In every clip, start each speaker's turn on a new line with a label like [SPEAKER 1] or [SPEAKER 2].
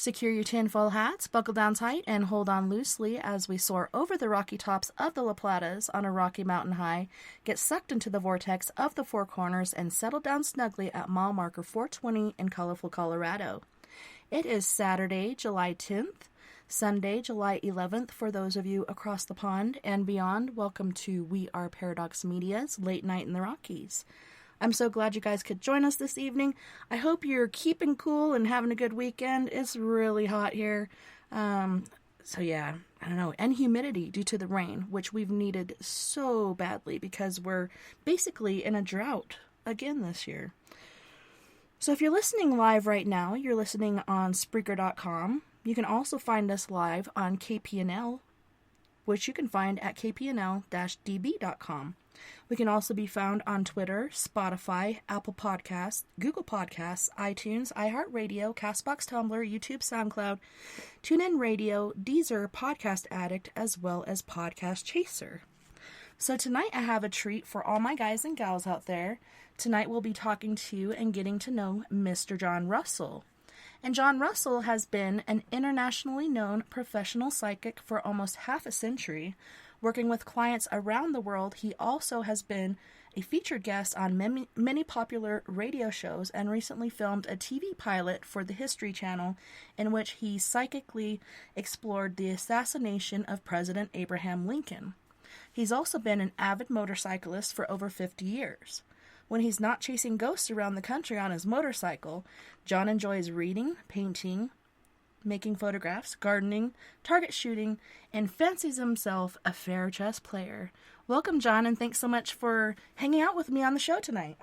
[SPEAKER 1] Secure your tinfoil hats, buckle down tight, and hold on loosely as we soar over the rocky tops of the La Platas on a rocky mountain high, get sucked into the vortex of the Four Corners, and settle down snugly at mile marker 420 in colorful Colorado. It is Saturday, July 10th, Sunday, July 11th for those of you across the pond and beyond. Welcome to We Are Paradox Media's Late Night in the Rockies. I'm so glad you guys could join us this evening. I hope you're keeping cool and having a good weekend. It's really hot here. And humidity due to the rain, which we've needed so badly because we're basically in a drought again this year. So if you're listening live right now, you're listening on Spreaker.com. You can also find us live on KPNL, which you can find at kpnl-db.com. We can also be found on Twitter, Spotify, Apple Podcasts, Google Podcasts, iTunes, iHeartRadio, CastBox, Tumblr, YouTube, SoundCloud, TuneIn Radio, Deezer, Podcast Addict, as well as Podcast Chaser. So tonight I have a treat for all my guys and gals out there. Tonight we'll be talking to and getting to know Mr. John Russell. And John Russell has been an internationally known professional psychic for almost half a century. Working with clients around the world, he also has been a featured guest on many popular radio shows and recently filmed a TV pilot for the History Channel in which he psychically explored the assassination of President Abraham Lincoln. He's also been an avid motorcyclist for over 50 years. When he's not chasing ghosts around the country on his motorcycle, John enjoys reading, painting, making photographs, gardening, target shooting, and fancies himself a fair chess player. Welcome, John, and thanks so much for hanging out with me on the show tonight.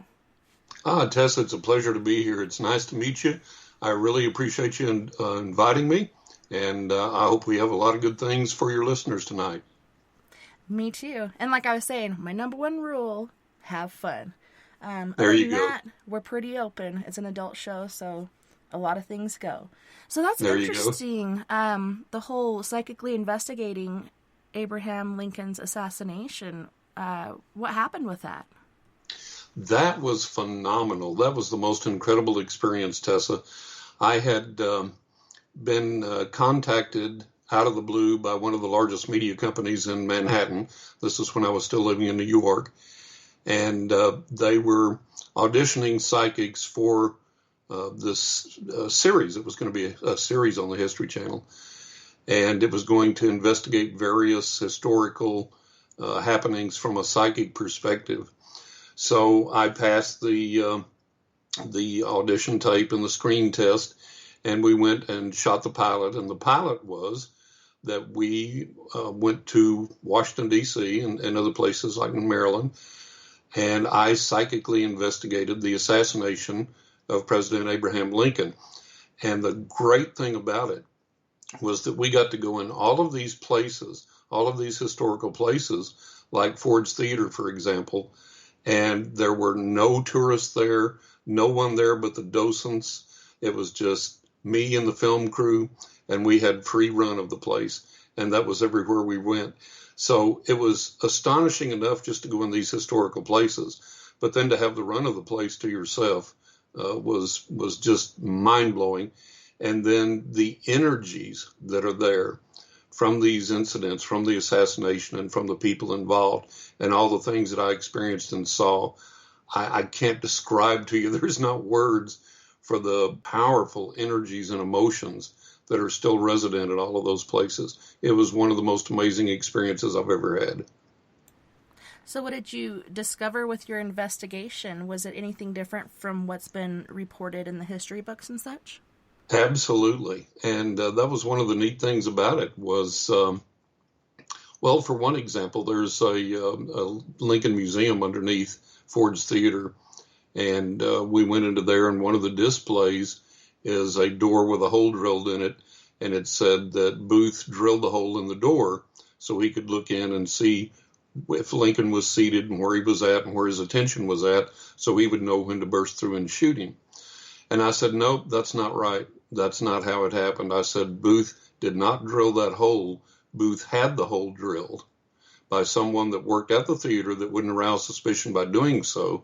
[SPEAKER 2] Tessa, it's a pleasure to be here. It's nice to meet you. I really appreciate you inviting me, and I hope we have a lot of good things for your listeners tonight.
[SPEAKER 1] Me too. And like I was saying, my number one rule, have fun.
[SPEAKER 2] There you go.
[SPEAKER 1] That, we're pretty open. It's an adult show, so a lot of things go. So that's
[SPEAKER 2] there
[SPEAKER 1] interesting. The whole psychically investigating Abraham Lincoln's assassination. What happened with that?
[SPEAKER 2] That was phenomenal. That was the most incredible experience, Tessa. I had been contacted out of the blue by one of the largest media companies in Manhattan. This is when I was still living in New York. And they were auditioning psychics for this series. It was going to be a series on the History Channel. And it was going to investigate various historical happenings from a psychic perspective. So I passed the audition tape and the screen test, and we went and shot the pilot. And the pilot was that we went to Washington, D.C. and other places like in Maryland, and I psychically investigated the assassination of President Abraham Lincoln. And the great thing about it was that we got to go in all of these places, all of these historical places, like Ford's Theater, for example, and there were no tourists there, no one there but the docents. It was just me and the film crew, and we had free run of the place, and that was everywhere we went. So it was astonishing enough just to go in these historical places, but then to have the run of the place to yourself was just mind-blowing. And then the energies that are there from these incidents, from the assassination and from the people involved and all the things that I experienced and saw, I can't describe to you. There's not words for the powerful energies and emotions that are still resident in all of those places. It was one of the most amazing experiences I've ever had.
[SPEAKER 1] So what did you discover with your investigation? Was it anything different from what's been reported in the history books and such?
[SPEAKER 2] Absolutely. And that was one of the neat things about it was, well, for one example, there's a Lincoln Museum underneath Ford's Theater. And we went into there, and one of the displays is a door with a hole drilled in it. And it said that Booth drilled the hole in the door so he could look in and see if Lincoln was seated and where he was at and where his attention was at, so he would know when to burst through and shoot him. And I said, nope, that's not right. That's not how it happened. I said, Booth did not drill that hole. Booth had the hole drilled by someone that worked at the theater that wouldn't arouse suspicion by doing so.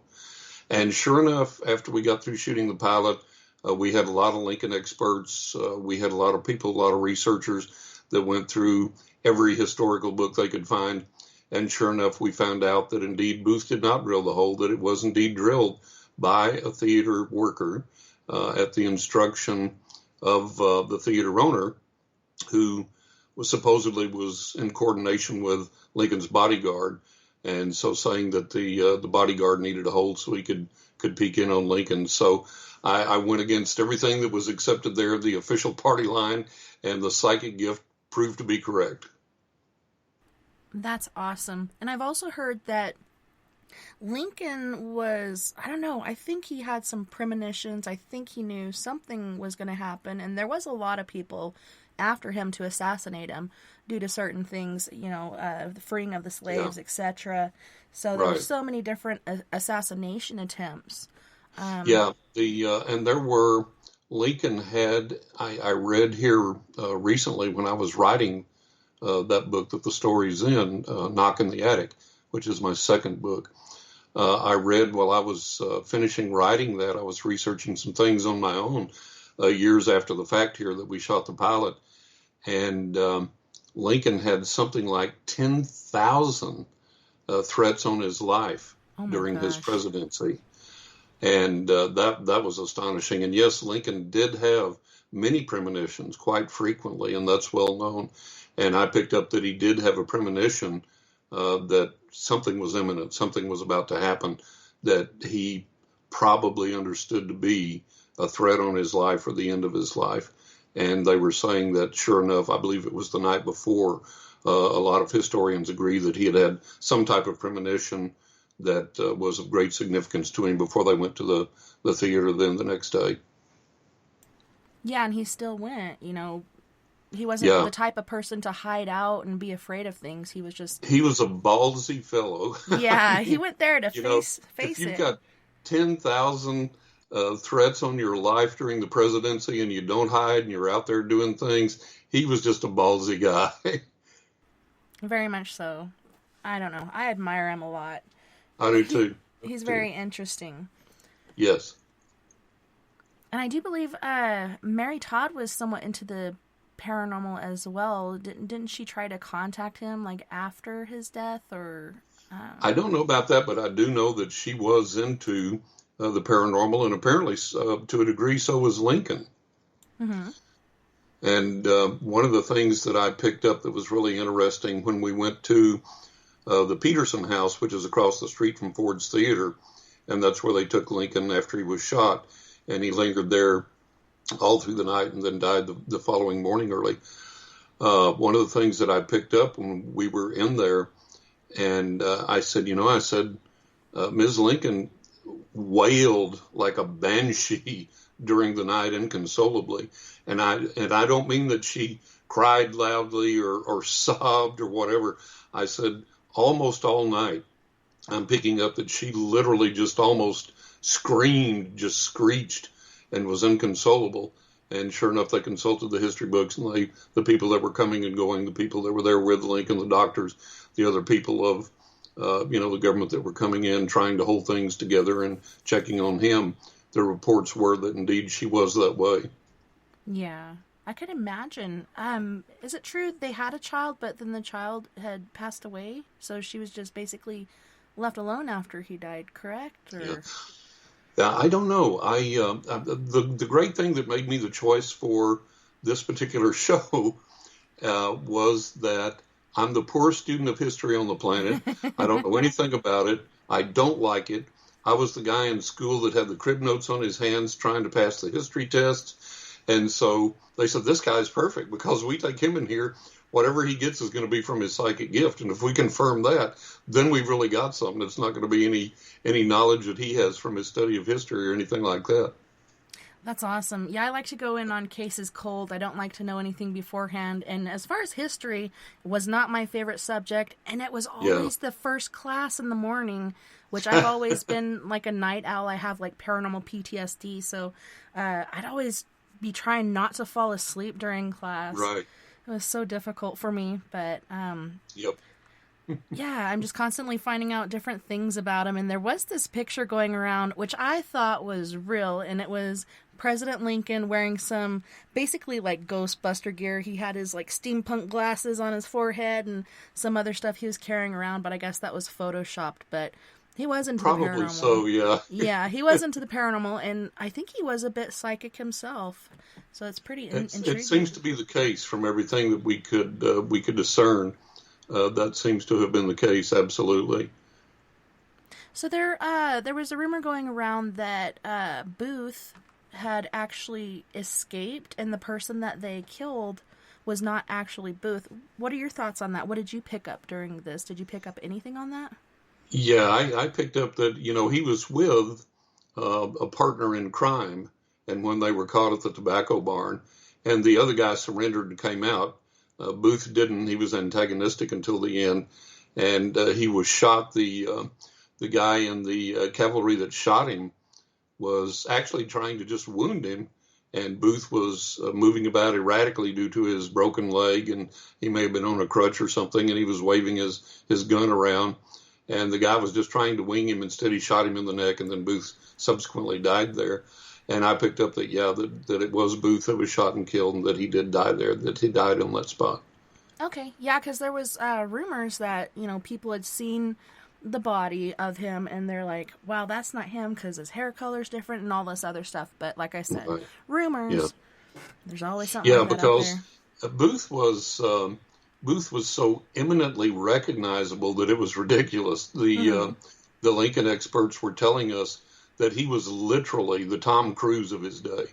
[SPEAKER 2] And sure enough, after we got through shooting the pilot, We had a lot of Lincoln experts. We had a lot of people, a lot of researchers that went through every historical book they could find. And sure enough, we found out that indeed Booth did not drill the hole, that it was indeed drilled by a theater worker at the instruction of the theater owner, who was supposedly in coordination with Lincoln's bodyguard, and so saying that the bodyguard needed a hole so he could peek in on Lincoln. So I went against everything that was accepted there, the official party line, and the psychic gift proved to be correct.
[SPEAKER 1] That's awesome. And I've also heard that Lincoln was, I don't know, I think he had some premonitions. I think he knew something was going to happen. And there was a lot of people after him to assassinate him due to certain things, the freeing of the slaves, etc. So there were so many different assassination attempts.
[SPEAKER 2] And there were, Lincoln had, I read here recently when I was writing that book that the story's in, Knock in the Attic, which is my second book. I read while I was finishing writing that, I was researching some things on my own years after the fact here that we shot the pilot. And Lincoln had something like 10,000 threats on his life during his presidency. And that was astonishing. And yes, Lincoln did have many premonitions quite frequently, and that's well known. And I picked up that he did have a premonition that something was imminent, something was about to happen, that he probably understood to be a threat on his life or the end of his life. And they were saying that, sure enough, I believe it was the night before, a lot of historians agree that he had some type of premonition that was of great significance to him before they went to the theater then the next day.
[SPEAKER 1] Yeah, and he still went, He wasn't the type of person to hide out and be afraid of things. He was a
[SPEAKER 2] ballsy fellow.
[SPEAKER 1] Yeah, he went there to face
[SPEAKER 2] if
[SPEAKER 1] it.
[SPEAKER 2] You've got 10,000 threats on your life during the presidency and you don't hide and you're out there doing things. He was just a ballsy guy.
[SPEAKER 1] Very much so. I don't know. I admire him a lot.
[SPEAKER 2] I do too.
[SPEAKER 1] He's very interesting.
[SPEAKER 2] Yes.
[SPEAKER 1] And I do believe Mary Todd was somewhat into the paranormal as well. Didn't she try to contact him after his death or?
[SPEAKER 2] I don't know about that, but I do know that she was into the paranormal, and apparently to a degree so was Lincoln.
[SPEAKER 1] Mm-hmm.
[SPEAKER 2] And one of the things that I picked up that was really interesting when we went to the Peterson house, which is across the street from Ford's Theater, and that's where they took Lincoln after he was shot, and he lingered there all through the night and then died the following morning early. One of the things that I picked up when we were in there, and I said, Ms. Lincoln wailed like a banshee during the night inconsolably. And I don't mean that she cried loudly or sobbed or whatever. I said almost all night I'm picking up that she literally just almost screamed, just screeched, and was inconsolable. And sure enough, they consulted the history books, and the people that were coming and going, the people that were there with Lincoln, the doctors, the other people of the government that were coming in, trying to hold things together and checking on him. The reports were that indeed she was that way.
[SPEAKER 1] Yeah, I could imagine. Is it true they had a child, but then the child had passed away? So she was just basically left alone after he died, correct? Or?
[SPEAKER 2] Yeah, I don't know. The great thing that made me the choice for this particular show was that I'm the poorest student of history on the planet. I don't know anything about it. I don't like it. I was the guy in school that had the crib notes on his hands trying to pass the history test. And so they said, this guy's perfect because we take him in here. Whatever he gets is going to be from his psychic gift. And if we confirm that, then we've really got something. It's not going to be any knowledge that he has from his study of history or anything like that.
[SPEAKER 1] That's awesome. Yeah, I like to go in on cases cold. I don't like to know anything beforehand. And as far as history, it was not my favorite subject. And it was always the first class in the morning, which I've always been like a night owl. I have paranormal PTSD. So I'd always be trying not to fall asleep during class.
[SPEAKER 2] Right.
[SPEAKER 1] It was so difficult for me. But
[SPEAKER 2] Yep.
[SPEAKER 1] yeah, I'm just constantly finding out different things about him. And there was this picture going around, which I thought was real, and it was President Lincoln wearing some basically like Ghostbuster gear. He had his like steampunk glasses on his forehead and some other stuff he was carrying around, but I guess that was photoshopped. But he was into the
[SPEAKER 2] Probably
[SPEAKER 1] paranormal.
[SPEAKER 2] so, yeah.
[SPEAKER 1] Yeah, he was into the paranormal, and I think he was a bit psychic himself. So it's pretty intriguing.
[SPEAKER 2] It seems to be the case from everything that we could discern. That seems to have been the case, absolutely.
[SPEAKER 1] So there was a rumor going around that Booth had actually escaped, and the person that they killed was not actually Booth. What are your thoughts on that? What did you pick up during this? Did you pick up anything on that?
[SPEAKER 2] Yeah, I picked up that, he was with a partner in crime, and when they were caught at the tobacco barn, and the other guy surrendered and came out, Booth didn't. He was antagonistic until the end, and he was shot. The guy in the cavalry that shot him was actually trying to just wound him, and Booth was moving about erratically due to his broken leg, and he may have been on a crutch or something, and he was waving his gun around, and the guy was just trying to wing him. Instead, he shot him in the neck, and then Booth subsequently died there. And I picked up that, that it was Booth that was shot and killed, and that he did die there, that he died on that spot.
[SPEAKER 1] Okay, yeah, because there was rumors that, people had seen the body of him, and they're like, wow, that's not him because his hair color's different and all this other stuff. But like I said, right. Rumors, yeah. There's always something like that out there.
[SPEAKER 2] Because Booth was so eminently recognizable that it was ridiculous. The Lincoln experts were telling us that he was literally the Tom Cruise of his day,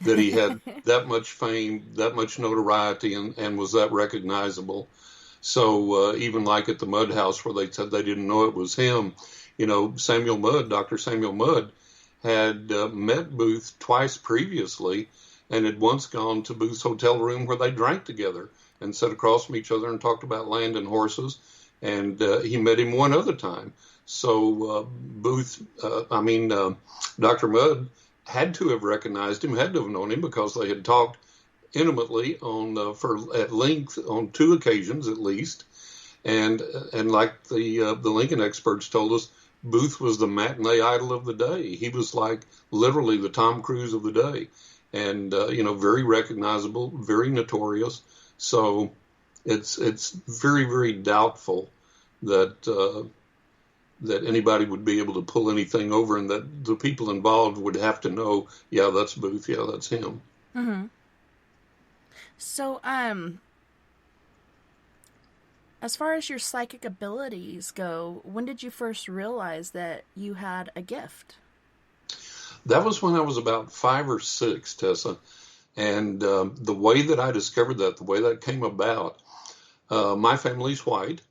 [SPEAKER 2] that he had that much fame, that much notoriety, and was that recognizable. So even like at the Mudd House where they said they didn't know it was him, Samuel Mudd, Dr. Samuel Mudd, had met Booth twice previously and had once gone to Booth's hotel room where they drank together and sat across from each other and talked about land and horses. And he met him one other time. So Dr. Mudd had to have recognized him, had to have known him, because they had talked intimately at length on 2 occasions at least. And like the Lincoln experts told us, Booth was the matinee idol of the day. He was like literally the Tom Cruise of the day, and very recognizable, very notorious. So it's very, very doubtful that anybody would be able to pull anything over, and that the people involved would have to know, yeah, that's Booth, yeah, that's him.
[SPEAKER 1] Mm-hmm. So, as far as your psychic abilities go, when did you first realize that you had a gift?
[SPEAKER 2] That was when I was about 5 or 6, Tessa. And the way that I discovered that, the way that came about, my family's white,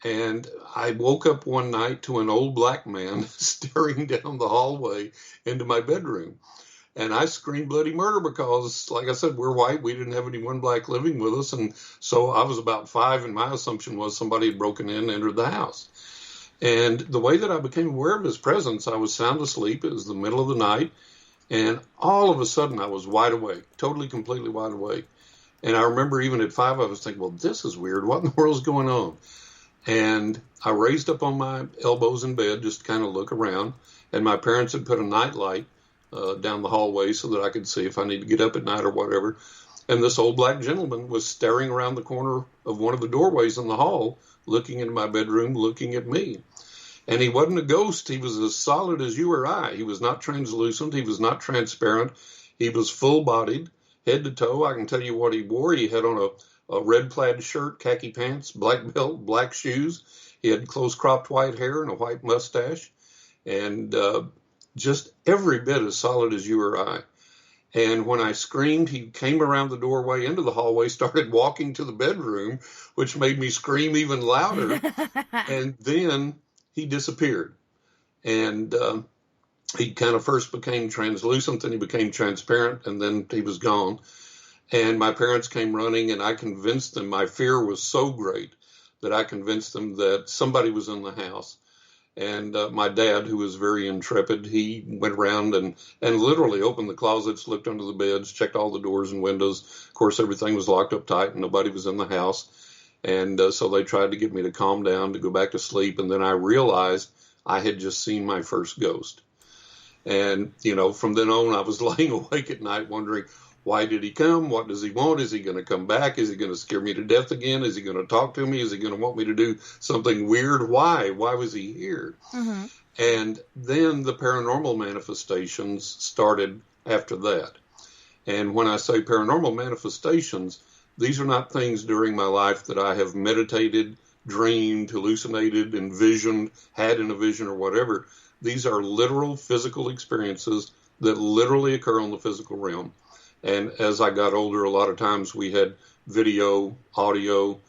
[SPEAKER 2] and I woke up one night to an old black man staring down the hallway into my bedroom. And I screamed bloody murder because, like I said, we're white. We didn't have anyone black living with us. And so I was about 5, and my assumption was somebody had broken in and entered the house. And the way that I became aware of his presence, I was sound asleep. It was the middle of the night. And all of a sudden, I was wide awake, totally, completely wide awake. And I remember even at 5, I was thinking, well, this is weird. What in the world is going on? And I raised up on my elbows in bed just to kind of look around. And my parents had put a night light down the hallway so that I could see if I need to get up at night or whatever. And this old black gentleman was staring around the corner of one of the doorways in the hall, looking into my bedroom, looking at me. And he wasn't a ghost. He was as solid as you or I. He was not translucent. He was not transparent. He was full-bodied, head to toe. I can tell you what he wore. He had on a red plaid shirt, khaki pants, black belt, black shoes. He had close-cropped white hair and a white mustache. And just every bit as solid as you or I. And when I screamed, he came around the doorway into the hallway, started walking to the bedroom, which made me scream even louder. And then he disappeared. And he kind of first became translucent, then he became transparent, and then he was gone. And my parents came running, and I convinced them, my fear was so great that I convinced them that somebody was in the house. And my dad, who was very intrepid, he went around and literally opened the closets, looked under the beds, checked all the doors and windows. Of course, everything was locked up tight and nobody was in the house. And so they tried to get me to calm down, to go back to sleep. And then I realized I had just seen my first ghost. And, from then on, I was laying awake at night wondering, why did he come? What does he want? Is he going to come back? Is he going to scare me to death again? Is he going to talk to me? Is he going to want me to do something weird? Why? Why was he here?
[SPEAKER 1] Mm-hmm.
[SPEAKER 2] And then the paranormal manifestations started after that. And when I say paranormal manifestations, these are not things during my life that I have meditated, dreamed, hallucinated, envisioned, had in a vision or whatever. These are literal physical experiences that literally occur on the physical realm. And as I got older, a lot of times we had video, audio,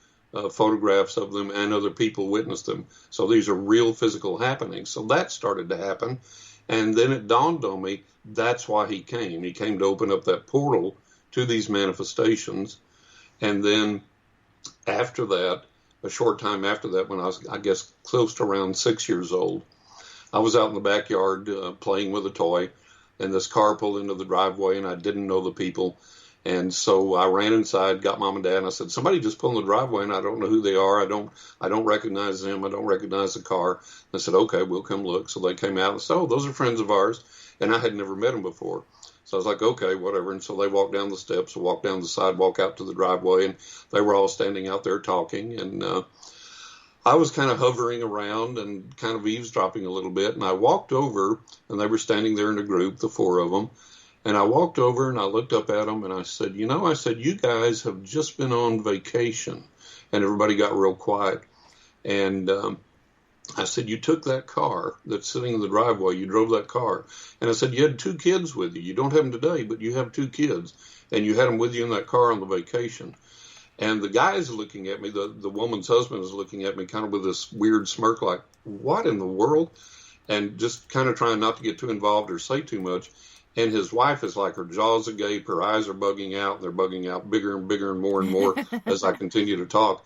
[SPEAKER 2] photographs of them, and other people witnessed them. So these are real physical happenings. So that started to happen. And then it dawned on me, that's why he came. He came to open up that portal to these manifestations. And then after that, a short time after that, when I was, I guess, close to around 6 years old, I was out in the backyard playing with a toy, and this car pulled into the driveway, and I didn't know the people. And so I ran inside, got mom and dad, and I said, somebody just pulled in the driveway, and I don't know who they are. I don't recognize them. I don't recognize the car. I said, okay, we'll come look. So they came out and said, oh, those are friends of ours. And I had never met them before. So I was like, okay, whatever. And so they walked down the steps, walked down the sidewalk out to the driveway, and they were all standing out there talking. And I was kind of hovering around and kind of eavesdropping a little bit. And I walked over, and they were standing there in a group, the four of them. And I walked over and I looked up at them and I said, you guys have just been on vacation. And everybody got real quiet. And I said, you took that car that's sitting in the driveway. You drove that car. And I said, you had 2 kids with you. You don't have them today, but you have 2 kids. And you had them with you in that car on the vacation. And the guy is looking at me, the woman's husband is looking at me kind of with this weird smirk like, what in the world? And just kind of trying not to get too involved or say too much. And his wife is like, her jaws agape, her eyes are bugging out. They're bugging out bigger and bigger and more as I continue to talk.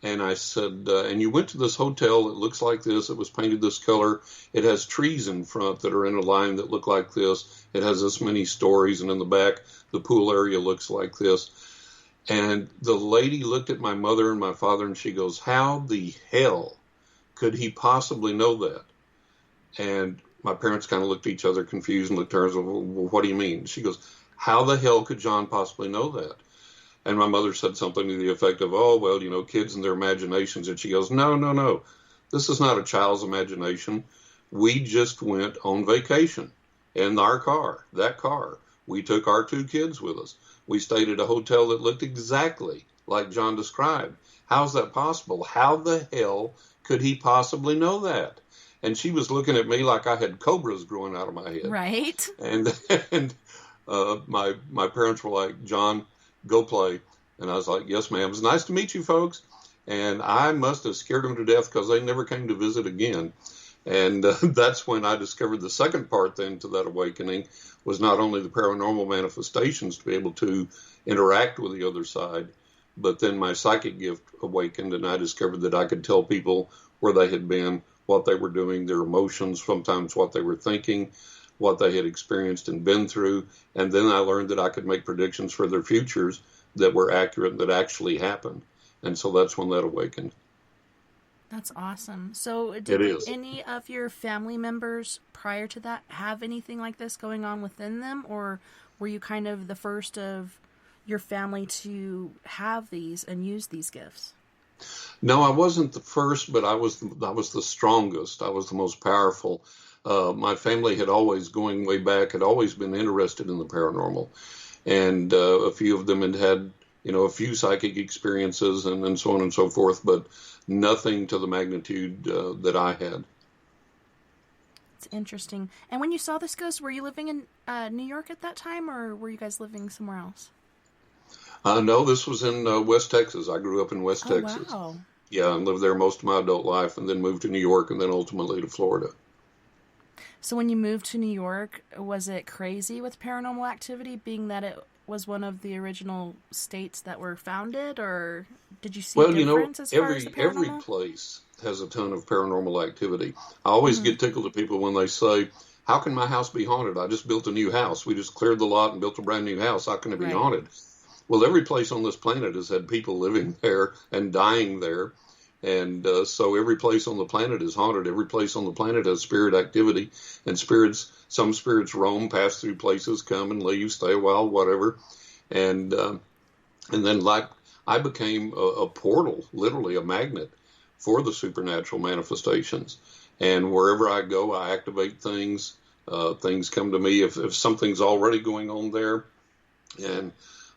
[SPEAKER 2] And I said, and you went to this hotel that looks like this. It was painted this color. It has trees in front that are in a line that look like this. It has this many stories. And in the back, the pool area looks like this. And the lady looked at my mother and my father, and she goes, how the hell could he possibly know that? And my parents kind of looked at each other confused and looked at her and said, well, what do you mean? She goes, how the hell could John possibly know that? And my mother said something to the effect of, oh, well, kids and their imaginations. And she goes, no. This is not a child's imagination. We just went on vacation in our car, that car. We took our 2 kids with us. We stayed at a hotel that looked exactly like John described. How's that possible? How the hell could he possibly know that? And she was looking at me like I had cobras growing out of my head.
[SPEAKER 1] Right.
[SPEAKER 2] And my parents were like, John, go play. And I was like, yes, ma'am. It was nice to meet you folks. And I must have scared them to death because they never came to visit again. And that's when I discovered the second part then to that awakening was not only the paranormal manifestations to be able to interact with the other side, but then my psychic gift awakened and I discovered that I could tell people where they had been, what they were doing, their emotions, sometimes what they were thinking, what they had experienced and been through. And then I learned that I could make predictions for their futures that were accurate and that actually happened. And so that's when that awakened.
[SPEAKER 1] That's awesome. So did any of your family members prior to that have anything like this going on within them? Or were you kind of the first of your family to have these and use these gifts?
[SPEAKER 2] No, I wasn't the first, but I was the strongest. I was the most powerful. My family had always, going way back, had always been interested in the paranormal. And a few of them had a few psychic experiences and so on and so forth, but nothing to the magnitude that I had.
[SPEAKER 1] It's interesting. And when you saw this ghost, were you living in New York at that time, or were you guys living somewhere else?
[SPEAKER 2] No, this was in West Texas. I grew up in West Texas.
[SPEAKER 1] Wow.
[SPEAKER 2] Yeah, and lived there most of my adult life, and then moved to New York, and then ultimately to Florida.
[SPEAKER 1] So when you moved to New York, was it crazy with paranormal activity, being that it was one of the original states that were founded, or did you see a difference as far as the paranormal?
[SPEAKER 2] Every place has a ton of paranormal activity. I always get tickled at people when they say, how can my house be haunted? I just built a new house. We just cleared the lot and built a brand new house. How can it be haunted? Well, every place on this planet has had people living there and dying there. And so every place on the planet is haunted. Every place on the planet has spirit activity, and some spirits roam, pass through places, come and leave, stay a while, whatever. And then, like, I became a portal, literally a magnet for the supernatural manifestations. And wherever I go, I activate things. Things come to me if something's already going on there, and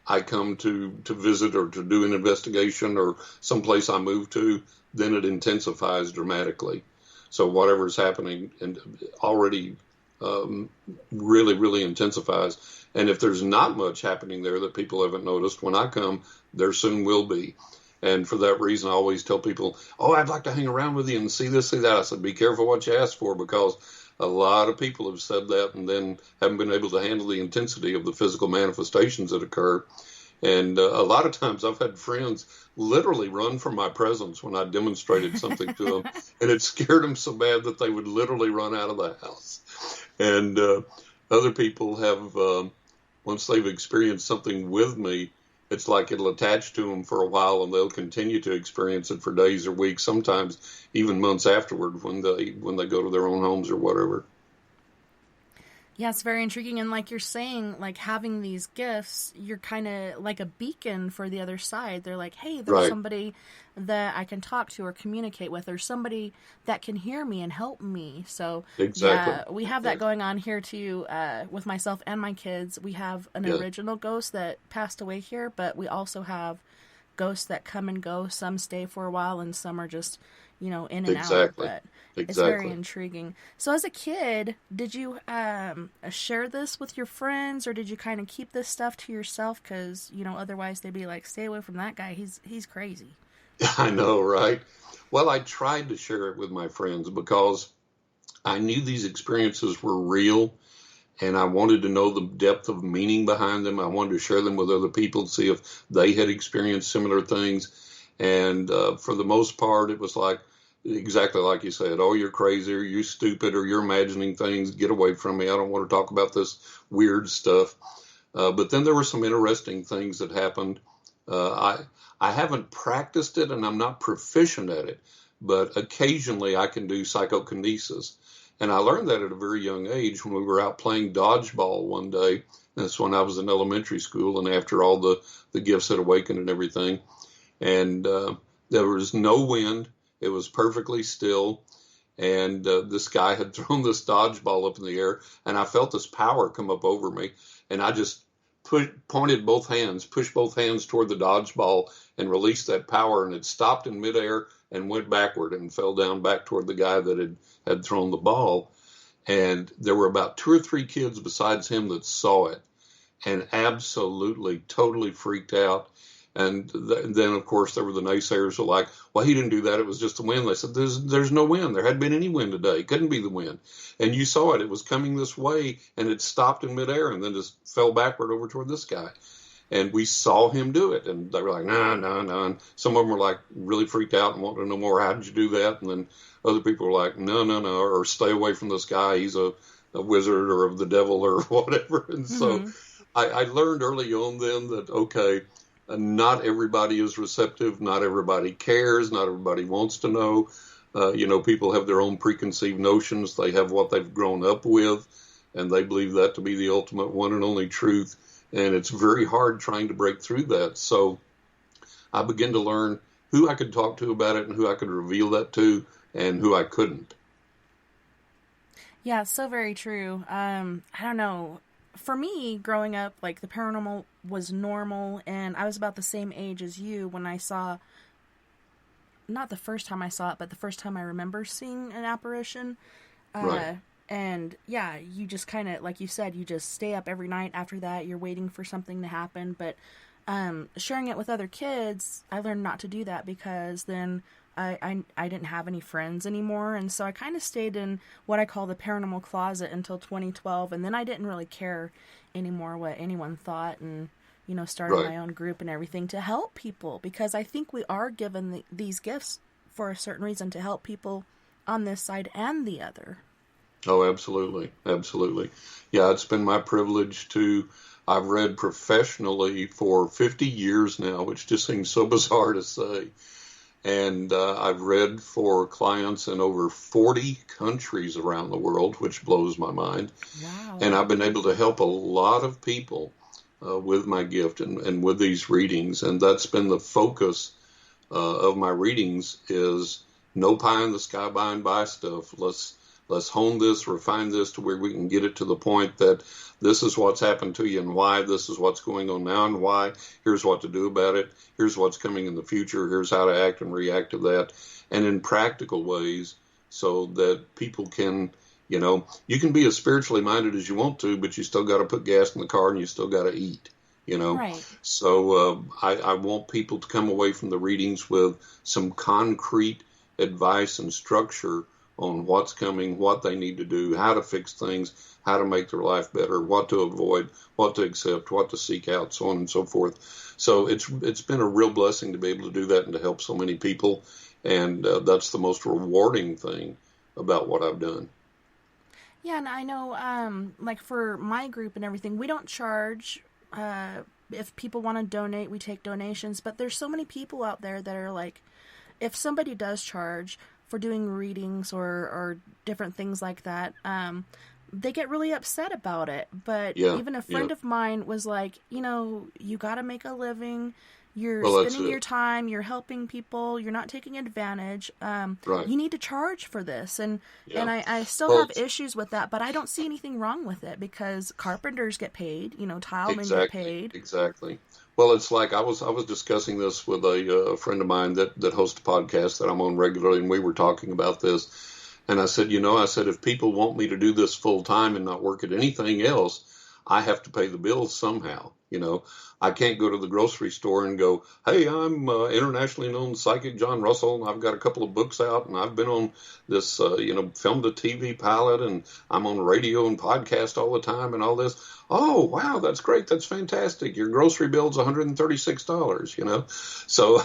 [SPEAKER 2] I come to visit or to do an investigation or someplace I move to, then it intensifies dramatically. So whatever's happening and already really, really intensifies. And if there's not much happening there that people haven't noticed, when I come, there soon will be. And for that reason, I always tell people, oh, I'd like to hang around with you and see this, see that. I said, be careful what you ask for, because a lot of people have said that and then haven't been able to handle the intensity of the physical manifestations that occur. And a lot of times I've had friends literally run from my presence when I demonstrated something to them, and it scared them so bad that they would literally run out of the house. And other people have, once they've experienced something with me, it's like it'll attach to them for a while, and they'll continue to experience it for days or weeks, sometimes even months afterward when they go to their own homes or whatever.
[SPEAKER 1] Yeah, it's very intriguing. And like you're saying, like having these gifts, you're kind of like a beacon for the other side. They're like, hey, there's somebody that I can talk to or communicate with, or somebody that can hear me and help me. So yeah, we have that going on here too, with myself and my kids. We have an original ghost that passed away here, but we also have ghosts that come and go. Some stay for a while and some are just, in and out. But it's very intriguing. So as a kid, did you share this with your friends, or did you kind of keep this stuff to yourself? Because, otherwise they'd be like, stay away from that guy. He's crazy.
[SPEAKER 2] I know, right? Well, I tried to share it with my friends because I knew these experiences were real, and I wanted to know the depth of meaning behind them. I wanted to share them with other people to see if they had experienced similar things. And for the most part, it was like, exactly like you said, oh, you're crazy, or you're stupid, or you're imagining things. Get away from me. I don't want to talk about this weird stuff. But then there were some interesting things that happened. I haven't practiced it, and I'm not proficient at it, but occasionally I can do psychokinesis. And I learned that at a very young age when we were out playing dodgeball one day. That's when I was in elementary school, and after all the gifts had awakened and everything. And there was no wind. It was perfectly still. And this guy had thrown this dodgeball up in the air, and I felt this power come up over me. And I just pushed both hands toward the dodgeball and released that power, and it stopped in midair and went backward and fell down back toward the guy that had thrown the ball. And there were about 2 or 3 kids besides him that saw it and absolutely, totally freaked out. And then, of course, there were the naysayers who were like, well, he didn't do that. It was just the wind. They said, there's no wind. There hadn't been any wind today. It couldn't be the wind. And you saw it. It was coming this way, and it stopped in midair and then just fell backward over toward this guy. And we saw him do it. And they were like, no. And some of them were like really freaked out and wanted to know more. How did you do that? And then other people were like, no, or stay away from this guy. He's a wizard or of the devil or whatever. And so I learned early on then that, okay, not everybody is receptive. Not everybody cares. Not everybody wants to know. People have their own preconceived notions. They have what they've grown up with, and they believe that to be the ultimate one and only truth. And it's very hard trying to break through that. So I began to learn who I could talk to about it and who I could reveal that to and who I couldn't.
[SPEAKER 1] Yeah, so very true. I don't know. For me, growing up, like, the paranormal was normal, and I was about the same age as you when I saw, not the first time I saw it, but the first time I remember seeing an apparition.
[SPEAKER 2] Right.
[SPEAKER 1] And yeah, you just kind of, like you said, you just stay up every night after that. You're waiting for something to happen. But sharing it with other kids, I learned not to do that, because then I didn't have any friends anymore. And so I kind of stayed in what I call the paranormal closet until 2012. And then I didn't really care anymore what anyone thought, and, started my own group and everything to help people, because I think we are given these gifts for a certain reason, to help people on this side and the other.
[SPEAKER 2] Oh, absolutely. Absolutely. Yeah, it's been my privilege I've read professionally for 50 years now, which just seems so bizarre to say. And I've read for clients in over 40 countries around the world, which blows my mind. And
[SPEAKER 1] Wow.
[SPEAKER 2] I've been able to help a lot of people with my gift and with these readings. And that's been the focus of my readings is no pie in the sky by and by stuff. Let's hone this, refine this to where we can get it to the point that this is what's happened to you and why, this is what's going on now and why, here's what to do about it, here's what's coming in the future, here's how to act and react to that, and in practical ways so that people can, you can be as spiritually minded as you want to, but you still got to put gas in the car and you still got to eat.
[SPEAKER 1] Right.
[SPEAKER 2] So I want people to come away from the readings with some concrete advice and structure on what's coming, what they need to do, how to fix things, how to make their life better, what to avoid, what to accept, what to seek out, so on and so forth. So it's been a real blessing to be able to do that and to help so many people. And that's the most rewarding thing about what I've done.
[SPEAKER 1] Yeah, and I know, like for my group and everything, we don't charge. If people want to donate, we take donations. But there's so many people out there that are like, if somebody does charge for doing readings or different things like that, they get really upset about it. But
[SPEAKER 2] Yeah,
[SPEAKER 1] even a
[SPEAKER 2] yeah.
[SPEAKER 1] friend of mine was like, you got to make a living. You're
[SPEAKER 2] Well, that's
[SPEAKER 1] spending your
[SPEAKER 2] it.
[SPEAKER 1] time. You're helping people. You're not taking advantage.
[SPEAKER 2] Right.
[SPEAKER 1] You need to charge for this. And
[SPEAKER 2] Yeah.
[SPEAKER 1] I still
[SPEAKER 2] Well,
[SPEAKER 1] have issues with that, but I don't see anything wrong with it because carpenters get paid. Tilemen get
[SPEAKER 2] exactly,
[SPEAKER 1] paid.
[SPEAKER 2] exactly. Well, it's like I was discussing this with a friend of mine that hosts a podcast that I'm on regularly, and we were talking about this. And I said, if people want me to do this full time and not work at anything else, I have to pay the bills somehow. I can't go to the grocery store and go, hey, I'm internationally known psychic John Russell, and I've got a couple of books out, and I've been on this, film to TV pilot, and I'm on radio and podcast all the time, and all this. Oh, wow, that's great. That's fantastic. Your grocery bill's $136, So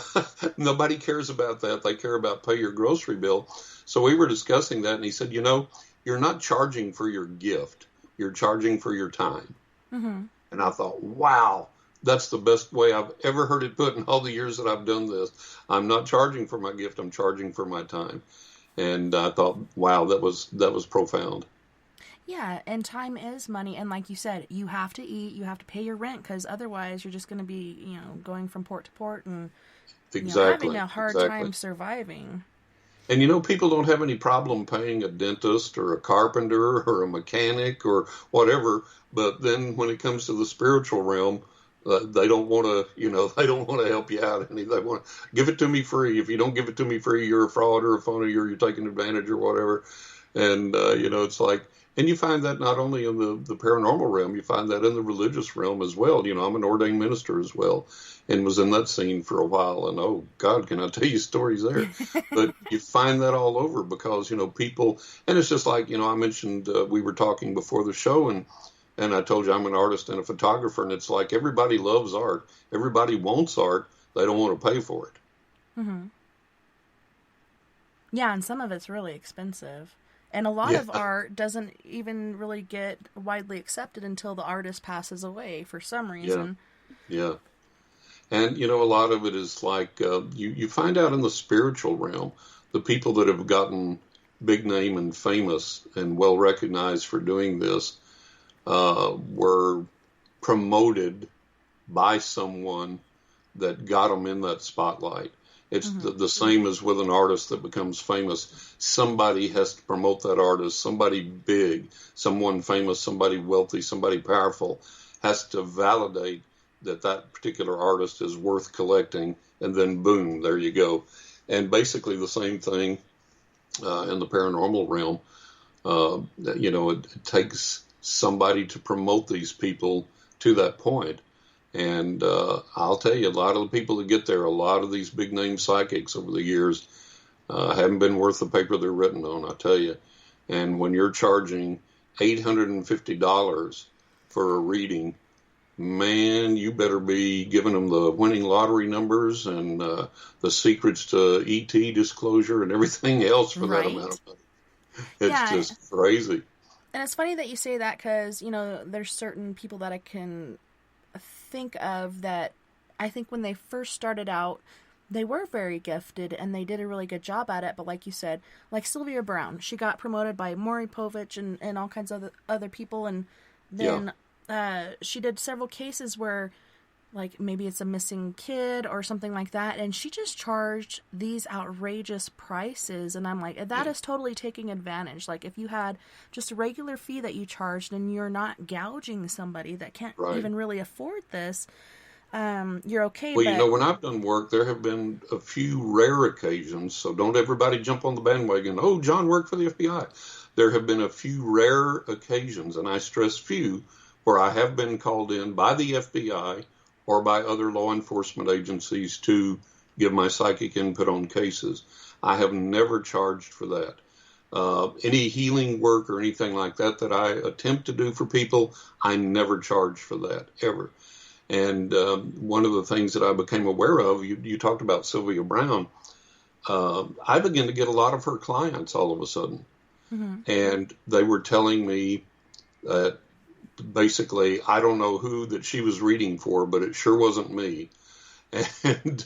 [SPEAKER 2] nobody cares about that. They care about pay your grocery bill. So we were discussing that, and he said, you're not charging for your gift. You're charging for your time.
[SPEAKER 1] Mm-hmm.
[SPEAKER 2] And I thought, wow, that's the best way I've ever heard it put in all the years that I've done this. I'm not charging for my gift. I'm charging for my time. And I thought, wow, that was profound.
[SPEAKER 1] Yeah, and time is money, and like you said, you have to eat, you have to pay your rent, because otherwise you're just going to be, going from port to port and, having
[SPEAKER 2] Exactly,
[SPEAKER 1] a hard
[SPEAKER 2] exactly.
[SPEAKER 1] time surviving.
[SPEAKER 2] And people don't have any problem paying a dentist or a carpenter or a mechanic or whatever. But then when it comes to the spiritual realm, they don't want to, they don't want to help you out any. They want to give it to me free. If you don't give it to me free, you're a fraud or a phony or you're taking advantage or whatever. And, it's like, and you find that not only in the paranormal realm, you find that in the religious realm as well. I'm an ordained minister as well and was in that scene for a while. And oh, God, can I tell you stories there? But you find that all over because, people, and it's just like, I mentioned we were talking before the show and I told you I'm an artist and a photographer. And it's like everybody loves art. Everybody wants art. They don't want to pay for it.
[SPEAKER 1] Mm-hmm. Yeah, and some of it's really expensive. And a lot
[SPEAKER 2] Yeah,
[SPEAKER 1] of art doesn't even really get widely accepted until the artist passes away for some
[SPEAKER 2] yeah,
[SPEAKER 1] reason.
[SPEAKER 2] yeah. And a lot of it is like you find out in the spiritual realm, the people that have gotten big name and famous and well recognized for doing this were promoted by someone that got them in that spotlight. It's
[SPEAKER 1] Mm-hmm.
[SPEAKER 2] the same as with an artist that becomes famous. Somebody has to promote that artist. Somebody big, someone famous, somebody wealthy, somebody powerful has to validate that particular artist is worth collecting. And then boom, there you go. And basically the same thing in the paranormal realm. It takes somebody to promote these people to that point. And I'll tell you, a lot of the people that get there, a lot of these big name psychics over the years haven't been worth the paper they're written on, I tell you. And when you're charging $850 for a reading, man, you better be giving them the winning lottery numbers and the secrets to ET disclosure and everything else for that amount
[SPEAKER 1] Right?
[SPEAKER 2] of money. It's
[SPEAKER 1] Yeah,
[SPEAKER 2] just crazy.
[SPEAKER 1] and it's funny that you say that because, there's certain people that I can think of that I think when they first started out, They were very gifted and they did a really good job at it. But like you said, like Sylvia Brown, she got promoted by Maury Povich and all kinds of other people. And
[SPEAKER 2] Yeah,
[SPEAKER 1] then she did several cases where, like, maybe it's a missing kid or something like that. And she just charged these outrageous prices. And I'm like, that
[SPEAKER 2] yeah,
[SPEAKER 1] is totally taking advantage. Like, if you had just a regular fee that you charged and you're not gouging somebody that can't
[SPEAKER 2] right.
[SPEAKER 1] even really afford this, you're okay.
[SPEAKER 2] Well,
[SPEAKER 1] But
[SPEAKER 2] when I've done work, there have been a few rare occasions, so don't everybody jump on the bandwagon. Oh, John worked for the FBI. There have been a few rare occasions, and I stress few, where I have been called in by the FBI or by other law enforcement agencies to give my psychic input on cases. I have never charged for that. Any healing work or anything like that that I attempt to do for people, I never charge for that, ever. And one of the things that I became aware of, you talked about Sylvia Brown. I began to get a lot of her clients all of a sudden.
[SPEAKER 1] mm-hmm.
[SPEAKER 2] And they were telling me that basically, I don't know who that she was reading for, but it sure wasn't me. And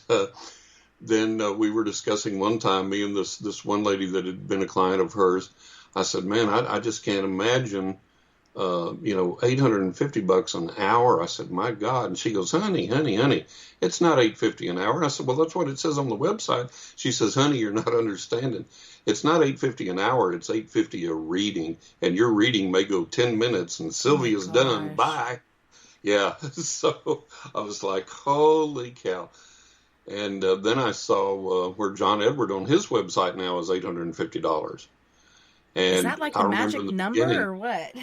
[SPEAKER 2] then we were discussing one time, me and this one lady that had been a client of hers. I said, man, I just can't imagine $850 an hour. I said, my God. And she goes, honey, it's not $850 an hour. And I said, well, that's what it says on the website. She says, honey, you're not understanding. It's not $850 an hour. It's $850 a reading. And your reading may go 10 minutes and
[SPEAKER 1] Oh my
[SPEAKER 2] Sylvia's done.
[SPEAKER 1] gosh.
[SPEAKER 2] Bye. Yeah. So I was like, holy cow. And then I saw where John Edward on his website now is $850.
[SPEAKER 1] Is
[SPEAKER 2] And
[SPEAKER 1] that like
[SPEAKER 2] I
[SPEAKER 1] the
[SPEAKER 2] remember in
[SPEAKER 1] magic
[SPEAKER 2] the
[SPEAKER 1] number
[SPEAKER 2] beginning,
[SPEAKER 1] or what?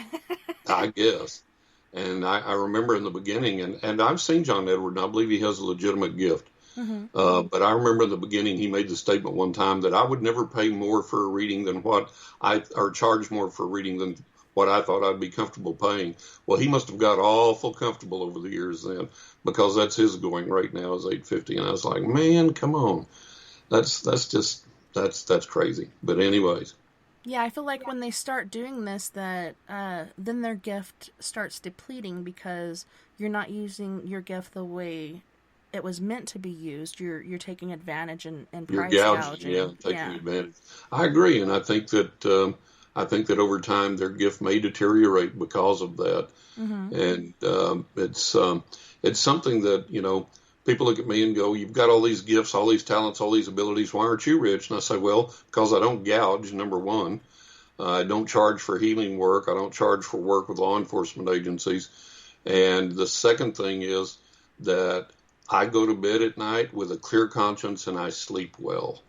[SPEAKER 2] I guess. And I remember in the beginning, and I've seen John Edward, and I believe he has a legitimate gift.
[SPEAKER 1] Mm-hmm.
[SPEAKER 2] But I remember in the beginning, he made the statement one time that I would never pay more for a reading than or charge more for a reading than what I thought I'd be comfortable paying. Well, he must have got awful comfortable over the years then, because that's his going right now is $850. And I was like, man, come on. That's crazy. But anyways.
[SPEAKER 1] Yeah, I feel like when they start doing this, that then their gift starts depleting because you're not using your gift the way it was meant to be used. You're taking advantage and
[SPEAKER 2] You're
[SPEAKER 1] price
[SPEAKER 2] gouging, yeah,
[SPEAKER 1] gouging.
[SPEAKER 2] taking
[SPEAKER 1] Yeah.
[SPEAKER 2] advantage. I agree, and I think that over time their gift may deteriorate because of that.
[SPEAKER 1] Mm-hmm.
[SPEAKER 2] And it's something that people look at me and go, "You've got all these gifts, all these talents, all these abilities. Why aren't you rich?" And I say, "Well, because I don't gouge. Number one, I don't charge for healing work. I don't charge for work with law enforcement agencies. And the second thing is that I go to bed at night with a clear conscience and I sleep well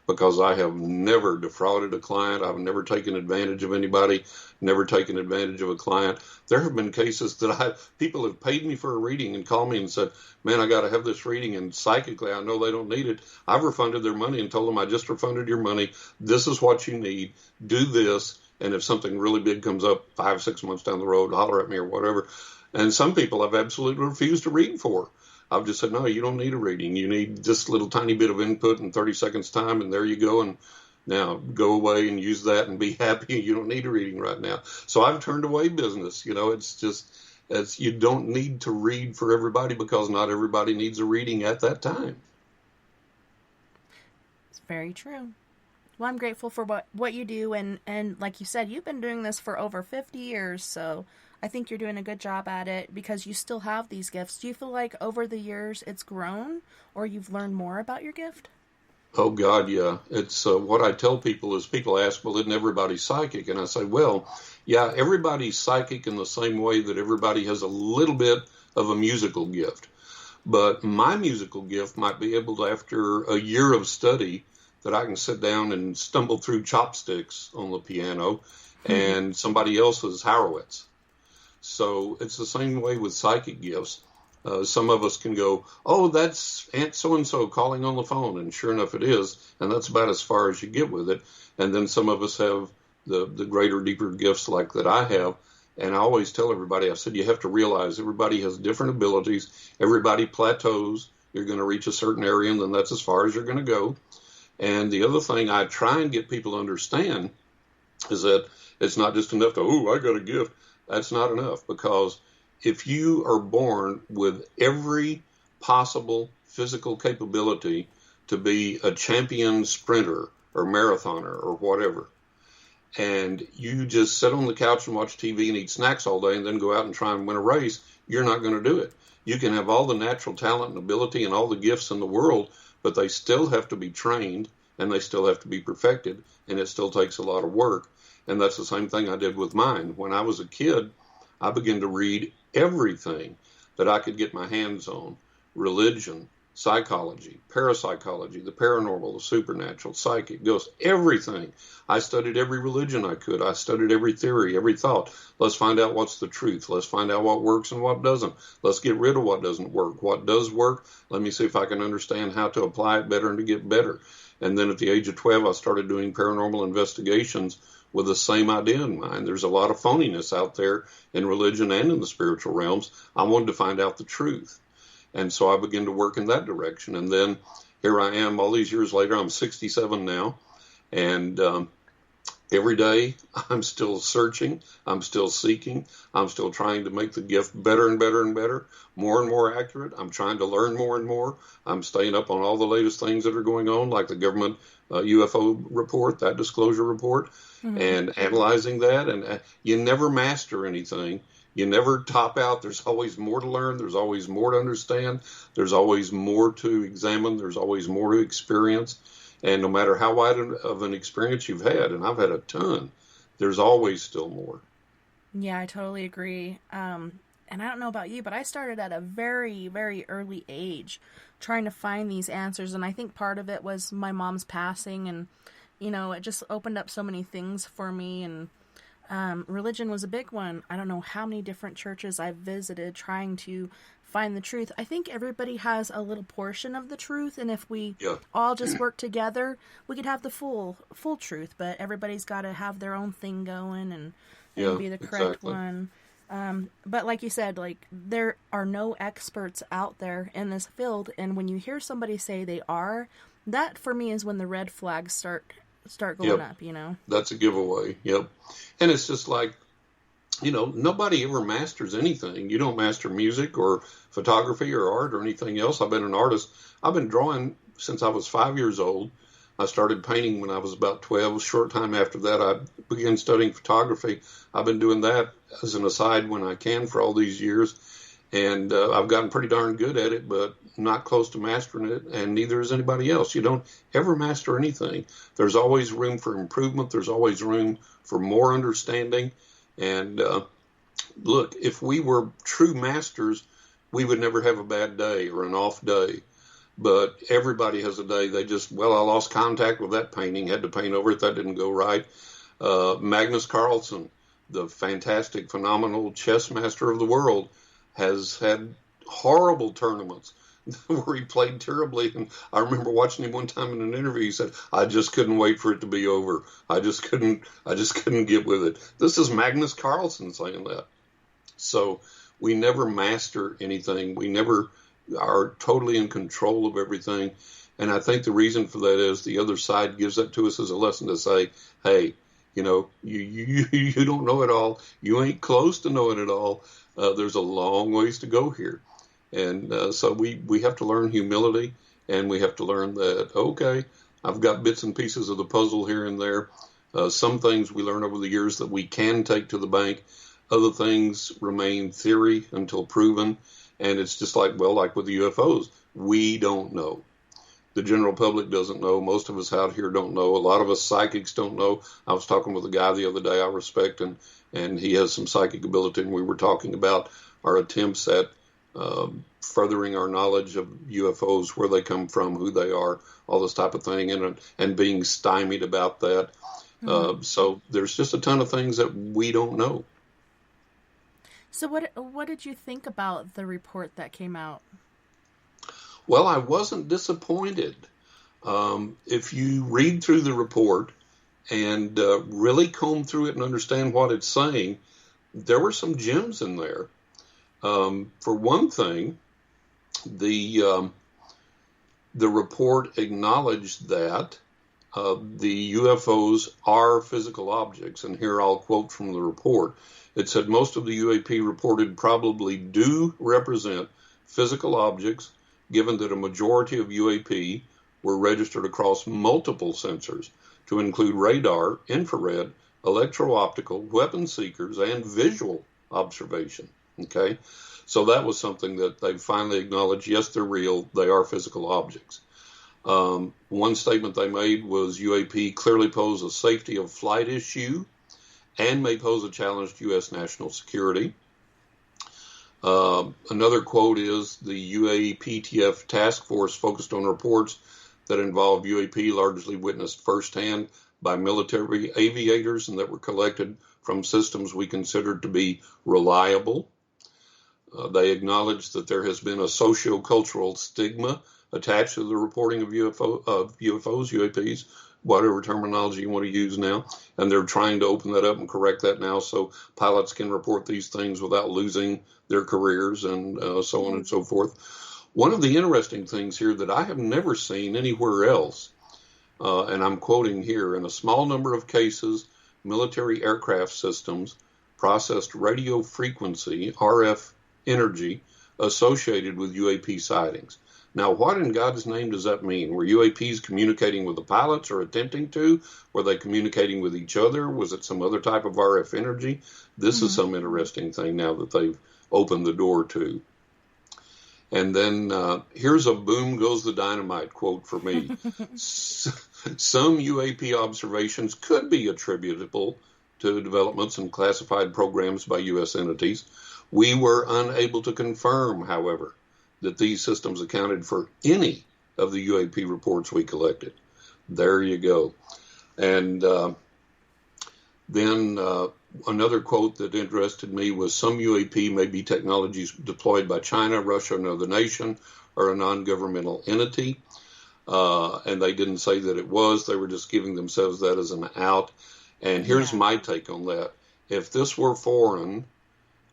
[SPEAKER 2] because I have never defrauded a client. I've never taken advantage of anybody, never taken advantage of a client. There have been cases that people have paid me for a reading and called me and said, man, I got to have this reading. And psychically, I know they don't need it. I've refunded their money and told them, I just refunded your money. This is what you need. Do this. And if something really big comes up 5-6 months down the road, holler at me or whatever. And some people I've absolutely refused to read for. I've just said, no, you don't need a reading. You need this little tiny bit of input in 30 seconds time, and there you go. And now go away and use that and be happy. You don't need a reading right now. So I've turned away business. You don't need to read for everybody because not everybody needs a reading at that time.
[SPEAKER 1] It's very true. Well, I'm grateful for what you do, and like you said, you've been doing this for over 50 years, so I think you're doing a good job at it because you still have these gifts. Do you feel like over the years it's grown or you've learned more about your gift?
[SPEAKER 2] Oh, God, yeah. It's what I tell people is people ask, well, isn't everybody psychic? And I say, well, yeah, everybody's psychic in the same way that everybody has a little bit of a musical gift. But my musical gift might be able to, after a year of study, that I can sit down and stumble through chopsticks on the piano and somebody else's Horowitz. So it's the same way with psychic gifts. Some of us can go, oh, that's Aunt so-and-so calling on the phone. And sure enough, it is. And that's about as far as you get with it. And then some of us have the greater, deeper gifts like that I have. And I always tell everybody, I said, you have to realize everybody has different abilities. Everybody plateaus. You're going to reach a certain area, and then that's as far as you're going to go. And the other thing I try and get people to understand is that it's not just enough to, oh, I got a gift. That's not enough, because if you are born with every possible physical capability to be a champion sprinter or marathoner or whatever, and you just sit on the couch and watch TV and eat snacks all day and then go out and try and win a race, you're not going to do it. You can have all the natural talent and ability and all the gifts in the world, but they still have to be trained and they still have to be perfected, and it still takes a lot of work. And that's the same thing I did with mine. When I was a kid, I began to read everything that I could get my hands on: religion, psychology, parapsychology, the paranormal, the supernatural, psychic, ghosts, everything. I studied every religion I could. I studied every theory, every thought. Let's find out what's the truth. Let's find out what works and what doesn't. Let's get rid of what doesn't work. What does work, let me see if I can understand how to apply it better and to get better. And then at the age of 12, I started doing paranormal investigations with the same idea in mind. There's a lot of phoniness out there in religion and in the spiritual realms. I wanted to find out the truth. And so I began to work in that direction. And then here I am all these years later. I'm 67 now. And every day I'm still searching. I'm still seeking. I'm still trying to make the gift better and better and better, more and more accurate. I'm trying to learn more and more. I'm staying up on all the latest things that are going on, like the government UFO report, that disclosure report, and analyzing that. And you never master anything. You never top out. There's always more to learn. There's always more to understand. There's always more to examine. There's always more to experience. And no matter how wide of an experience you've had, and I've had a ton, there's always still more.
[SPEAKER 1] Yeah, I totally agree. And I don't know about you, but I started at a very, very early age trying to find these answers. And I think part of it was my mom's passing, and, you know, it just opened up so many things for me. And religion was a big one. I don't know how many different churches I've visited trying to find the truth. I think everybody has a little portion of the truth, and if we all just work together, we could have the full truth. But everybody's got to have their own thing going and be the correct one. But like you said, like, there are no experts out there in this field, and when you hear somebody say they are, that for me is when the red flags start going up, you know?
[SPEAKER 2] That's a giveaway. Yep. And it's just like, you know, nobody ever masters anything. You don't master music or photography or art or anything else. I've been an artist. I've been drawing since I was 5 years old. I started painting when I was about 12. A short time after that, I began studying photography. I've been doing that as an aside when I can for all these years. And I've gotten pretty darn good at it, but not close to mastering it, and neither is anybody else. You don't ever master anything. There's always room for improvement. There's always room for more understanding. And look, if we were true masters, we would never have a bad day or an off day. But everybody has a day they just, I lost contact with that painting, had to paint over it, that didn't go right. Magnus Carlsen, the fantastic, phenomenal chess master of the world, has had horrible tournaments where he played terribly. And I remember watching him one time in an interview. He said, "I just couldn't wait for it to be over. I just couldn't get with it." This is Magnus Carlsen saying that. So we never master anything. We never are totally in control of everything. And I think the reason for that is the other side gives that to us as a lesson to say, hey, you know, you don't know it all. You ain't close to knowing it all. There's a long ways to go here. And so we have to learn humility, and we have to learn that, okay, I've got bits and pieces of the puzzle here and there. Some things we learn over the years that we can take to the bank. Other things remain theory until proven. And it's just like with the UFOs, we don't know. The general public doesn't know. Most of us out here don't know. A lot of us psychics don't know. I was talking with a guy the other day I respect, and he has some psychic ability, and we were talking about our attempts at furthering our knowledge of UFOs, where they come from, who they are, all this type of thing, and being stymied about that. So there's just a ton of things that we don't know.
[SPEAKER 1] So what did you think about the report that came out?
[SPEAKER 2] Well, I wasn't disappointed. If you read through the report and really comb through it and understand what it's saying, there were some gems in there. For one thing, the report acknowledged that the UFOs are physical objects, and here I'll quote from the report. It said most of the UAP reported probably do represent physical objects, given that a majority of UAP were registered across multiple sensors to include radar, infrared, electro-optical, weapon seekers, and visual observation. Okay, so that was something that they finally acknowledged. Yes, they're real. They are physical objects. One statement they made was UAP clearly pose a safety of flight issue and may pose a challenge to U.S. national security. Another quote is the UAPTF task force focused on reports that involve UAP largely witnessed firsthand by military aviators and that were collected from systems we considered to be reliable. They acknowledged that there has been a socio-cultural stigma attached to the reporting of UFOs, UAPs, whatever terminology you want to use now, and they're trying to open that up and correct that now so pilots can report these things without losing their careers and so on and so forth. One of the interesting things here that I have never seen anywhere else, and I'm quoting here, in a small number of cases, military aircraft systems processed radio frequency, RF energy, associated with UAP sightings. Now, what in God's name does that mean? Were UAPs communicating with the pilots or attempting to? Were they communicating with each other? Was it some other type of RF energy? This is some interesting thing now that they've opened the door to. And then here's a boom goes the dynamite quote for me. Some UAP observations could be attributable to developments in classified programs by U.S. entities. We were unable to confirm, however, that these systems accounted for any of the UAP reports we collected. There you go. And then another quote that interested me was some UAP may be technologies deployed by China, Russia, another nation, or a non-governmental entity. And they didn't say that it was. They were just giving themselves that as an out. And here's my take on that. If this were foreign,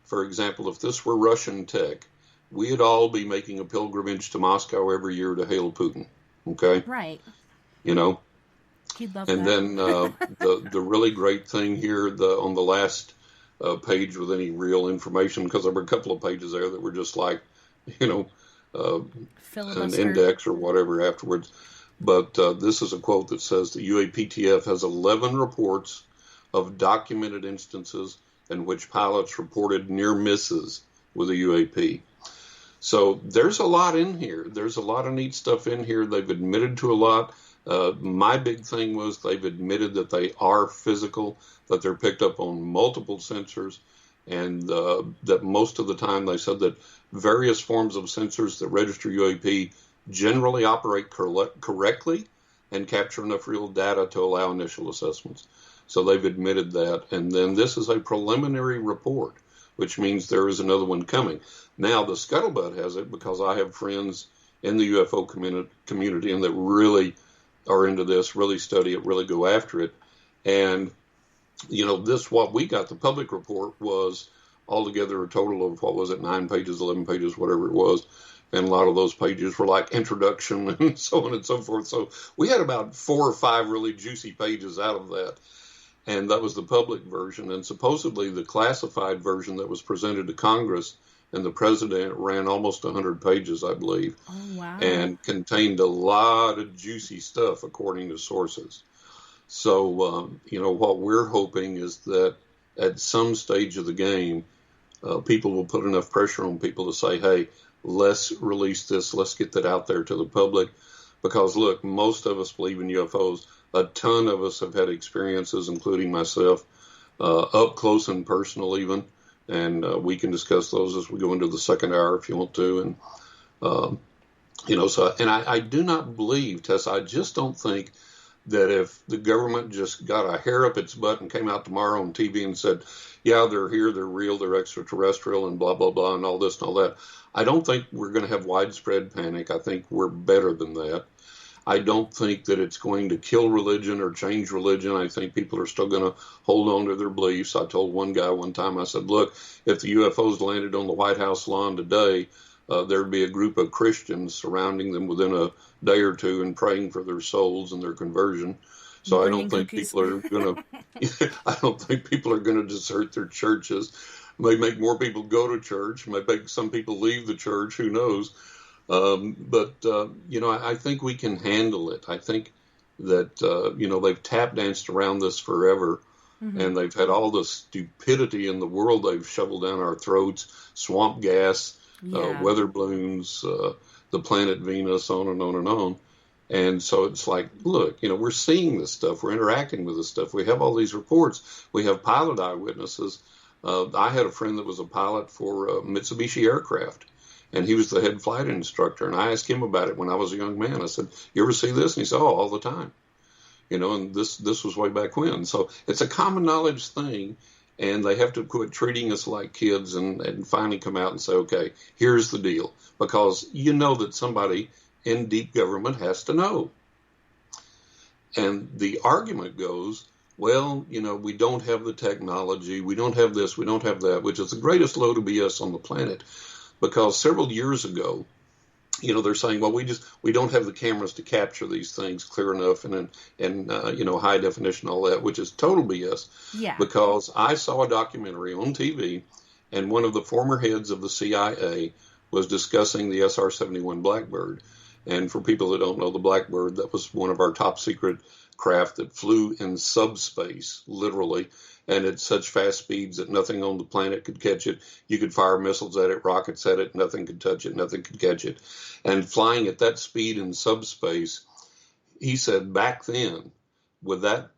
[SPEAKER 2] for example, if this were Russian tech, we'd all be making a pilgrimage to Moscow every year to hail Putin. Okay?
[SPEAKER 1] Right.
[SPEAKER 2] You know?
[SPEAKER 1] He'd love
[SPEAKER 2] and
[SPEAKER 1] that.
[SPEAKER 2] then the really great thing here, on the last page with any real information, because there were a couple of pages there that were just like, an index or whatever afterwards. But this is a quote that says the UAPTF has 11 reports of documented instances in which pilots reported near misses with a UAP. So there's a lot in here. There's a lot of neat stuff in here. They've admitted to a lot. My big thing was they've admitted that they are physical, that they're picked up on multiple sensors, and that most of the time they said that various forms of sensors that register UAP generally operate correctly and capture enough real data to allow initial assessments. So they've admitted that. And then this is a preliminary report, which means there is another one coming. Now, the scuttlebutt has it because I have friends in the UFO community and that really are into this, really study it, really go after it. And, what we got, the public report, was altogether a total of, 9 pages, 11 pages, whatever it was. And a lot of those pages were like introduction and so on and so forth. So we had about 4 or 5 really juicy pages out of that. And that was the public version. And supposedly the classified version that was presented to Congress and the president ran almost 100 pages, I believe.
[SPEAKER 1] Oh, wow.
[SPEAKER 2] And contained a lot of juicy stuff, according to sources. So, what we're hoping is that at some stage of the game, people will put enough pressure on people to say, hey, let's release this. Let's get that out there to the public. Because, look, most of us believe in UFOs. A ton of us have had experiences, including myself, up close and personal even. And we can discuss those as we go into the second hour if you want to. And, I do not believe, Tessa, I just don't think that if the government just got a hair up its butt and came out tomorrow on TV and said, yeah, they're here, they're real, they're extraterrestrial, and blah, blah, blah, and all this and all that, I don't think we're going to have widespread panic. I think we're better than that. I don't think that it's going to kill religion or change religion. I think people are still going to hold on to their beliefs. I told one guy one time, I said, look, if the UFOs landed on the White House lawn today, there'd be a group of Christians surrounding them within a day or two and praying for their souls and their conversion. So I don't think people are going to, I don't think people are going to desert their churches. May make more people go to church, may make some people leave the church, who knows. I think we can handle it. I think that, they've tap danced around this forever,
[SPEAKER 1] Mm-hmm.
[SPEAKER 2] and they've had all the stupidity in the world they've shoveled down our throats, swamp gas,
[SPEAKER 1] Yeah.
[SPEAKER 2] weather balloons, the planet Venus, on and on and on. And so it's like, look, we're seeing this stuff. We're interacting with this stuff. We have all these reports. We have pilot eyewitnesses. I had a friend that was a pilot for Mitsubishi aircraft, and he was the head flight instructor. And I asked him about it when I was a young man. I said, "You ever see this?" And he said, "Oh, all the time." And this was way back when. So it's a common knowledge thing, and they have to quit treating us like kids and finally come out and say, okay, here's the deal, because that somebody in deep government has to know. And the argument goes, well, we don't have the technology, we don't have this, we don't have that, which is the greatest load of BS on the planet, because several years ago, they're saying, well, we don't have the cameras to capture these things clear enough and high definition, all that, which is total BS.
[SPEAKER 1] Yeah.
[SPEAKER 2] Because I saw a documentary on TV, and one of the former heads of the CIA was discussing the SR-71 Blackbird. And for people that don't know, the Blackbird, that was one of our top secret craft that flew in subspace, literally, and at such fast speeds that nothing on the planet could catch it. You could fire missiles at it, rockets at it, nothing could touch it, nothing could catch it. And flying at that speed in subspace, he said back then, with that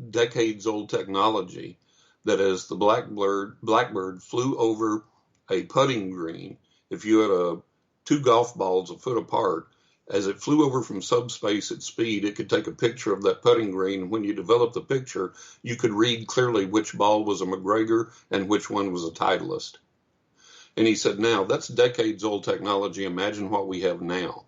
[SPEAKER 2] decades-old technology, that as the Blackbird flew over a putting green, if you had two golf balls a foot apart, as it flew over from subspace at speed, it could take a picture of that putting green. When you developed the picture, you could read clearly which ball was a McGregor and which one was a Titleist. And he said, now, that's decades old technology. Imagine what we have now.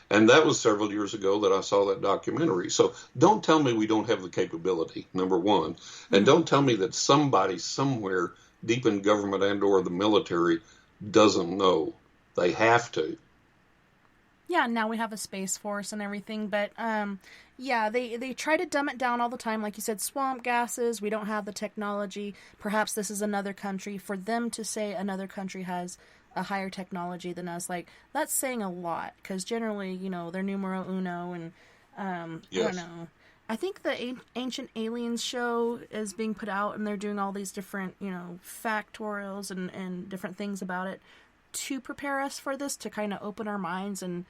[SPEAKER 2] And that was several years ago that I saw that documentary. So don't tell me we don't have the capability, number one. And don't tell me that somebody somewhere deep in government and or the military doesn't know. They have to.
[SPEAKER 1] Yeah, now we have a Space Force and everything, but they try to dumb it down all the time. Like you said, swamp gases, we don't have the technology. Perhaps this is another country. For them to say another country has a higher technology than us, like, that's saying a lot, because generally, they're numero uno, and
[SPEAKER 2] Yes.
[SPEAKER 1] I don't know. I think the Ancient Aliens show is being put out, and they're doing all these different, factorials and different things about it to prepare us for this, to kind of open our minds and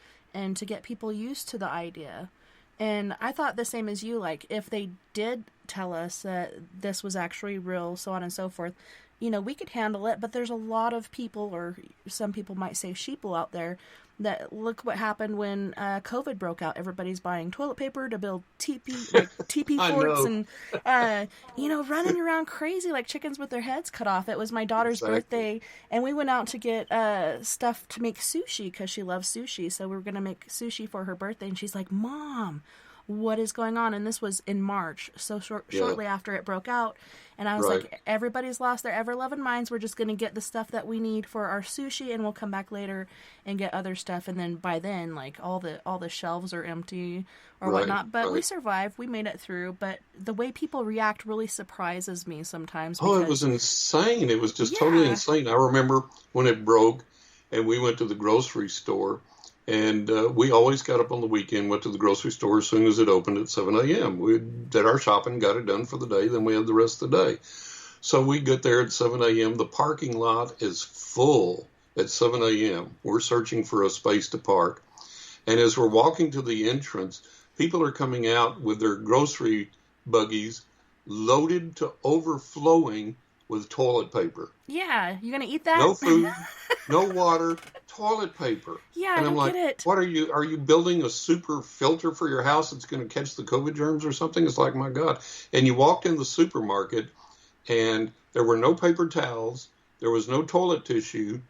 [SPEAKER 1] to get people used to the idea. And I thought the same as you, like, if they did tell us that this was actually real, so on and so forth, we could handle it, but there's a lot of people, or some people might say sheeple out there, that look what happened when COVID broke out. Everybody's buying toilet paper to build teepee forts, and running around crazy like chickens with their heads cut off. It was my daughter's birthday, and we went out to get stuff to make sushi because she loves sushi. So we were gonna make sushi for her birthday, and she's like, "Mom, what is going on?" And this was in March, so shortly after it broke out. And I was like, everybody's lost their ever-loving minds. We're just going to get the stuff that we need for our sushi, and we'll come back later and get other stuff. And then by then, like, all the shelves are empty or whatnot. But we survived. We made it through. But the way people react really surprises me sometimes.
[SPEAKER 2] Oh, it was insane. It was just totally insane. I remember when it broke, and we went to the grocery store. And we always got up on the weekend, went to the grocery store as soon as it opened at 7 a.m. We did our shopping, got it done for the day, then we had the rest of the day. So we get there at 7 a.m. The parking lot is full at 7 a.m. We're searching for a space to park. And as we're walking to the entrance, people are coming out with their grocery buggies loaded to overflowing with toilet paper.
[SPEAKER 1] Yeah, you gonna eat that?
[SPEAKER 2] No food, no water, toilet paper.
[SPEAKER 1] Yeah,
[SPEAKER 2] and I'm like,
[SPEAKER 1] get it.
[SPEAKER 2] What are you building a super filter for your house that's going to catch the COVID germs or something? It's like, my God. And you walked in the supermarket, and there were no paper towels, there was no toilet tissue,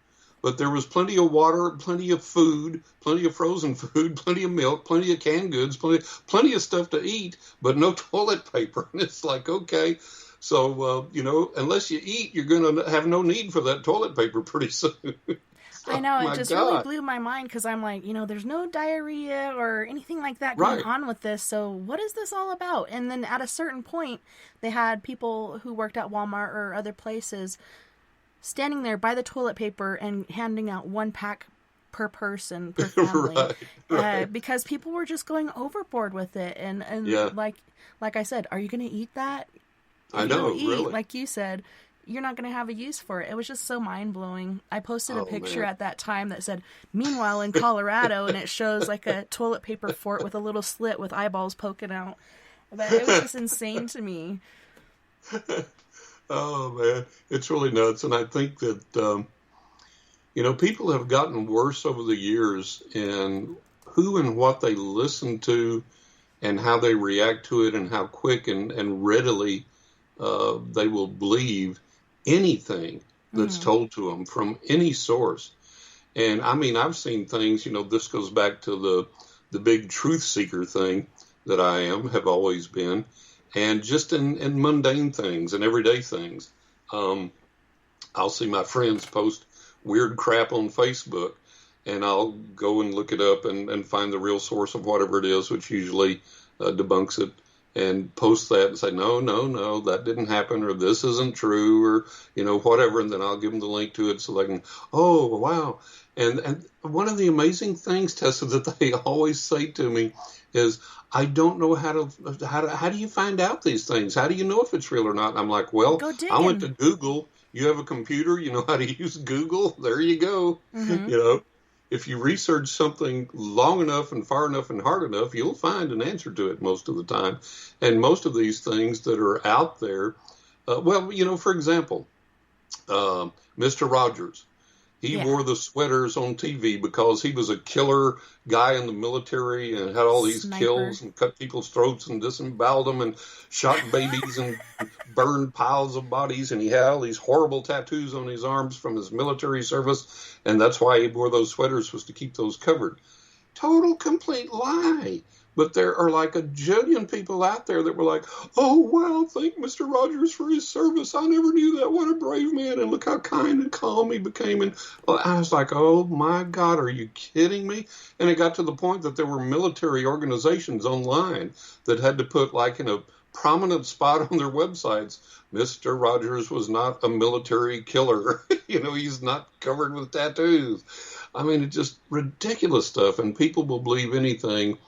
[SPEAKER 2] but there was plenty of water, plenty of food, plenty of frozen food, plenty of milk, plenty of canned goods, plenty of stuff to eat, but no toilet paper. And it's like, okay. So, unless you eat, you're going to have no need for that toilet paper pretty soon.
[SPEAKER 1] I know, it just really blew my mind, because I'm like, there's no diarrhea or anything like that going on with this, so what is this all about? And then at a certain point, they had people who worked at Walmart or other places standing there by the toilet paper and handing out one pack per person, per family,
[SPEAKER 2] right.
[SPEAKER 1] because people were just going overboard with it. And
[SPEAKER 2] Yeah,
[SPEAKER 1] like I said, are you going to eat that? If
[SPEAKER 2] I
[SPEAKER 1] you don't
[SPEAKER 2] know,
[SPEAKER 1] eat,
[SPEAKER 2] really.
[SPEAKER 1] like you said, you're not going to have a use for it. It was just so mind blowing. I posted a
[SPEAKER 2] Oh
[SPEAKER 1] picture
[SPEAKER 2] man.
[SPEAKER 1] at that time that said, "Meanwhile in Colorado," and it shows like a toilet paper fort with a little slit with eyeballs poking out. But it was just insane to me.
[SPEAKER 2] Oh man, it's really nuts, and I think that people have gotten worse over the years in who and what they listen to, and how they react to it, and how quick and readily they will believe anything that's
[SPEAKER 1] Mm-hmm.
[SPEAKER 2] told to them from any source. And I mean, I've seen things. This goes back to the big truth seeker thing that I have always been, and just in mundane things and everyday things. Um, I'll see my friends post weird crap on Facebook, and I'll go and look it up and find the real source of whatever it is, which usually debunks it, and post that and say, no, no, no, that didn't happen, or this isn't true, or, whatever. And then I'll give them the link to it so they can, oh, wow. And one of the amazing things, Tessa, that they always say to me is, I don't know how do you find out these things? How do you know if it's real or not? And I'm like, well,
[SPEAKER 1] Go
[SPEAKER 2] I went to
[SPEAKER 1] digging.
[SPEAKER 2] Google. You have a computer, you know how to use Google. There you go.
[SPEAKER 1] Mm-hmm.
[SPEAKER 2] If you research something long enough and far enough and hard enough, you'll find an answer to it most of the time. And most of these things that are out there, for example, Mr. Rogers. He
[SPEAKER 1] Yeah.
[SPEAKER 2] wore the sweaters on TV because he was a killer guy in the military and had all these
[SPEAKER 1] Sniper.
[SPEAKER 2] kills and cut people's throats and disemboweled them and shot babies and burned piles of bodies. And he had all these horrible tattoos on his arms from his military service. And that's why he wore those sweaters, was to keep those covered. Total complete lie. But there are like a jillion people out there that were like, oh, wow, thank Mr. Rogers for his service. I never knew that. What a brave man. And look how kind and calm he became. And I was like, oh, my God, are you kidding me? And it got to the point that there were military organizations online that had to put, like, in a prominent spot on their websites, Mr. Rogers was not a military killer. He's not covered with tattoos. I mean, it's just ridiculous stuff. And people will believe anything.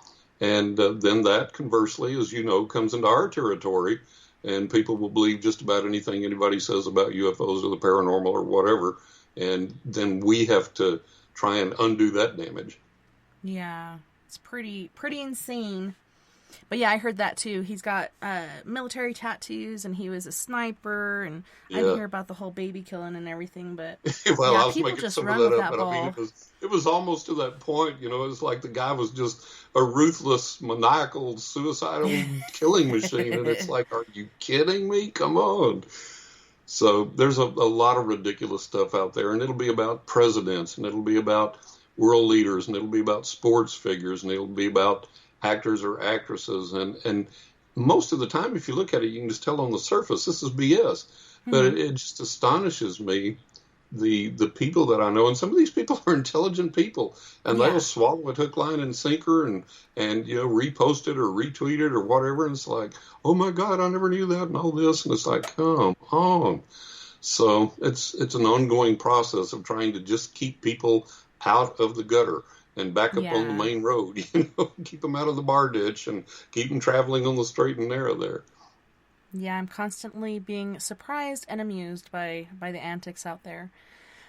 [SPEAKER 2] And then that, conversely, as you know, comes into our territory, and people will believe just about anything anybody says about UFOs or the paranormal or whatever. And then we have to try and undo that damage.
[SPEAKER 1] Yeah. It's pretty insane. But yeah, I heard that too. He's got military tattoos, and he was a sniper, and I didn't
[SPEAKER 2] Yeah.
[SPEAKER 1] hear about the whole baby killing and everything, but
[SPEAKER 2] Well,
[SPEAKER 1] yeah,
[SPEAKER 2] I was
[SPEAKER 1] people
[SPEAKER 2] making
[SPEAKER 1] just
[SPEAKER 2] some of
[SPEAKER 1] run
[SPEAKER 2] that
[SPEAKER 1] with
[SPEAKER 2] up,
[SPEAKER 1] that
[SPEAKER 2] but I mean,
[SPEAKER 1] ball.
[SPEAKER 2] it was almost to that point. It's like the guy was just a ruthless, maniacal, suicidal killing machine, and it's like, are you kidding me? Come on. So there's a lot of ridiculous stuff out there, and it'll be about presidents, and it'll be about world leaders, and it'll be about sports figures, and it'll be about actors or actresses, and most of the time, if you look at it, you can just tell on the surface this is BS. But
[SPEAKER 1] Mm-hmm.
[SPEAKER 2] it just astonishes me, the people that I know, and some of these people are intelligent people, and they will
[SPEAKER 1] Yeah.
[SPEAKER 2] swallow it hook, line, and sinker, and repost it or retweet it or whatever, and it's like, oh my God, I never knew that, and all this, and it's like, come on. So it's an ongoing process of trying to just keep people out of the gutter and back up on the
[SPEAKER 1] Yeah.
[SPEAKER 2] main road, keep them out of the bar ditch and keep them traveling on the straight and narrow there.
[SPEAKER 1] Yeah, I'm constantly being surprised and amused by the antics out there.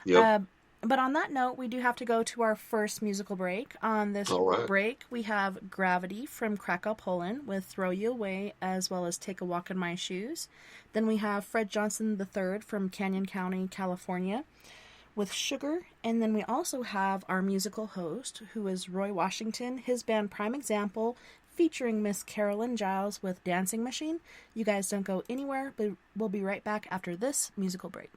[SPEAKER 2] Yep.
[SPEAKER 1] Uh, but on that note, we do have to go to our first musical break. On this
[SPEAKER 2] All right.
[SPEAKER 1] break, we have Gravity from Krakow, Poland with Throw You Away, as well as Take a Walk in My Shoes. Then we have Fred Johnson III from Canyon County, California with Sugar. And then we also have our musical host, who is Roy Washington, his band Prime Example, featuring Miss Carolyn Giles with Dancing Machine. You guys don't go anywhere, but we'll be right back after this musical break.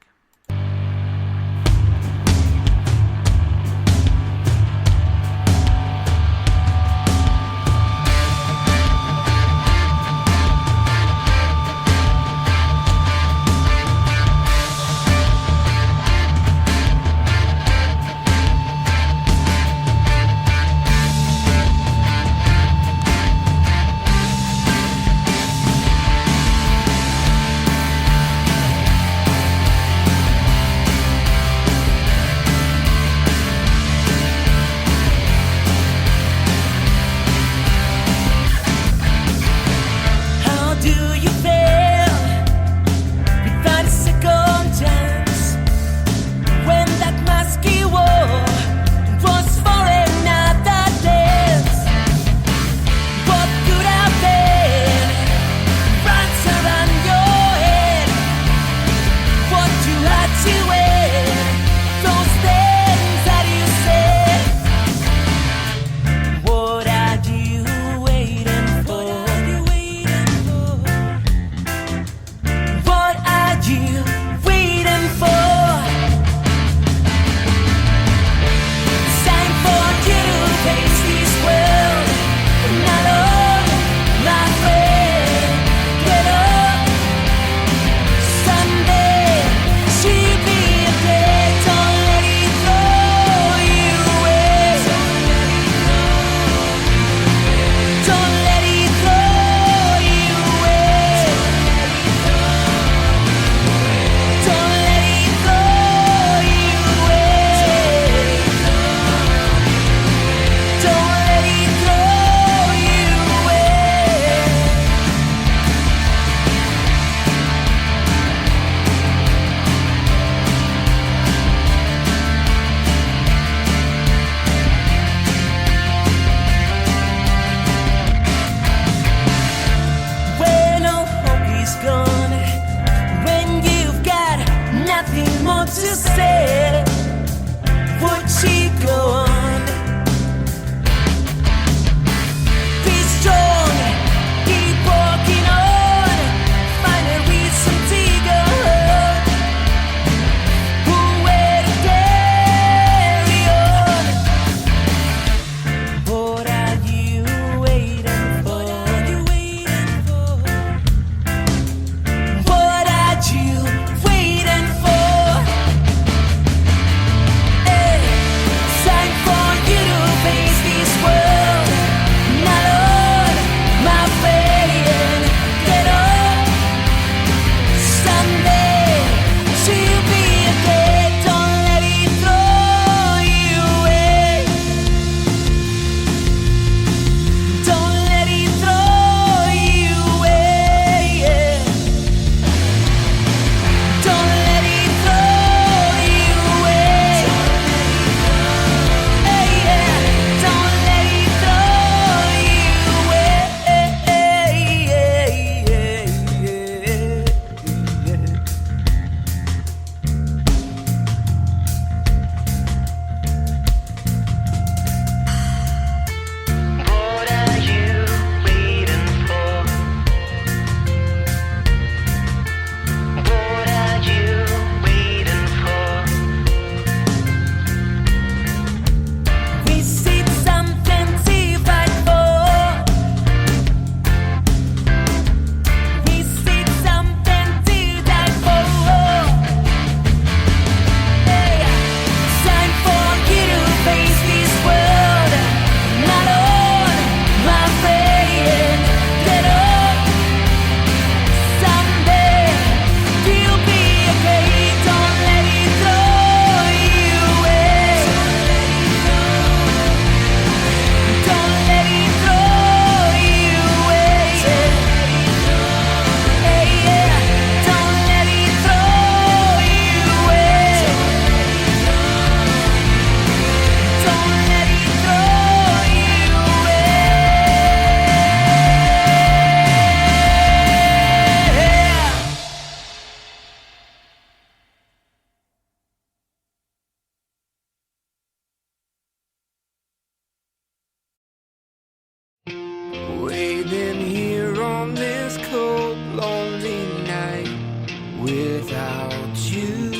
[SPEAKER 3] without you.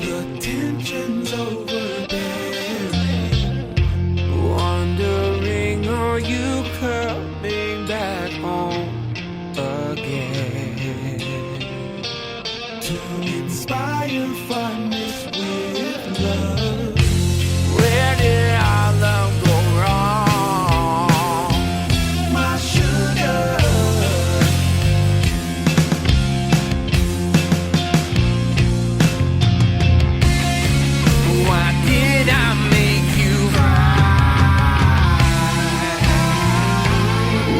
[SPEAKER 3] The tension's overbearing, wondering, are you coming back home again? To inspire fondness with love. Where did our love go wrong? My sugar. Why did I make you cry?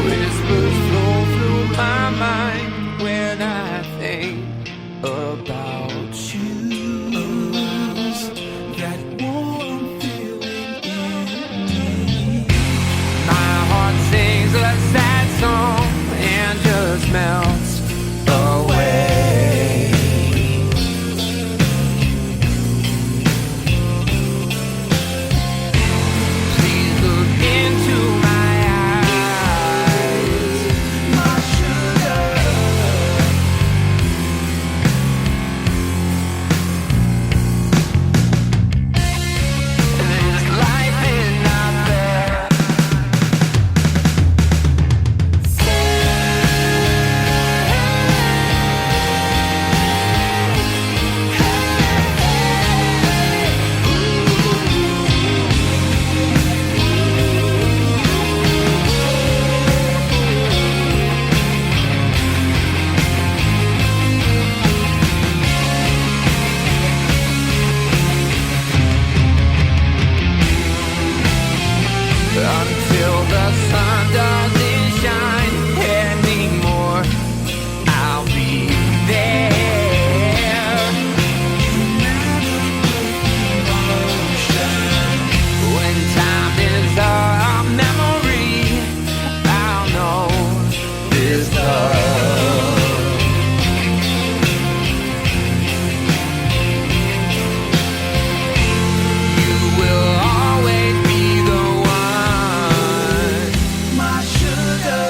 [SPEAKER 3] Whispers flow through my mind when I think about you. That warm feeling in me. My heart sings a sad song and just melts away. Please look into my eyes, my sugar. There's life in out there. Until the sun doesn't shine anymore, I'll be there. When time is a memory, I'll know this love. You will always be the one, my sugar.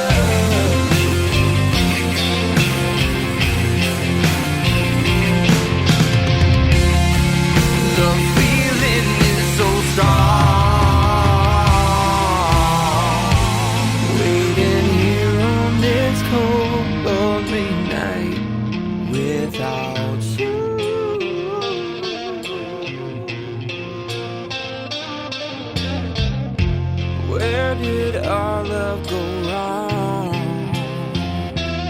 [SPEAKER 3] The feeling is so strong. Waiting here on this cold, lonely night without you. Where did our love go wrong,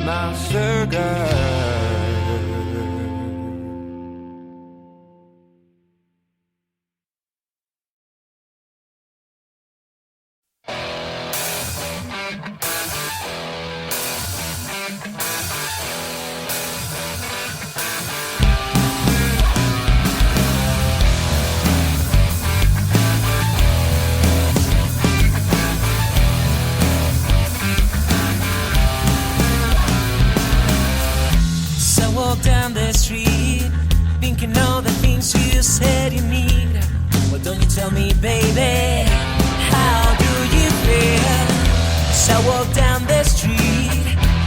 [SPEAKER 3] my sugar?
[SPEAKER 4] So I walk down the street, thinking all the things you said you need. Well, don't you tell me, baby, how do you feel? So I walk down the street,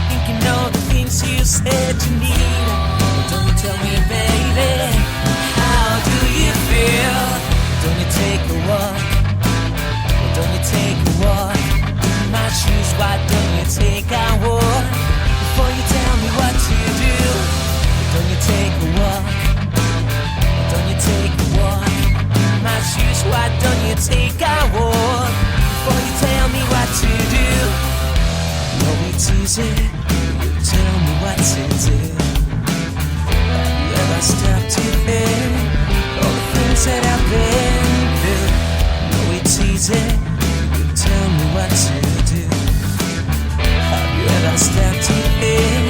[SPEAKER 4] thinking all the things you said you need. Well, don't you tell me, baby, how do you feel? Don't you take a walk? Well, don't you take a walk? In my shoes, why don't you take a walk? Before you tell me what to do, don't you take a walk? Don't you take a walk? In my shoes, why don't you take a walk? Before you tell me what to do. No, it's easy, you tell me what to do. Have you ever stopped to think all the things that I've been through? No, it's easy, you tell me what to do. Have you ever stopped to think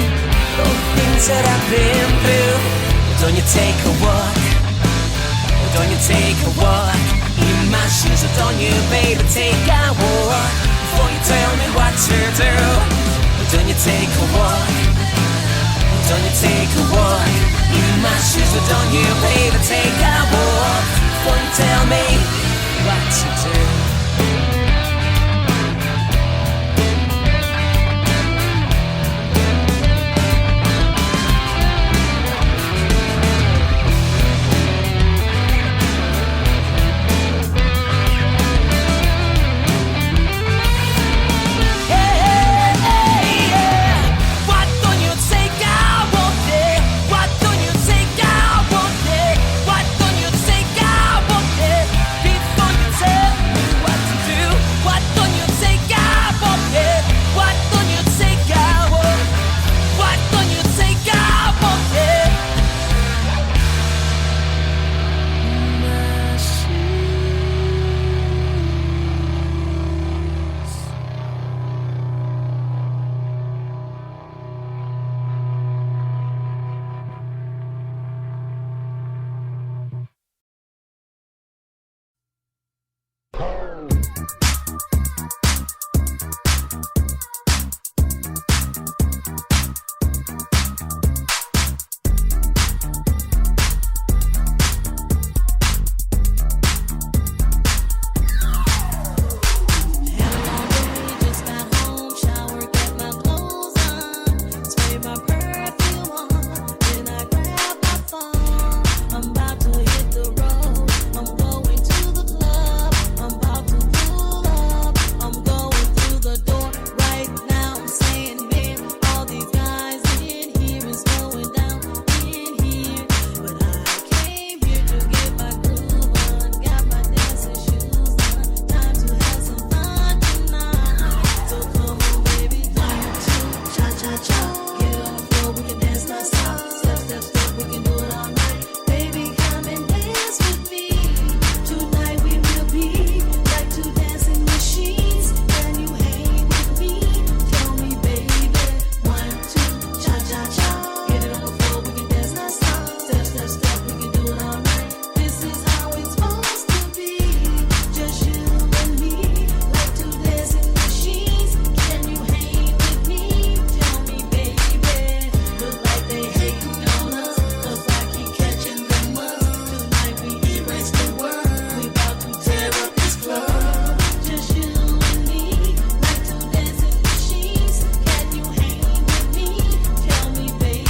[SPEAKER 4] all the things that I've been through? Don't you take a walk? Don't you take a walk? In my shoes, don't you, baby, take a walk? Before you tell me what to do. Don't you take a walk? Don't you take a walk? In my shoes, don't you, baby, take a walk? Before you tell me what to do. cha-cha-cha. Get it on the floor, we can dance non-stop. Step, step, step, we can do it all night. Baby, come and dance with me. Tonight we will be like two dancing machines. Can you hang with me? Tell me, baby. 1, 2, cha-cha-cha. Get it on the floor, we can dance non-stop. Step, step, step, we can do it all night. This is how it's supposed to be. Just you and me, like two dancing machines. Can you hang with me? Tell me, baby. Look like they hating on us, 'cause I keep catching them up. Tonight we erase the world. We about to tear up this club. Just you and me, like two dancing machines. Can you hang with me? Tell me, baby.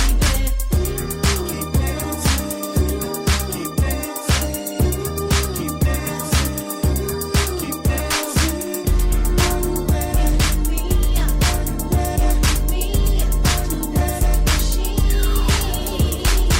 [SPEAKER 4] Keep dancing, keep dancing, keep dancing, keep dancing. Are you ready with me? Are you ready with me? Two dancing machines.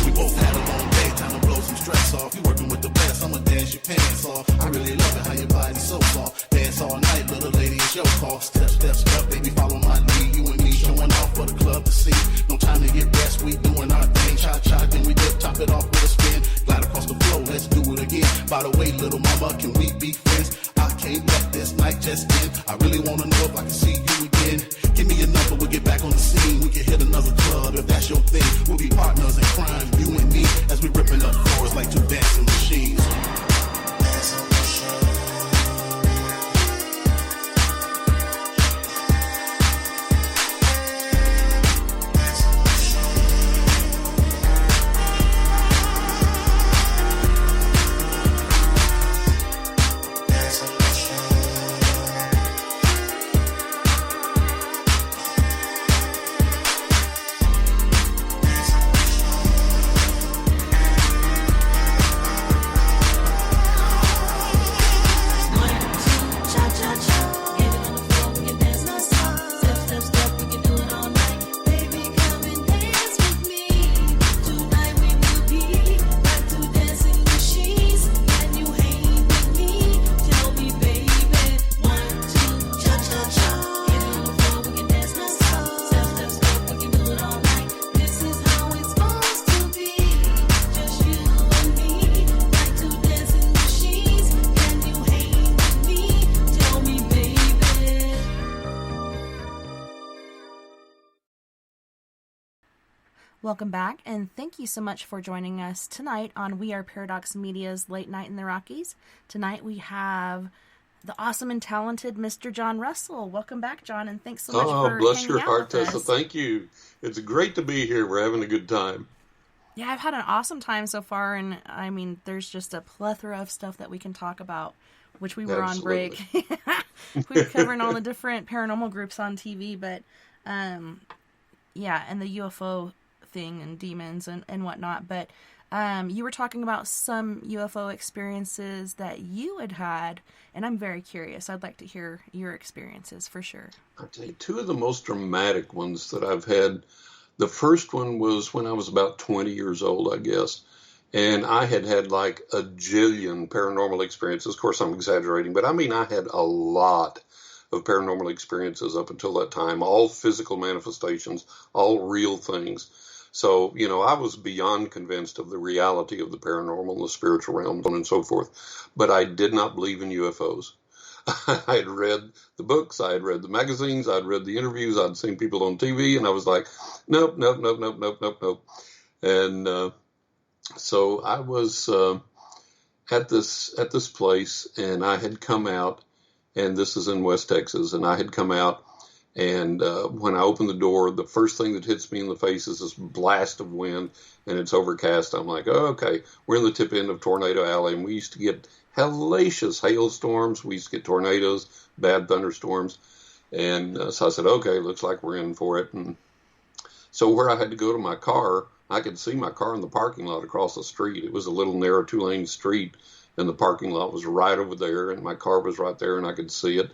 [SPEAKER 5] We both had a long day, time to blow some stress off. You working with the best, I'ma dance your pants off. I really love it how your body's so soft. Dance all night, little lady, it's your call. Step, step, step, baby, follow my lead. You and me showing off for the club to see. No time to get rest, we doing our thing. Cha-cha, then we dip, top it off with a spin. Glide across the floor, let's do it again. By the way, little mama, can we be friends? I can't let this night just end. I really wanna know if I can see you again. Give me your number, we'll get back on the scene. We can hit another club if that's your thing. We'll be partners in crime, you and me, as we ripping up floors like two dancing machines.
[SPEAKER 4] Cha-cha-cha, get it on the floor, we can dance non-stop. Step, step, step, we can do it all night. Baby, come and dance with me. Tonight we will be like two dancing machines. Can you hang with me? Tell me, baby. 1, 2, cha-cha-cha. Get it on the floor, we can dance non-stop. Step, step, step, we can do it all night. This is how it's supposed to be. Just you and me, like two dancing machines. Can you hang with me? Tell me, baby.
[SPEAKER 1] Welcome back, and thank you so much for joining us tonight on We Are Paradox Media's Late Night in the Rockies. Tonight we have the awesome and talented Mr. John Russell. Welcome back, John, and thanks so much for
[SPEAKER 2] bless
[SPEAKER 1] hanging
[SPEAKER 2] your
[SPEAKER 1] out
[SPEAKER 2] heart,
[SPEAKER 1] with
[SPEAKER 2] Tessa.
[SPEAKER 1] us.
[SPEAKER 2] Thank you. It's great to be here. We're having a good time.
[SPEAKER 1] Yeah, I've had an awesome time so far, and I mean, there's just a plethora of stuff that we can talk about, which we were on break. We were covering all the different paranormal groups on TV, but yeah, and the UFO thing and demons and whatnot. But you were talking about some UFO experiences that you had, and I'm very curious. I'd like to hear your experiences for sure.
[SPEAKER 2] I'll tell you, two of the most dramatic ones that I've had. The first one was when I was about 20 years old, I guess. And I had like a jillion paranormal experiences. Of course, I'm exaggerating, but I mean, I had a lot of paranormal experiences up until that time, all physical manifestations, all real things. So, you know, I was beyond convinced of the reality of the paranormal, the spiritual realm, and so forth. But I did not believe in UFOs. I had read the books, I had read the magazines, I'd read the interviews, I'd seen people on TV, and I was like, nope, nope, nope, nope, nope, nope, nope. And so I was at this place, and I had come out, and this is in West Texas, and I had come out, and when I opened the door, the first thing that hits me in the face is this blast of wind, and it's overcast. I'm like, oh, okay, we're in the tip end of Tornado Alley, and we used to get hellacious hailstorms. We used to get tornadoes, bad thunderstorms. And so I said, okay, looks like we're in for it. And so where I had to go to my car, I could see my car in the parking lot across the street. It was a little narrow 2-lane street, and the parking lot was right over there, and my car was right there, and I could see it.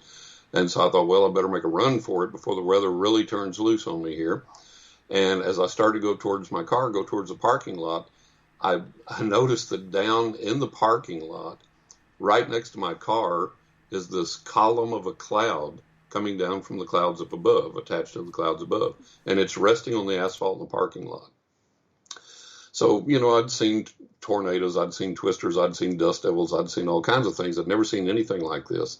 [SPEAKER 2] And so I thought, well, I better make a run for it before the weather really turns loose on me here. And as I started to go towards my car, go towards the parking lot, I noticed that down in the parking lot, right next to my car, is this column of a cloud coming down from the clouds up above, attached to the clouds above. And it's resting on the asphalt in the parking lot. So, I'd seen tornadoes, I'd seen twisters, I'd seen dust devils, I'd seen all kinds of things. I'd never seen anything like this.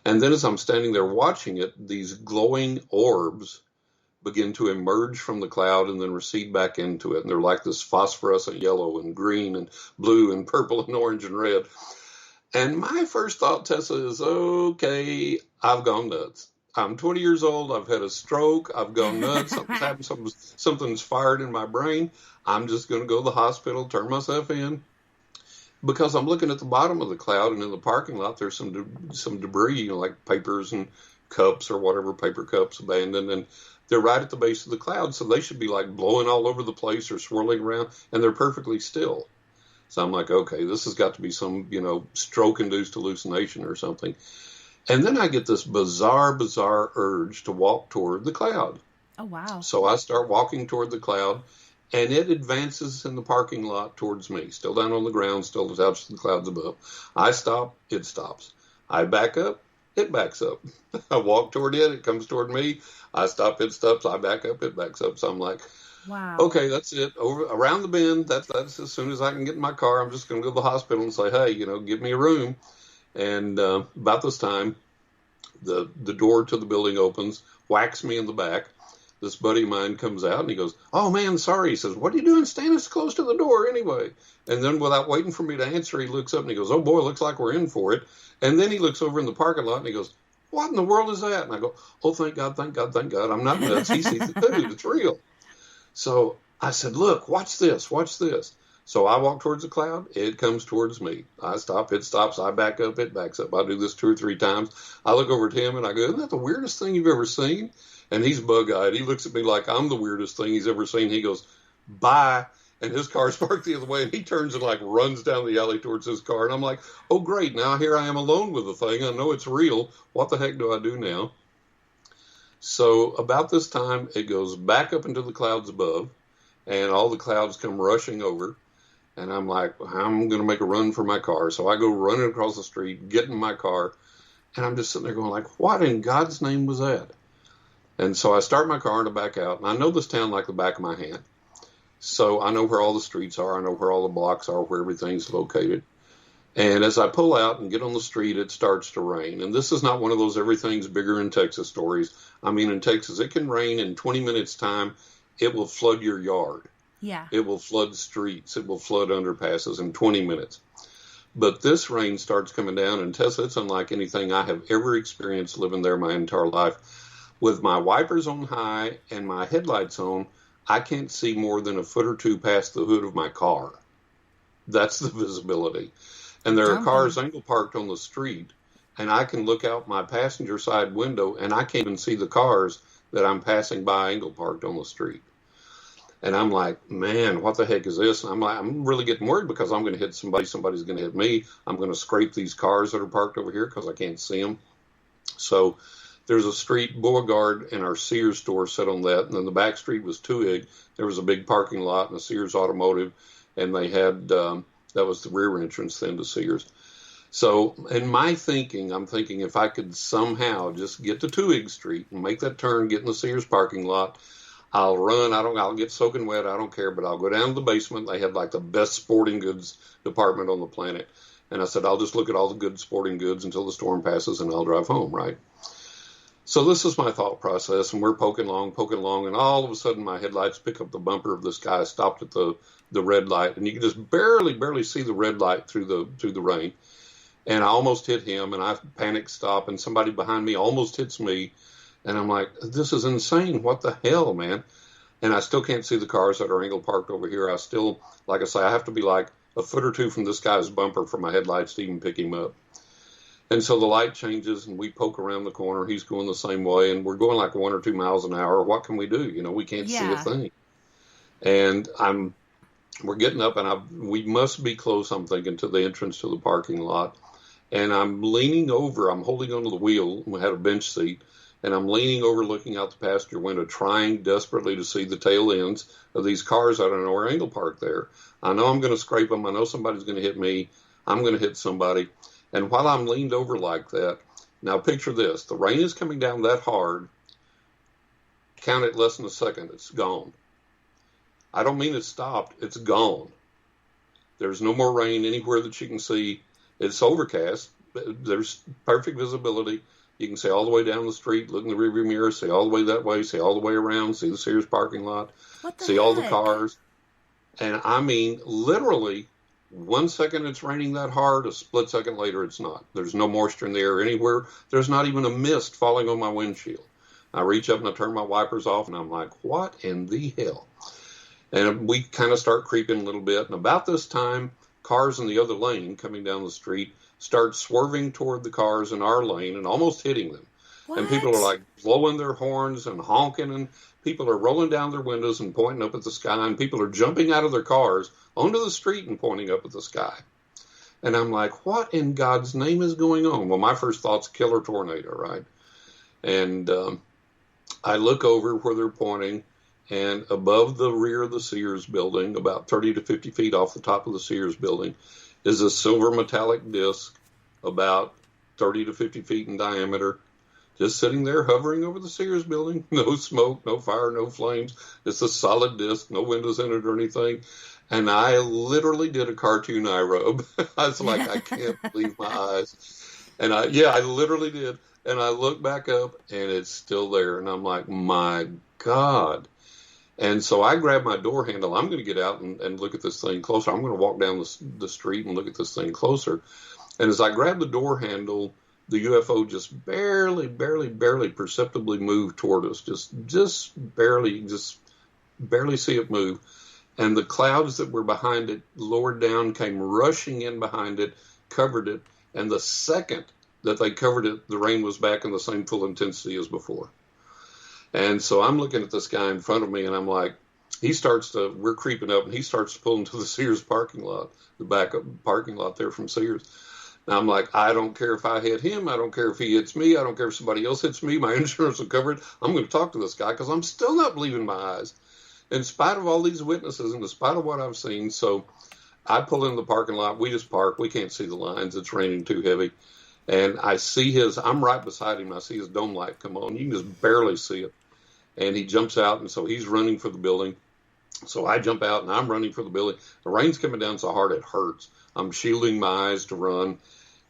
[SPEAKER 2] And then as I'm standing there watching it, these glowing orbs begin to emerge from the cloud and then recede back into it. And they're like this phosphorescent yellow and green and blue and purple and orange and red. And my first thought, Tessa, is, okay, I've gone nuts. I'm 20 years old. I've had a stroke. I've gone nuts. Something's happened. Something's fired in my brain. I'm just going to go to the hospital, turn myself in. Because I'm looking at the bottom of the cloud, and in the parking lot, there's some debris, like papers and cups or whatever, paper cups abandoned. And they're right at the base of the cloud, so they should be like blowing all over the place or swirling around, and they're perfectly still. So I'm like, okay, this has got to be some, stroke-induced hallucination or something. And then I get this bizarre urge to walk toward the cloud.
[SPEAKER 1] Oh, wow.
[SPEAKER 2] So I start walking toward the cloud, and it advances in the parking lot towards me, still down on the ground, still attached to the clouds above. I stop, it stops. I back up, it backs up. I walk toward it comes toward me. I stop, it stops. I back up, it backs up. So I'm like,
[SPEAKER 1] wow.
[SPEAKER 2] Okay, that's it. Around the bend, that's as soon as I can get in my car, I'm just going to go to the hospital and say, hey, give me a room. And about this time, the door to the building opens, whacks me in the back. This buddy of mine comes out and he goes, oh, man, sorry. He says, what are you doing standing so close to the door anyway? And then without waiting for me to answer, he looks up and he goes, oh, boy, looks like we're in for it. And then he looks over in the parking lot and he goes, what in the world is that? And I go, oh, thank God, thank God, thank God. I'm not nuts. He sees it too. It's real. So I said, look, watch this, watch this. So I walk towards the cloud. It comes towards me. I stop, it stops. I back up, it backs up. I do this 2 or 3 times. I look over at him and I go, isn't that the weirdest thing you've ever seen? And he's bug-eyed. He looks at me like I'm the weirdest thing he's ever seen. He goes, bye. And his car's parked the other way. And he turns and like runs down the alley towards his car. And I'm like, oh, great. Now here I am alone with the thing. I know it's real. What the heck do I do now? So about this time, it goes back up into the clouds above, and all the clouds come rushing over. And I'm like, I'm going to make a run for my car. So I go running across the street, get in my car, and I'm just sitting there going like, what in God's name was that? And so I start my car and I back out. And I know this town like the back of my hand. So I know where all the streets are. I know where all the blocks are, where everything's located. And as I pull out and get on the street, it starts to rain. And this is not one of those everything's bigger in Texas stories. I mean, in Texas, it can rain in 20 minutes time. It will flood your yard.
[SPEAKER 1] Yeah.
[SPEAKER 2] It will flood streets. It will flood underpasses in 20 minutes. But this rain starts coming down, and Tessa, it's unlike anything I have ever experienced living there my entire life. With my wipers on high and my headlights on, I can't see more than a foot or two past the hood of my car. That's the visibility. And there are cars angle parked on the street, and I can look out my passenger side window, and I can't even see the cars that I'm passing by angle parked on the street. And I'm like, man, what the heck is this? And I'm really getting worried because I'm going to hit somebody. Somebody's going to hit me. I'm going to scrape these cars that are parked over here because I can't see them. So there's a street, Beauregard, and our Sears store set on that. And then the back street was Toohig. There was a big parking lot and a Sears Automotive. And they had, that was the rear entrance then to Sears. So in my thinking, I'm thinking if I could somehow just get to Toohig Street and make that turn, get in the Sears parking lot, I'll run. I'll get soaking wet. I don't care, but I'll go down to the basement. They had like the best sporting goods department on the planet. And I said, I'll just look at all the good sporting goods until the storm passes and I'll drive home, right? So this is my thought process, and we're poking along, and all of a sudden my headlights pick up the bumper of this guy stopped at the red light, and you can just barely see the red light through the rain. And I almost hit him, and I panic stop, and somebody behind me almost hits me, and I'm like, this is insane. What the hell, man? And I still can't see the cars that are angle parked over here. I still, like I say, I have to be like a foot or two from this guy's bumper for my headlights to even pick him up. And so the light changes, and we poke around the corner. He's going the same way, and we're going like 1 or 2 miles an hour. What can we do? You know, we can't see a thing. And we're getting up, and we must be close, I'm thinking, to the entrance to the parking lot. And I'm leaning over. I'm holding onto the wheel. We had a bench seat. And I'm leaning over, looking out the passenger window, trying desperately to see the tail ends of these cars. I don't know where angle parked there. I know I'm going to scrape them. I know somebody's going to hit me. I'm going to hit somebody. And while I'm leaned over like that, Now picture this. The rain is coming down that hard. Count it less than a second. It's gone. I don't mean it's stopped. It's gone. There's no more rain anywhere that you can see. It's overcast. There's perfect visibility. You can see all the way down the street, look in the rearview mirror, see all the way that way, see all the way around, see the Sears parking lot, see all the cars. And I mean, literally, 1 second it's raining that hard, a split second later it's not. There's no moisture in the air anywhere. There's not even a mist falling on my windshield. I reach up and I turn my wipers off, and I'm like, what in the hell? And we kind of start creeping a little bit. And about this time, cars in the other lane coming down the street start swerving toward the cars in our lane and almost hitting them.
[SPEAKER 1] What?
[SPEAKER 2] And people are like blowing their horns and honking, and people are rolling down their windows and pointing up at the sky, and people are jumping out of their cars onto the street and pointing up at the sky. And I'm like, what in God's name is going on? Well, my first thought's killer tornado, right? And I look over where they're pointing, and above the rear of the Sears building, about 30 to 50 feet off the top of the Sears building, is a silver metallic disc about 30 to 50 feet in diameter, just sitting there hovering over the Sears building. No smoke, no fire, no flames. It's a solid disc, no windows in it or anything. And I literally did a cartoon eye rub. I was like, I can't believe my eyes. And I literally did. And I look back up, and it's still there. And I'm like, my God. And so I grab my door handle. I'm going to get out and look at this thing closer. I'm going to walk down the street and look at this thing closer. And as I grab the door handle, the UFO just barely perceptibly moved toward us. Just barely see it move. And the clouds that were behind it lowered down, came rushing in behind it, covered it. And the second that they covered it, the rain was back in the same full intensity as before. And so I'm looking at this guy in front of me, and I'm like, we're creeping up, and he starts to pull into the Sears parking lot, the backup parking lot there from Sears. And I'm like, I don't care if I hit him. I don't care if he hits me. I don't care if somebody else hits me. My insurance will cover it. I'm going to talk to this guy because I'm still not believing my eyes. In spite of all these witnesses and in spite of what I've seen. So I pull into the parking lot. We just park. We can't see the lines. It's raining too heavy. And I see I'm right beside him. I see his dome light come on. You can just barely see it. And he jumps out, and so he's running for the building. So I jump out, and I'm running for the building. The rain's coming down so hard it hurts. I'm shielding my eyes to run.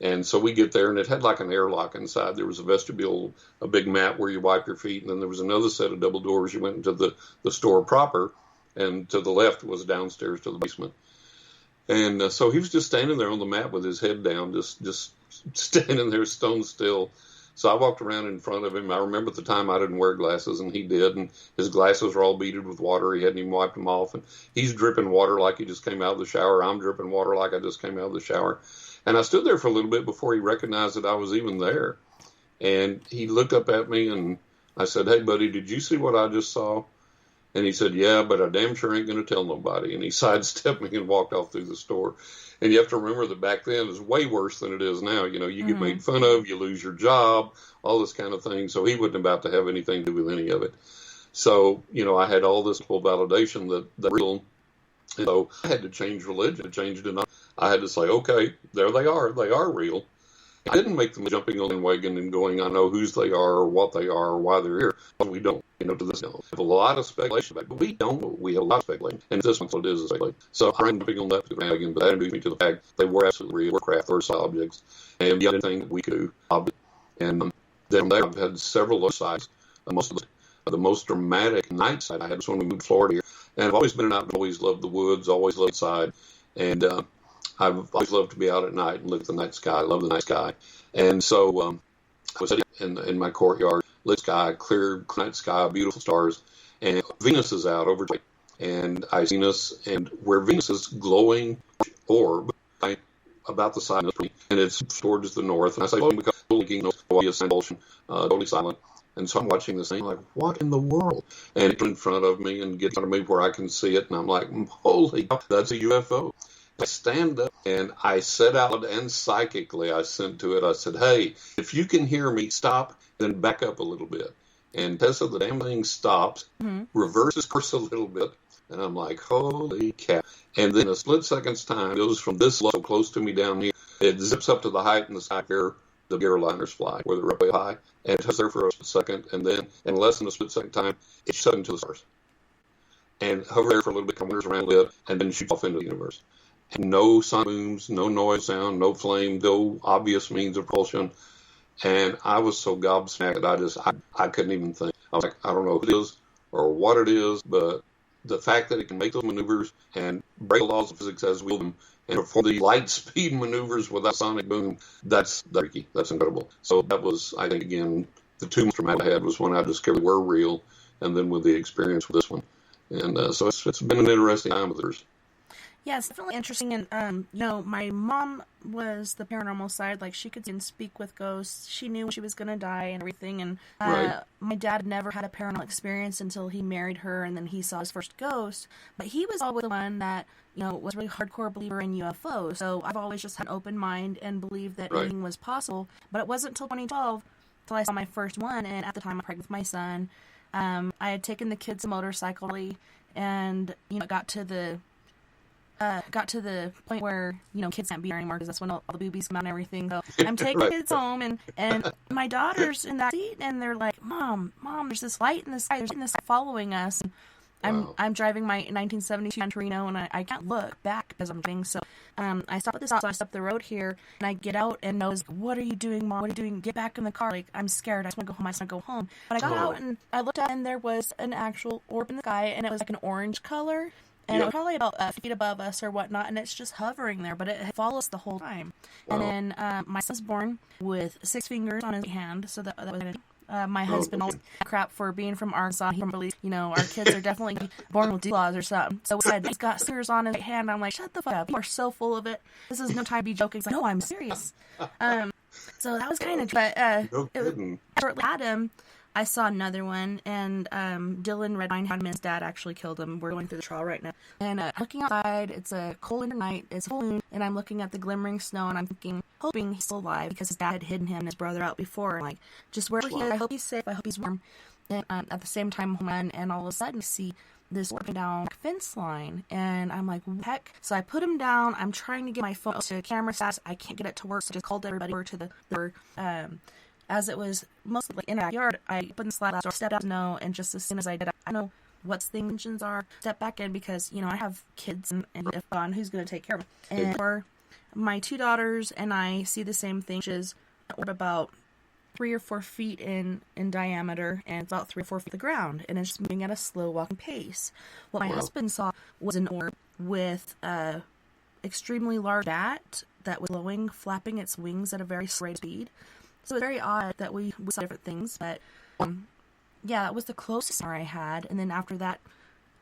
[SPEAKER 2] And so we get there, and it had like an airlock inside. There was a vestibule, a big mat where you wipe your feet, and then there was another set of double doors. You went into the store proper, and to the left was downstairs to the basement. And so he was just standing there on the mat with his head down, just standing there stone still. So I walked around in front of him. I remember at the time I didn't wear glasses, and he did, and his glasses were all beaded with water. He hadn't even wiped them off, and he's dripping water like he just came out of the shower. I'm dripping water like I just came out of the shower. And I stood there for a little bit before he recognized that I was even there. And he looked up at me, and I said, hey, buddy, did you see what I just saw? And he said, yeah, but I damn sure ain't going to tell nobody. And he sidestepped me and walked off through the store. And you have to remember that back then it was way worse than it is now. You know, you get made fun of, you lose your job, all this kind of thing. So he wasn't about to have anything to do with any of it. So, you know, I had all this full validation that they're real. And so I had to change religion. I changed it. I had to say, okay, there they are. They are real. I didn't make them jumping on the wagon and going, I know whose they are or what they are or why they're here. We don't. You know, to this day, we have a lot of speculation about it, but we don't. We have a lot of speculation. And this one's what it is speculation. So I'm jumping on that wagon, but that introduced me to the fact they were absolutely real, were craft versus objects, and the other thing that we could do. And then there I've had several other sites. The most dramatic night site I had was when we moved to Florida here. And I've always been out, always loved the woods, always loved outside. And I've always loved to be out at night and look at the night sky. I love the night sky. And so I was sitting in my courtyard, lit sky, clear night sky, beautiful stars, and Venus is out over, and I see Venus, and where Venus is glowing orb, about the size of me, and it's towards the north. And I say, because totally silent. And so I'm watching this thing like, what in the world? And it's in front of me and gets in front of me where I can see it, and I'm like, holy cow, that's a UFO. I stand up and I said out loud and psychically I sent to it, I said, hey, if you can hear me, stop, then back up a little bit. And Tessa, the damn thing stops, reverses course a little bit, and I'm like, holy cow. And then a split second's time, it goes from this low close to me down here, it zips up to the height in the sky here the airliners fly, where they're up way high, and it was there for a second, and then in less than a split second time, it shot into the stars. And hover there for a little bit, kind of wanders around a bit, and then shoots off into the universe. And no sonic booms, no noise sound, no flame, no obvious means of propulsion. And I was so gobsmacked that I couldn't even think. I was like, I don't know who it is or what it is, but the fact that it can make those maneuvers and break the laws of physics as we wield them and perform the light speed maneuvers without sonic boom, that's freaky. That's incredible. So that was, I think, again, the two most traumatic I had was when I discovered were real, and then with the experience with this one. And so it's been an interesting time with hers.
[SPEAKER 1] Yeah, it's definitely interesting. And, my mom was the paranormal side. Like, she could see and speak with ghosts. She knew when she was going to die and everything. And
[SPEAKER 2] Right.
[SPEAKER 1] My dad never had a paranormal experience until he married her, and then he saw his first ghost. But he was always the one that, was a really hardcore believer in UFOs. So I've always just had an open mind and believed that
[SPEAKER 2] Right.
[SPEAKER 1] anything was possible. But it wasn't until 2012 until I saw my first one. And at the time, I was pregnant with my son. I had taken the kids to motorcycle, and, got to the point where, kids can't be there anymore because that's when all the boobies come out and everything. So I'm taking
[SPEAKER 2] Right.
[SPEAKER 1] kids home, and my daughter's in that seat, and they're like, Mom, there's this light in the sky. There's this following us. And
[SPEAKER 2] Wow.
[SPEAKER 1] I'm driving my 1972 Torino, and I can't look back because I'm driving. So I stop at this stop. So I stop the road here, and I get out, and Noah's like, what are you doing, Mom? What are you doing? Get back in the car. Like, I'm scared. I just want to go home. I just want to go home. But I got out, and I looked out, and there was an actual orb in the sky, and it was like an orange color. And it was probably about feet above us or whatnot, and it's just hovering there, but it follows us the whole time.
[SPEAKER 2] Wow.
[SPEAKER 1] And then my son's born with 6 fingers on his hand, so that was my husband
[SPEAKER 2] okay.
[SPEAKER 1] also crap for being from Arkansas. He believes, our kids are definitely born with D-laws or something. So we said, he's got scissors on his right hand. I'm like, shut the fuck up. You are so full of it. This is no time to be joking. He's like, no, I'm serious. So that was kind of, but
[SPEAKER 2] No kidding.
[SPEAKER 1] shortly had him. I saw another one, and Dylan Redvine had him, and his dad actually killed him. We're going through the trial right now. And looking outside, it's a cold winter night, it's full moon, and I'm looking at the glimmering snow, and I'm hoping he's still alive, because his dad had hidden him and his brother out before. And, like, just wherever he is, I hope he's safe, I hope he's warm. And at the same time, and all of a sudden, I see this working down fence line, and I'm like, what the heck? So I put him down. I'm trying to get my phone to camera stats. I can't get it to work, so I just called everybody over to the as it was mostly like in a backyard, I opened the slide door, stepped out to know, and just as soon as I did, I know what the intentions are, step back in, because, I have kids, and if gone, who's going to take care of them? And for my 2 daughters and I see the same thing, which is about 3 or 4 feet in diameter, and it's about 3 or 4 feet to the ground, and it's just moving at a slow walking pace. What my husband saw was an orb with a extremely large bat that was glowing, flapping its wings at a very slow speed. So it's very odd that we saw different things, but yeah, that was the closest I had. And then after that,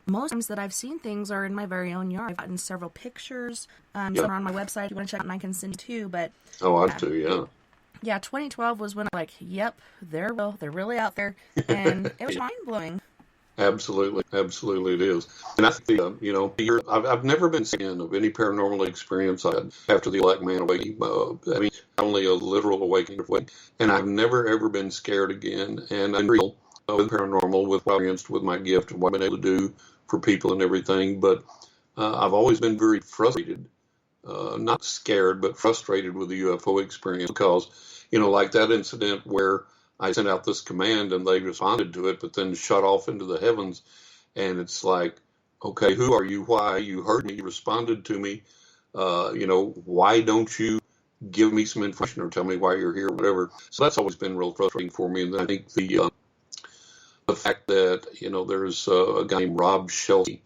[SPEAKER 1] most times that I've seen things are in my very own yard. I've gotten several pictures. Some are on my website if you want to check it, and I can send you too. But
[SPEAKER 2] I do, yeah.
[SPEAKER 1] Yeah, 2012 was when I'm like, yep, they're real. They're really out there. And it was mind-blowing.
[SPEAKER 2] Absolutely it is. And I think I've never been scared of any paranormal experience I had after the Black Man awakening. Only a literal awakening, and I've never ever been scared again. And I'm real with paranormal, with what I experienced, with my gift, and what I've been able to do for people and everything. But I've always been very frustrated, not scared, but frustrated with the UFO experience, because like that incident where I sent out this command and they responded to it, but then shut off into the heavens. And it's like, okay, who are you? Why? You heard me, you responded to me. Why don't you give me some information or tell me why you're here or whatever? So that's always been real frustrating for me. And then I think the fact that, there's a guy named Rob Shelby.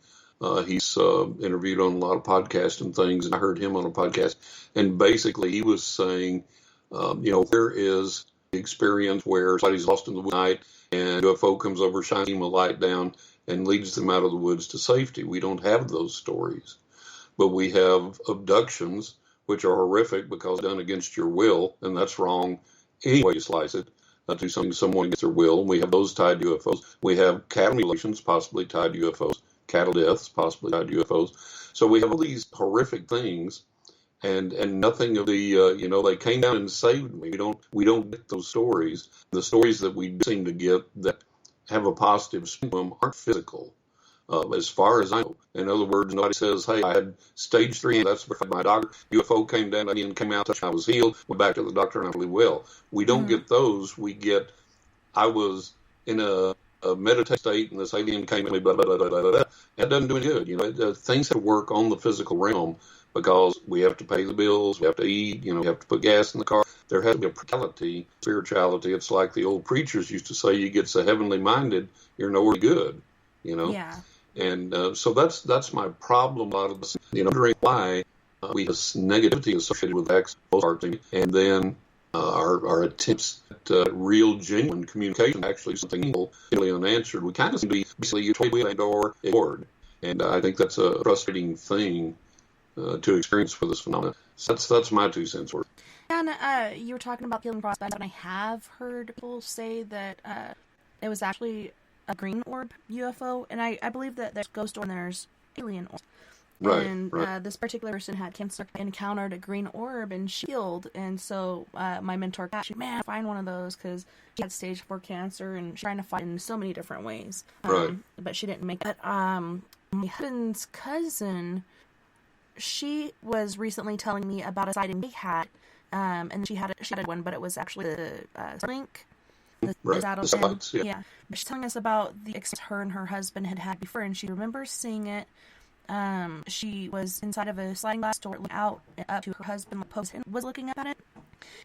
[SPEAKER 2] He's interviewed on a lot of podcasts and things, and I heard him on a podcast. And basically he was saying, there is experience where somebody's lost in the night and UFO comes over, shines him a light down, and leads them out of the woods to safety. We don't have those stories, but we have abductions, which are horrific because done against your will, and that's wrong any way you slice it, to something someone against their will. We have those tied to UFOs. We have cattle mutilations possibly tied to UFOs, cattle deaths possibly tied to UFOs. So we have all these horrific things. And nothing of the they came down and saved me. We don't get those stories. The stories that we seem to get that have a positive spin to them aren't physical. as far as I know. In other words, nobody says, hey, I had stage 3, and that's where my doctor, UFO came down and came out, touched, I was healed, went back to the doctor, and I'm really well. We don't get those. We get, I was in a meditative state, and this alien came at me, blah, blah, blah, blah, blah, blah. That doesn't do any good. You know, things have to work on the physical realm because we have to pay the bills, we have to eat, you know, we have to put gas in the car. There has to be a practicality, spirituality. It's like the old preachers used to say, you get so heavenly minded, you're nowhere good, you know?
[SPEAKER 1] Yeah.
[SPEAKER 2] And so that's my problem. A lot of this, you know, wondering why we have negativity associated with exposing, and then our attempts at real, genuine communication, actually something really unanswered. We kind of seem to be basically toyed or ignored, and I think that's a frustrating thing to experience for this phenomenon. So that's my 2 cents worth.
[SPEAKER 1] And you were talking about healing prospects, and I have heard people say that it was actually a green orb UFO, and I believe that there's ghost orb and there's alien orb.
[SPEAKER 2] Right,
[SPEAKER 1] and
[SPEAKER 2] right.
[SPEAKER 1] This particular person had cancer, encountered a green orb, and she healed. And so my mentor, man, find one of those, because she had stage 4 cancer, and she's trying to fight in so many different ways.
[SPEAKER 2] Right.
[SPEAKER 1] But she didn't make it. But my husband's cousin, she was recently telling me about a sighting they had, and she had one, but it was actually the link.
[SPEAKER 2] Right. The satellites,
[SPEAKER 1] yeah. But she's telling us about the experience her and her husband had before, and she remembers seeing it. She was inside of a sliding glass door, looking out up to her husband, was looking up at it,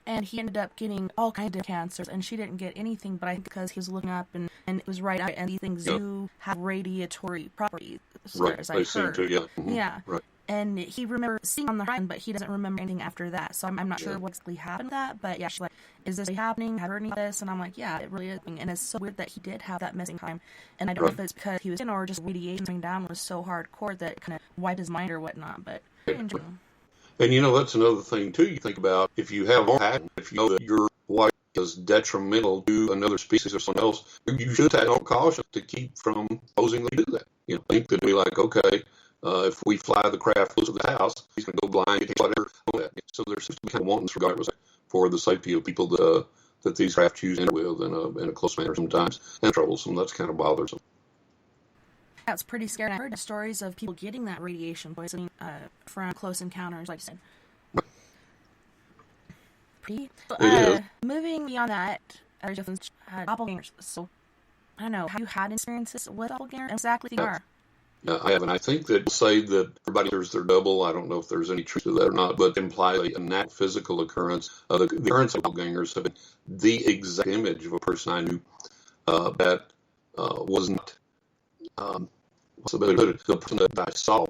[SPEAKER 1] and he ended up getting all kinds of cancers, and she didn't get anything, but I think because he was looking up, and it was right out, and these things do have radiatory properties,
[SPEAKER 2] right.
[SPEAKER 1] as
[SPEAKER 2] They
[SPEAKER 1] I've
[SPEAKER 2] seem
[SPEAKER 1] heard.
[SPEAKER 2] to, yeah. Mm-hmm.
[SPEAKER 1] Yeah.
[SPEAKER 2] Right.
[SPEAKER 1] And he remembers seeing on the horizon, but he doesn't remember anything after that. So I'm not sure what exactly happened to that. But yeah, she's like, is this really happening? Have you heard any of this? And I'm like, yeah, it really is. And it's so weird that he did have that missing time. And I don't know if it's because he was in, or just radiation coming down was so hardcore that it kind of wiped his mind or whatnot. But in general.
[SPEAKER 2] And you know, that's another thing too. You think about, if you have a pattern, if you know that your wife is detrimental to another species or someone else, you should take all caution to keep from posing to do that. You know, think to be like, okay, if we fly the craft close to the house, he's going to go blind, whatever. So there seems to be kind of wantonness regardless for the safety of people that these craft choose in with in a close manner sometimes, and troublesome. That's kind of bothersome.
[SPEAKER 1] That's pretty scary. I heard stories of people getting that radiation poisoning from close encounters, like you said. Pretty. Moving beyond that, there's different doppelgangers. So, I don't know, have you had experiences with doppelgangers? Exactly what they are.
[SPEAKER 2] I have, and I think that say that everybody hears their double. I don't know if there's any truth to that or not, but imply a natural physical occurrence. The occurrence of doppelgangers have been the exact image of a person I knew that was not. The person that I saw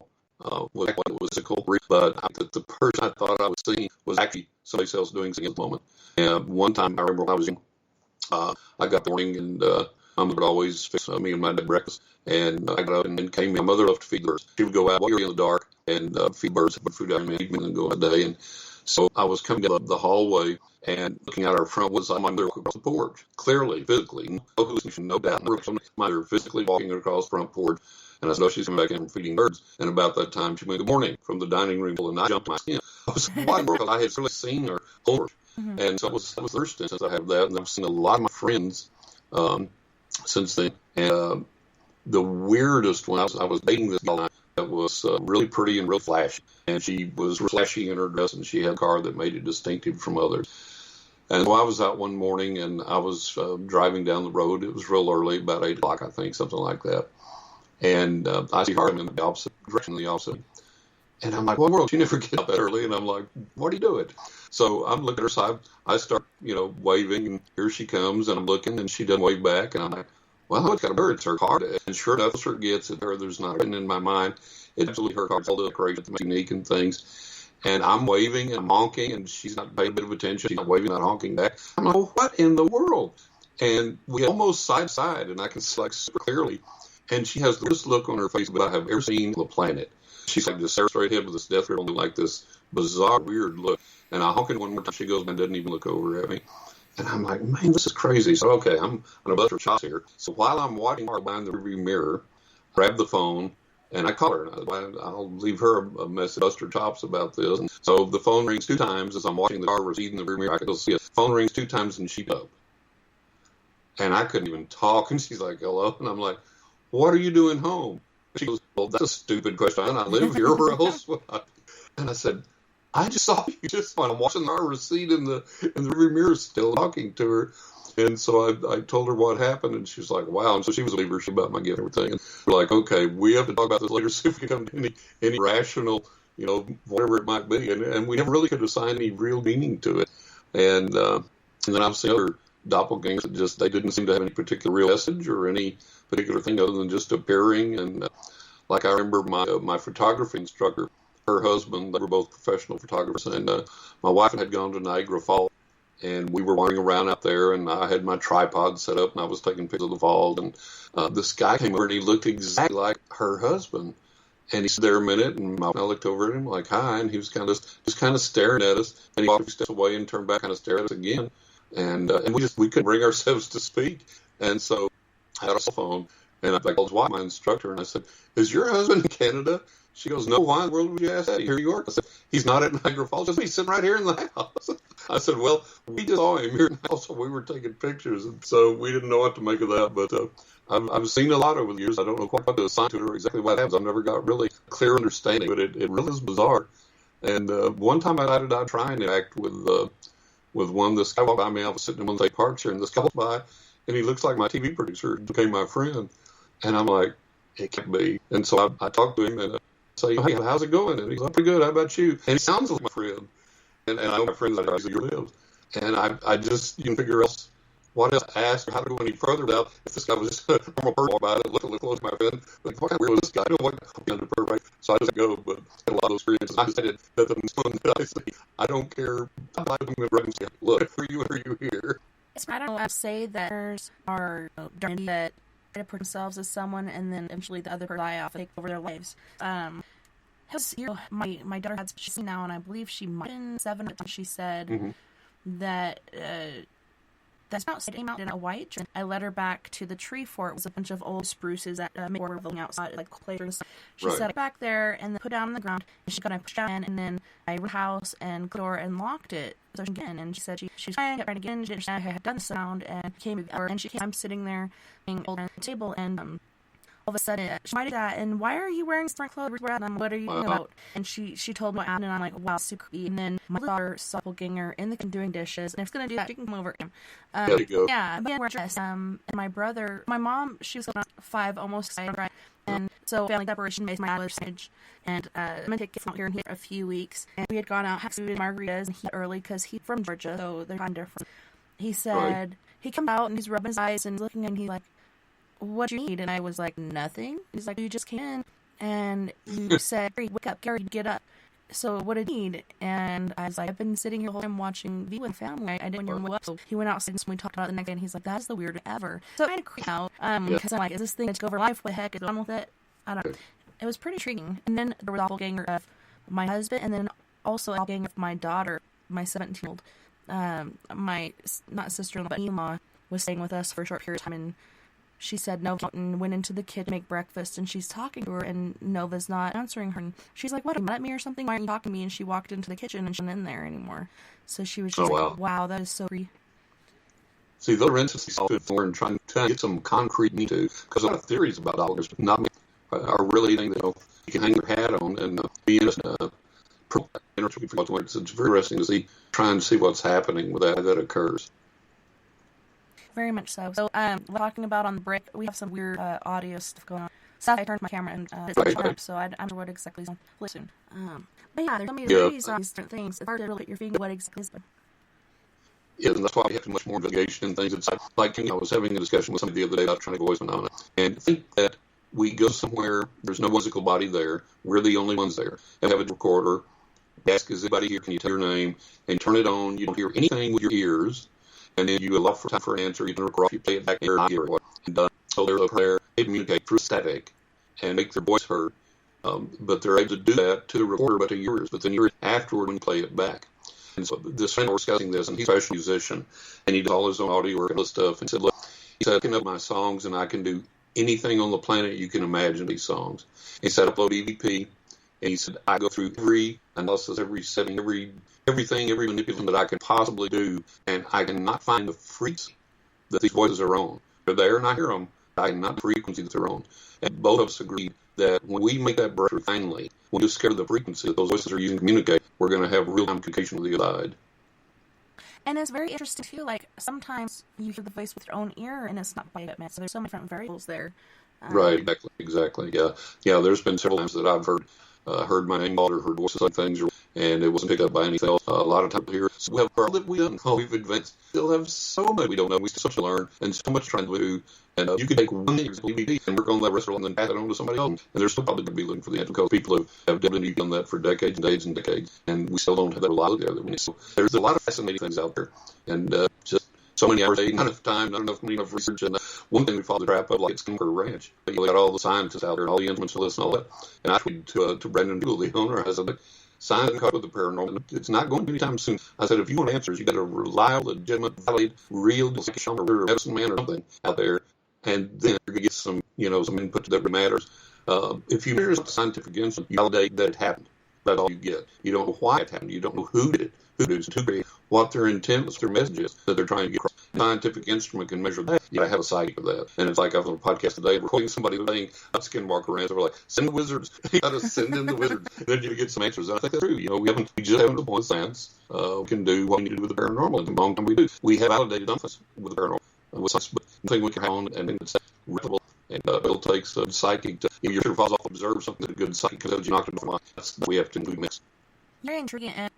[SPEAKER 2] was physical, but the person I thought I was seeing was actually somebody else doing something at the moment. And one time I remember when I was young, I got the morning, and Mom would always fix me and my dad breakfast. And I got up and came. My mother loved to feed birds. She would go out while you're in the dark and feed birds, put food out in the evening, and go a day. And so I was coming down the hallway and looking out our front was my mother across the porch, clearly, physically, no hallucination, no doubt. My mother physically walking across the front porch, and I said, "Oh, she's coming back in from feeding birds." And about that time, she went, "Good morning," from the dining room, and I jumped my skin. I was wide world. I had really seen her over, and so I was thirsty since I have that, and I've seen a lot of my friends since then. And the weirdest one, I was dating this girl that was really pretty and real flashy, and she was flashy in her dress, and she had a car that made it distinctive from others. And so I was out one morning, and I was driving down the road. It was real early, about 8 o'clock, I think, something like that. And I see her in the opposite direction, and I'm like, "What world? You never get up that early." And I'm like, "What are you doing?" So I'm looking at her side. I start, waving, and here she comes, and I'm looking, and she doesn't wave back, and I'm like, "Well, it's got a bird. It's her car." And sure enough, her gets it. There's not written in my mind. It's absolutely her car. It's all the crazy, unique and things. And I'm waving and I'm honking, and she's not paying a bit of attention. She's not waving, not honking back. I'm like, "Well, what in the world?" And we almost side to side, and I can see super clearly. And she has the worst look on her face that I have ever seen on the planet. She's like just staring straight ahead with this death grip, like this bizarre, weird look. And I honk it one more time. She goes and doesn't even look over at me. And I'm like, "Man, this is crazy." So, okay, I'm going to bust her chops here. So while I'm watching her behind the rearview mirror, I grab the phone, and I call her. And I'll leave her a message, bust her chops about this. And so the phone rings 2 times as I'm watching the car recede in the rear mirror. I can still see it. Phone rings 2 times, and she's up. And I couldn't even talk. And she's like, "Hello?" And I'm like, "What are you doing home?" She goes, well, that's a stupid question. I live here. Where else would I? And I said, I just saw you just when I'm watching our receipt in the rearview mirror, still talking to her. And so I told her what happened, and she was like, wow. And so she was a believer. She about my gift and everything. And we're like, okay, we have to talk about this later, see if we come to any rational, whatever it might be. And we never really could assign any real meaning to it. And then I've seen other doppelgangers that they didn't seem to have any particular real message or any particular thing other than just appearing. And like I remember my photography instructor, her husband, they were both professional photographers, and my wife had gone to Niagara Falls, and we were wandering around out there, and I had my tripod set up, and I was taking pictures of the falls, and this guy came over, and he looked exactly like her husband, and he stood there a minute, and I looked over at him like, hi, and he was just kind of staring at us, and he walked a few steps away and turned back, kind of stared at us again, and we couldn't bring ourselves to speak, and so I had a cell phone, and I called his wife, my instructor, and I said, is your husband in Canada? She goes, no, why in the world would you ask that? Here you are. I said, he's not at Niagara Falls. He's sitting right here in the house. I said, well, we just saw him here in the house, so we were taking pictures. And so we didn't know what to make of that. But I've seen a lot over the years. I don't know quite what to assign to it or exactly what happens. I've never got really clear understanding, but it really is bizarre. And one time I decided I'd try and act with one. This guy walked by me. I was sitting in one of the parks here, and this guy walked by, and he looks like my TV producer. He became my friend. And I'm like, it can't be. And so I talked to him, and say, hey, how's it going? And he's like, pretty good. How about you? And he sounds like my friend. And I know my friends that he lives. And I just, you can figure out what else to ask or how to go any further without if this guy was just a normal person about it, look a little close to my friend. Like, what kind of weird was this guy? I don't know what kind of perfect. So I just go, but I had a lot of those experiences. I decided that the one that I say, I don't care. I'm going to write and say, look, are you here?
[SPEAKER 1] I don't know. I say that there's are dirty that to put themselves as someone, and then eventually the other person die off and take over their lives. My daughter had she's now, and I believe she might have been 7. She said that that's not came out in a white dress. I led her back to the tree fort. It was a bunch of old spruces that were living outside, like players. She set it back there and then put it down on the ground. And she got to push down, and then I ran the house and closed the door and locked it. So again, and she said she was trying again. She didn't understand I had done the sound, and came over, and she came. I'm sitting there, being old on the table, and all of a sudden, she might have that. And why are you wearing different clothes? What are you about? And she told me what happened, and I'm like, wow, super creepy. And then my daughter saw ganger in the kitchen doing dishes, and if it's gonna do that, she can come over.
[SPEAKER 2] There you go.
[SPEAKER 1] Yeah, I'm wearing a dress. And my mom, she was 5, almost 5, right? And so family separation made my father's age. And I'm gonna take him out here in a few weeks. And we had gone out having food and margaritas, and he early because he's from Georgia, so they're kind of different. He said he comes out and he's rubbing his eyes and looking, and he's like, what do you need? And I was like, nothing. He's like, you just came in and you said, Gary, wake up, Gary, get up. So what did you need? And I was like, I've been sitting here the whole time watching V with family. I didn't want to up. So he went outside and we talked about it the next day, and he's like, that's the weirdest ever. So I kind of creeped out because I'm like, is this thing to go over life? What the heck is on with it? I don't know. It was pretty intriguing. And then there was a doppelganger of my husband, and then also a doppelganger of my daughter, my 17-year-old. My, not sister-in-law, but in-law was staying with us for a short period of time, and she said Nova and went into the kitchen to make breakfast, and she's talking to her, and Nova's not answering her. And she's like, what, are you mad at me or something? Why are you talking to me? And she walked into the kitchen, and she's not in there anymore. So she was just like, wow, that is so creepy.
[SPEAKER 2] See, those are instances I for and trying to get some concrete meaning to, because a lot of theories about doppelgangers, but not are really things that you can hang your hat on and be in a it's very interesting to see, trying to see what's happening with that occurs.
[SPEAKER 1] Very much so. So, we're talking about on the break, we have some weird audio stuff going on. So I turned my camera and it's up, so I'm not sure what exactly is on. Listen. But yeah, there's so many theories on these different things. It's hard to really get your finger what exactly is.
[SPEAKER 2] Yeah, and that's why we have too much more investigation and things. It's like I was having a discussion with somebody the other day about trying to voice phenomena, and think that we go somewhere, there's no physical body there, we're the only ones there, and have a recorder, ask, is anybody here, can you tell your name, and turn it on, you don't hear anything with your ears, and then you allow for time for an answer, you turn it off, you play it back there, and hear what, and done. So they're up there, they communicate through static, and make their voice heard, but they're able to do that to the recorder, but to yours, but then you hear it afterward when you play it back. And so this friend was discussing this, and he's a professional musician, and he does all his own audio work and all this stuff, and he said, look, he said, I can up my songs, and I can do anything on the planet you can imagine these songs. He said, upload EVP, and he said, I go through every analysis, every setting, everything, every manipulation that I can possibly do, and I cannot find the frequency that these voices are on. They're there, and I hear them, but I cannot the frequency that they're on. And both of us agreed that when we make that breakthrough finally, when we discover the frequency that those voices are using to communicate, we're going to have real-time communication with the other side.
[SPEAKER 1] And it's very interesting too, like sometimes you hear the voice with your own ear and it's not by equipment, so there's so many different variables there.
[SPEAKER 2] Right, exactly, yeah. There's been several times that I've heard my name called or heard voices like things, and it wasn't picked up by anything else. A lot of times here, we have all that we don't know. We've advanced, still have so much we don't know. We still have to learn, and so much trying to do. And you could take one year's DVD and work on that restaurant and then pass it on to somebody else. And they're still probably going to be looking for the answer because people have definitely done that for decades and decades and decades, and we still don't have that reliability that we need. So there's a lot of fascinating things out there, and just so many hours, not enough time, not enough research. And one thing we fall the trap of, like it's Skinker Ranch. You got all the scientists out there and all the instrumentalists and all that. And I tweeted to Brandon Dooley, the owner, I said, science and caught with the paranormal. It's not going to be anytime soon. I said, if you want answers, you got a reliable, legitimate, valid, real shaman or medicine man or something out there, and then you're going to get some, some input that matters. If you hear scientific instrument, you validate that it happened. That's all you get. You don't know why it happened. You don't know who did it, what their intent was, their messages that they're trying to get across. A scientific instrument can measure that. You gotta have a psychic for that. And it's like I was on a podcast today, we're quoting somebody saying, Skinwalker Ranch, so we're like, send the wizards. You gotta send in the wizards. Then you get some answers. And I think that's true. We just haven't appointed science. We can do what we need to do with the paranormal. And the long time we do. We have validated things with the paranormal. With science, but the thing we can count on, and it's reputable. And it'll take some psychic to, if your shooter falls off, observe something that a good psychic tells you knocked it off. That's what we have to do next.
[SPEAKER 1] Very intriguing, and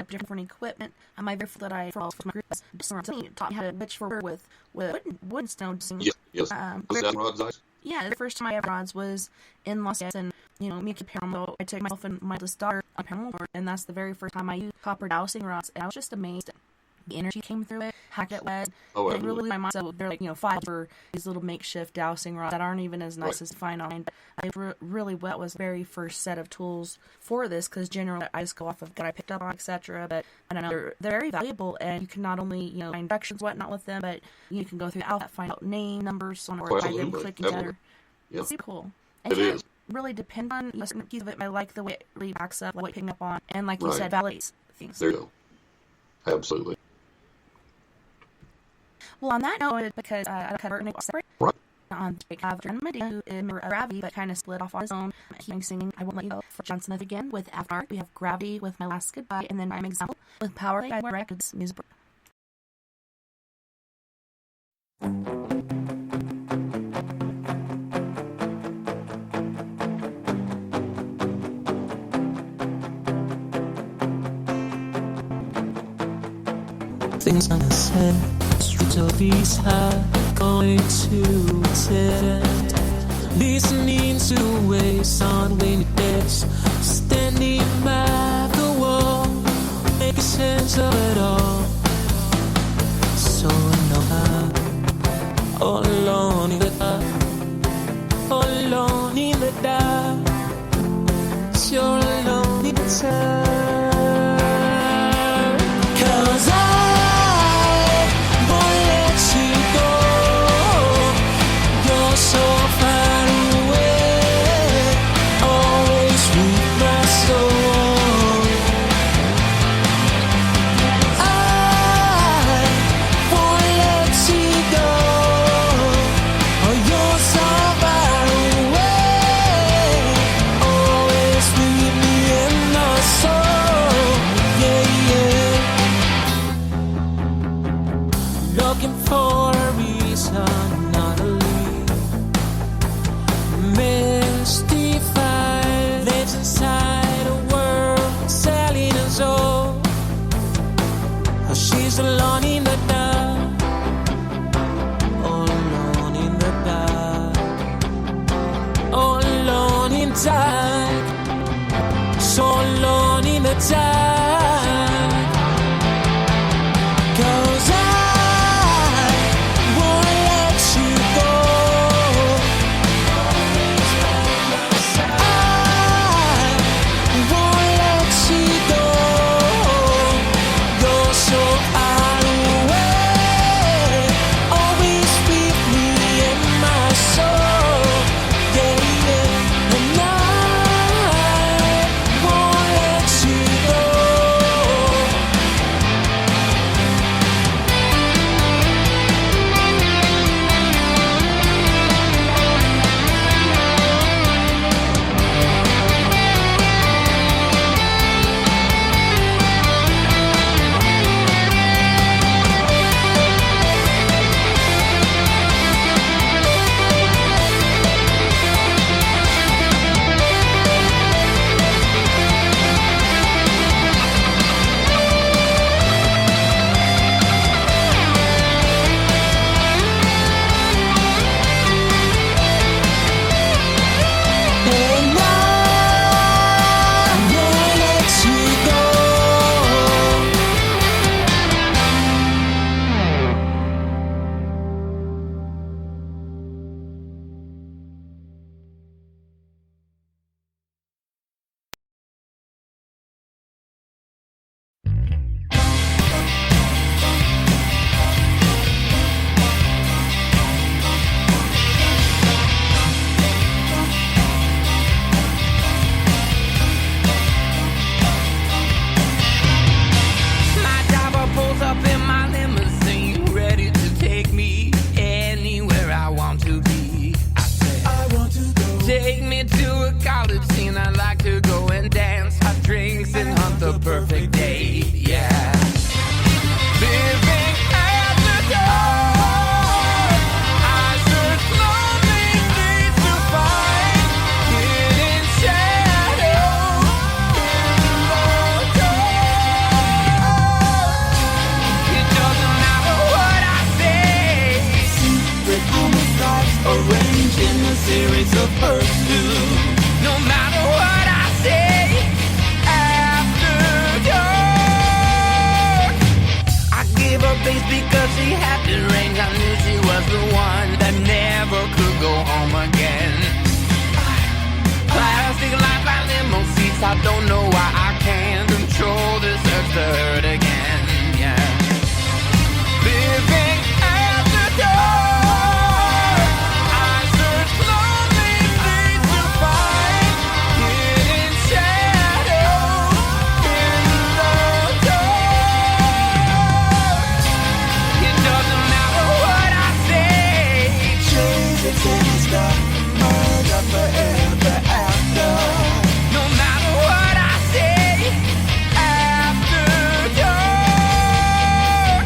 [SPEAKER 1] different equipment. My very that I for my group taught me how to pitch for with wood stones.
[SPEAKER 2] Yes. Was that Rod's eyes?
[SPEAKER 1] Yeah, the first time I ever rods was in Los Angeles, and me to Paranormal. I took myself and my little daughter on Paranormal, and that's the very first time I used copper dowsing rods, and I was just amazed. The energy came through it, hacked it wet.
[SPEAKER 2] Oh,
[SPEAKER 1] it really blew my mind. So they're like, $5 for these little makeshift dowsing rods that aren't even as nice as fine online. But I really what was the very first set of tools for this, because generally I just go off of what I picked up on, etc. But I don't know, they're very valuable, and you can not only find directions, whatnot with them, but you can go through the alphabet, find out name, numbers, so on, or by them clicking together.
[SPEAKER 2] Yeah.
[SPEAKER 1] It's super cool.
[SPEAKER 2] It is.
[SPEAKER 1] Really depend on certain piece of it. I like the way it really backs up, like picking up on, and like you said, validates things.
[SPEAKER 2] There you go. Absolutely.
[SPEAKER 1] Well, on that note, because I covered it separate.
[SPEAKER 2] Right.
[SPEAKER 1] On the have John Medina, who is Gravity, but kind of split off on his own. He's singing I Won't Let You Go for John Smith again with After. We have Gravity with My Last Goodbye, and then I'm Example with Power by Records Music.
[SPEAKER 4] Things unsaid, streets of East High, going to tent. Listening to waves on windy decks, standing by the wall, making sense of it all. So no, all alone in the dark, all alone in the dark. So you're alone in the dark. 'Cause so far away, always with my soul. I won't let you go. Oh, you're so far away, always with me in my soul. Yeah, yeah. Looking for a reason, not a mystified, lives inside a world selling us all. Oh, she's alone in the dark, all alone in the dark, all alone in dark, so alone in the dark. 'Cause I won't let you go. Go.
[SPEAKER 3] to a college scene, I like to go and dance, have drinks and hunt the perfect date, yeah. Living at the dark, I search lonely streets to find hidden shadows in the dark. It doesn't matter what I say.
[SPEAKER 4] Secret homicides arranged in a series of pursuits.
[SPEAKER 3] No matter what I say, after dark. I gave her face because she had the range. I knew she was the one that never could go home again. Plastic lights by limo seats. I don't know why I can't control this urge to hurt again. Yeah. Living at the dark, I search lonely streets to find hidden shadows in the dark. It doesn't matter what I say.
[SPEAKER 4] Chains and sinister, murder forever after.
[SPEAKER 3] No matter what I say, after dark.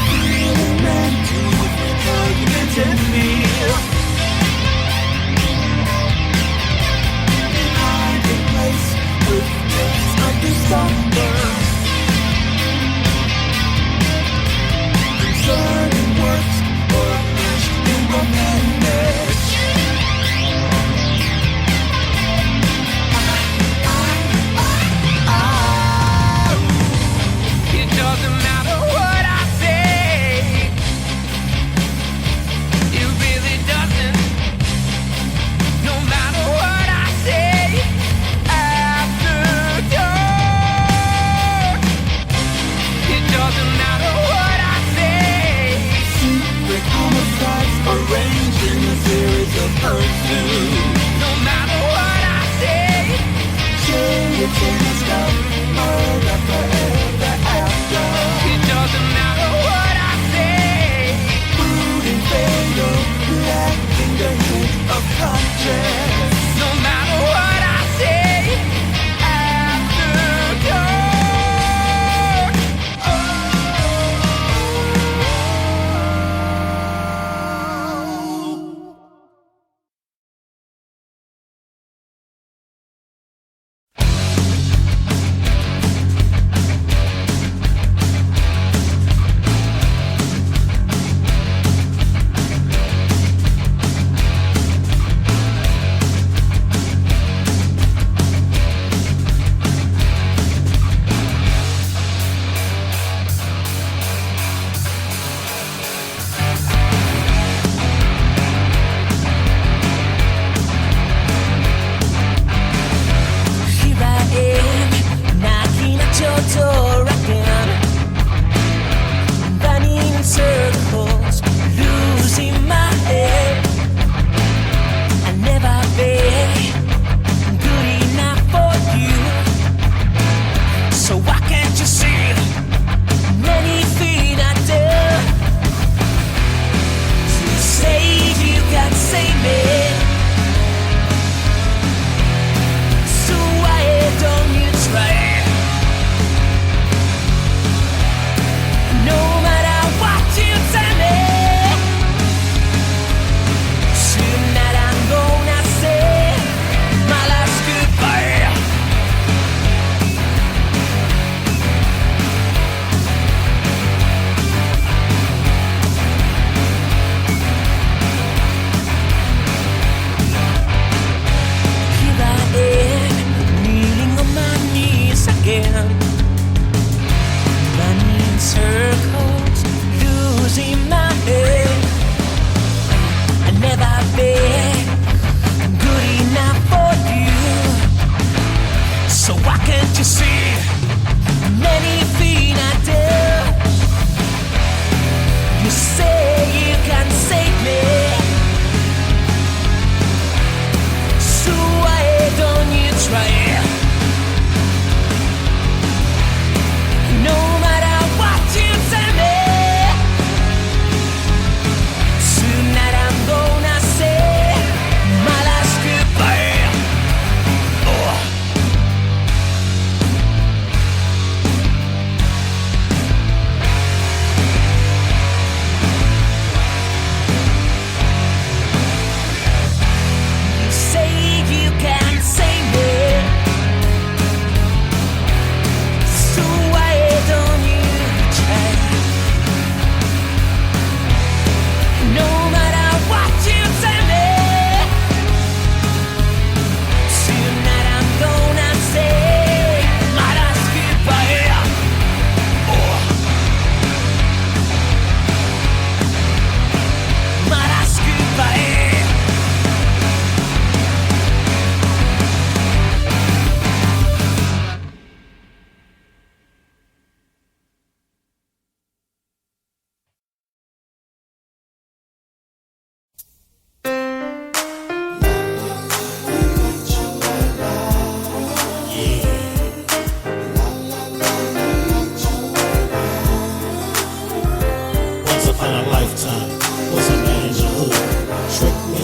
[SPEAKER 4] Feeling meant to hurt and feel. Behind a place with days under summer. Concerning works or meshed in romance.
[SPEAKER 3] It doesn't matter what I say. It really doesn't. No matter what I say, after dark. It doesn't matter what I say.
[SPEAKER 4] Secret homicides arranged in a series of pursuits.
[SPEAKER 3] No matter what I say,
[SPEAKER 4] Shades in the sky, murder forever after.
[SPEAKER 3] it doesn't matter what I say.
[SPEAKER 4] Rude and fatal, lacking the hint of conscience.
[SPEAKER 3] No matter what I say, after dark.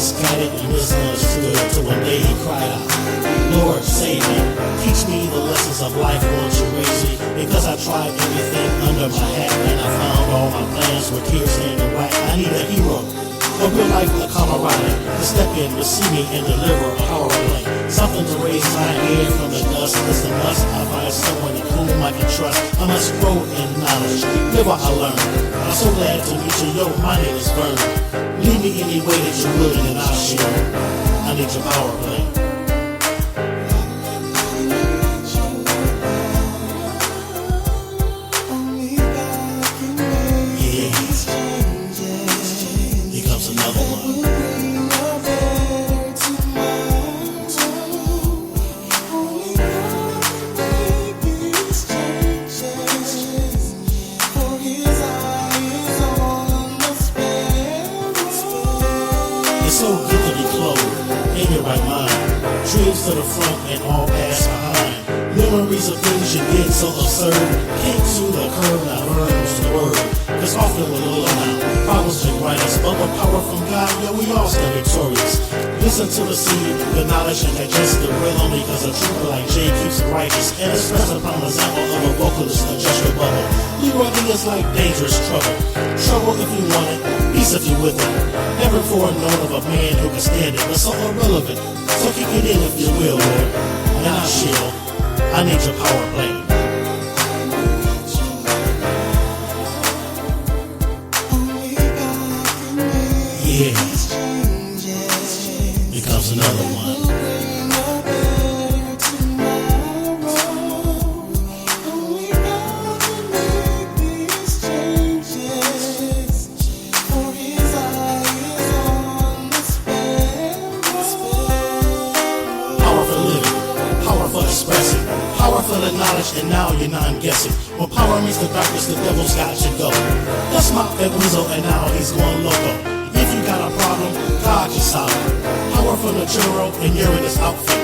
[SPEAKER 5] misguided and misunderstood until one day he cried out, Lord, save me. Teach me the lessons of life, won't you raise me? Because I tried everything under my hat and I found all my plans were tears in the right. I need a hero, a real life camaraderie to step in, receive me, and deliver a power play. Something to raise my head from the dust. It's a must. I find someone in whom I can trust. I must grow in knowledge, live what I learn. I'm so glad to meet you. Yo, my name is Vernon. Lead me any way that you're willing and I'll share. I need your power play. Dreams to the front and all past behind. Memories of things you did so absurd. Came to the curb, now learns the word. Cause often we're low now, problems can grind us. But with power from God, yeah, we all stand victorious. Listen to the seed, the knowledge and digest the rhythm. Because a trooper like Jay keeps it righteous. And it's present from an example of a vocalist, adjust your bubble. Leroy is like dangerous trouble. Trouble if you want it, peace if you with it. Never before known of a man who can stand it, but so irrelevant. So kick it in if you will, Lord, and I'll shield. I need your power play. Yeah, here comes another one. The knowledge and now you're not guessing. When power meets the darkness, the devil's got you go. That's my Weasel and now he's going loco. If you got a problem, God can solve it. Power from the churro and you're in his outfit.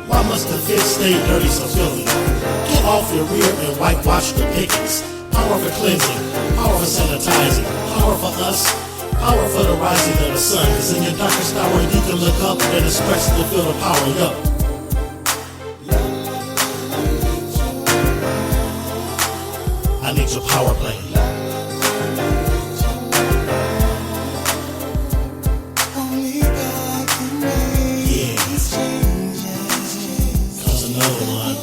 [SPEAKER 5] Why must the fit stay dirty so filthy? Get off your rear and whitewash the pickings. Power for cleansing, power for sanitizing, power for us, power for the rising of the sun. Cause in your darkest hour you can look up and express to feel the power up. I need your power play. Yeah. Comes another one.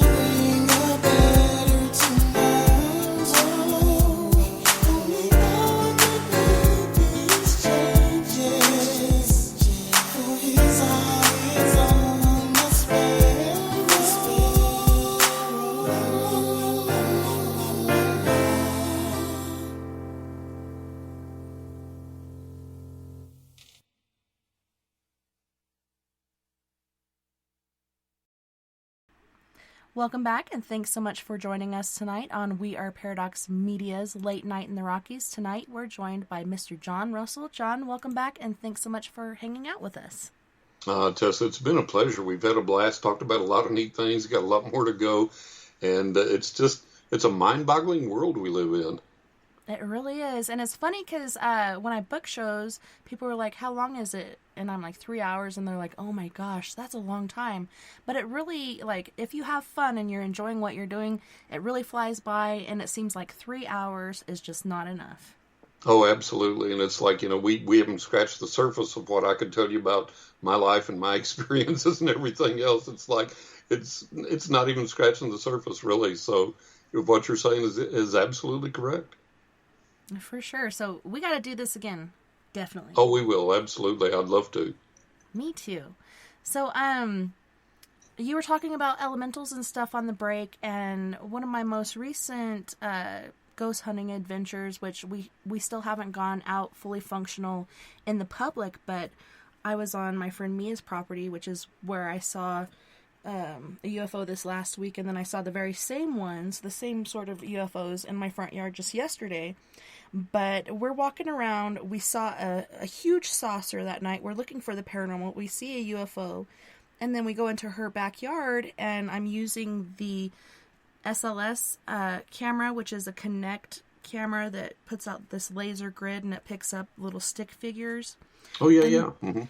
[SPEAKER 1] Welcome back, and thanks so much for joining us tonight on We Are Paradox Media's Late Night in the Rockies. Tonight, we're joined by Mr. John Russell. John, welcome back, and thanks so much for hanging out with us.
[SPEAKER 2] Tessa, it's been a pleasure. We've had a blast, talked about a lot of neat things, got a lot more to go, and it's a mind-boggling world we live in.
[SPEAKER 1] It really is, and it's funny because when I book shows, people are like, how long is it? And I'm like, 3 hours, and they're like, oh my gosh, that's a long time. But it really, like, if you have fun and you're enjoying what you're doing, it really flies by, and it seems like 3 hours is just not enough.
[SPEAKER 2] Oh, absolutely, and it's like, we haven't scratched the surface of what I could tell you about my life and my experiences and everything else. It's like, it's not even scratching the surface, really, so what you're saying is absolutely correct.
[SPEAKER 1] For sure. So we got to do this again. Definitely.
[SPEAKER 2] Oh, we will. Absolutely. I'd love to.
[SPEAKER 1] Me too. So, you were talking about elementals and stuff on the break, and one of my most recent ghost hunting adventures, which we still haven't gone out fully functional in the public, but I was on my friend Mia's property, which is where I saw a UFO this last week, and then I saw the very same ones, the same sort of UFOs in my front yard just yesterday. But we're walking around, we saw a huge saucer that night, we're looking for the paranormal, we see a UFO, and then we go into her backyard, and I'm using the SLS camera, which is a Kinect camera that puts out this laser grid, and it picks up little stick figures.
[SPEAKER 2] Oh, yeah, yeah. Mm-hmm.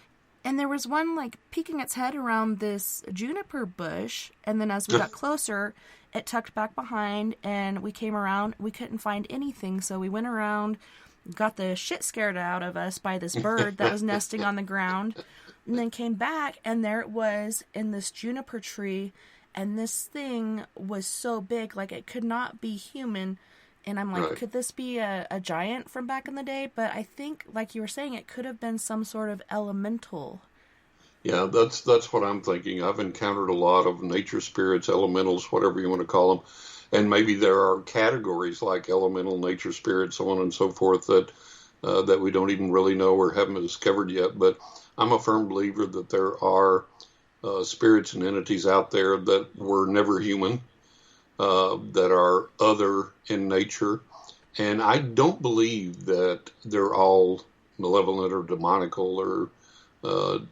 [SPEAKER 1] And there was one, like, peeking its head around this juniper bush, and then as we got closer, it tucked back behind, and we came around. We couldn't find anything, so we went around, got the shit scared out of us by this bird that was nesting on the ground, and then came back, and there it was in this juniper tree, and this thing was so big, like, it could not be human. And I'm like, could this be a giant from back in the day? But I think, like you were saying, it could have been some sort of elemental.
[SPEAKER 2] Yeah, that's what I'm thinking. I've encountered a lot of nature spirits, elementals, whatever you want to call them. And maybe there are categories like elemental, nature spirits, so on and so forth, that we don't even really know or haven't discovered yet. But I'm a firm believer that there are spirits and entities out there that were never human, that are other in nature. And I don't believe that they're all malevolent or demonical or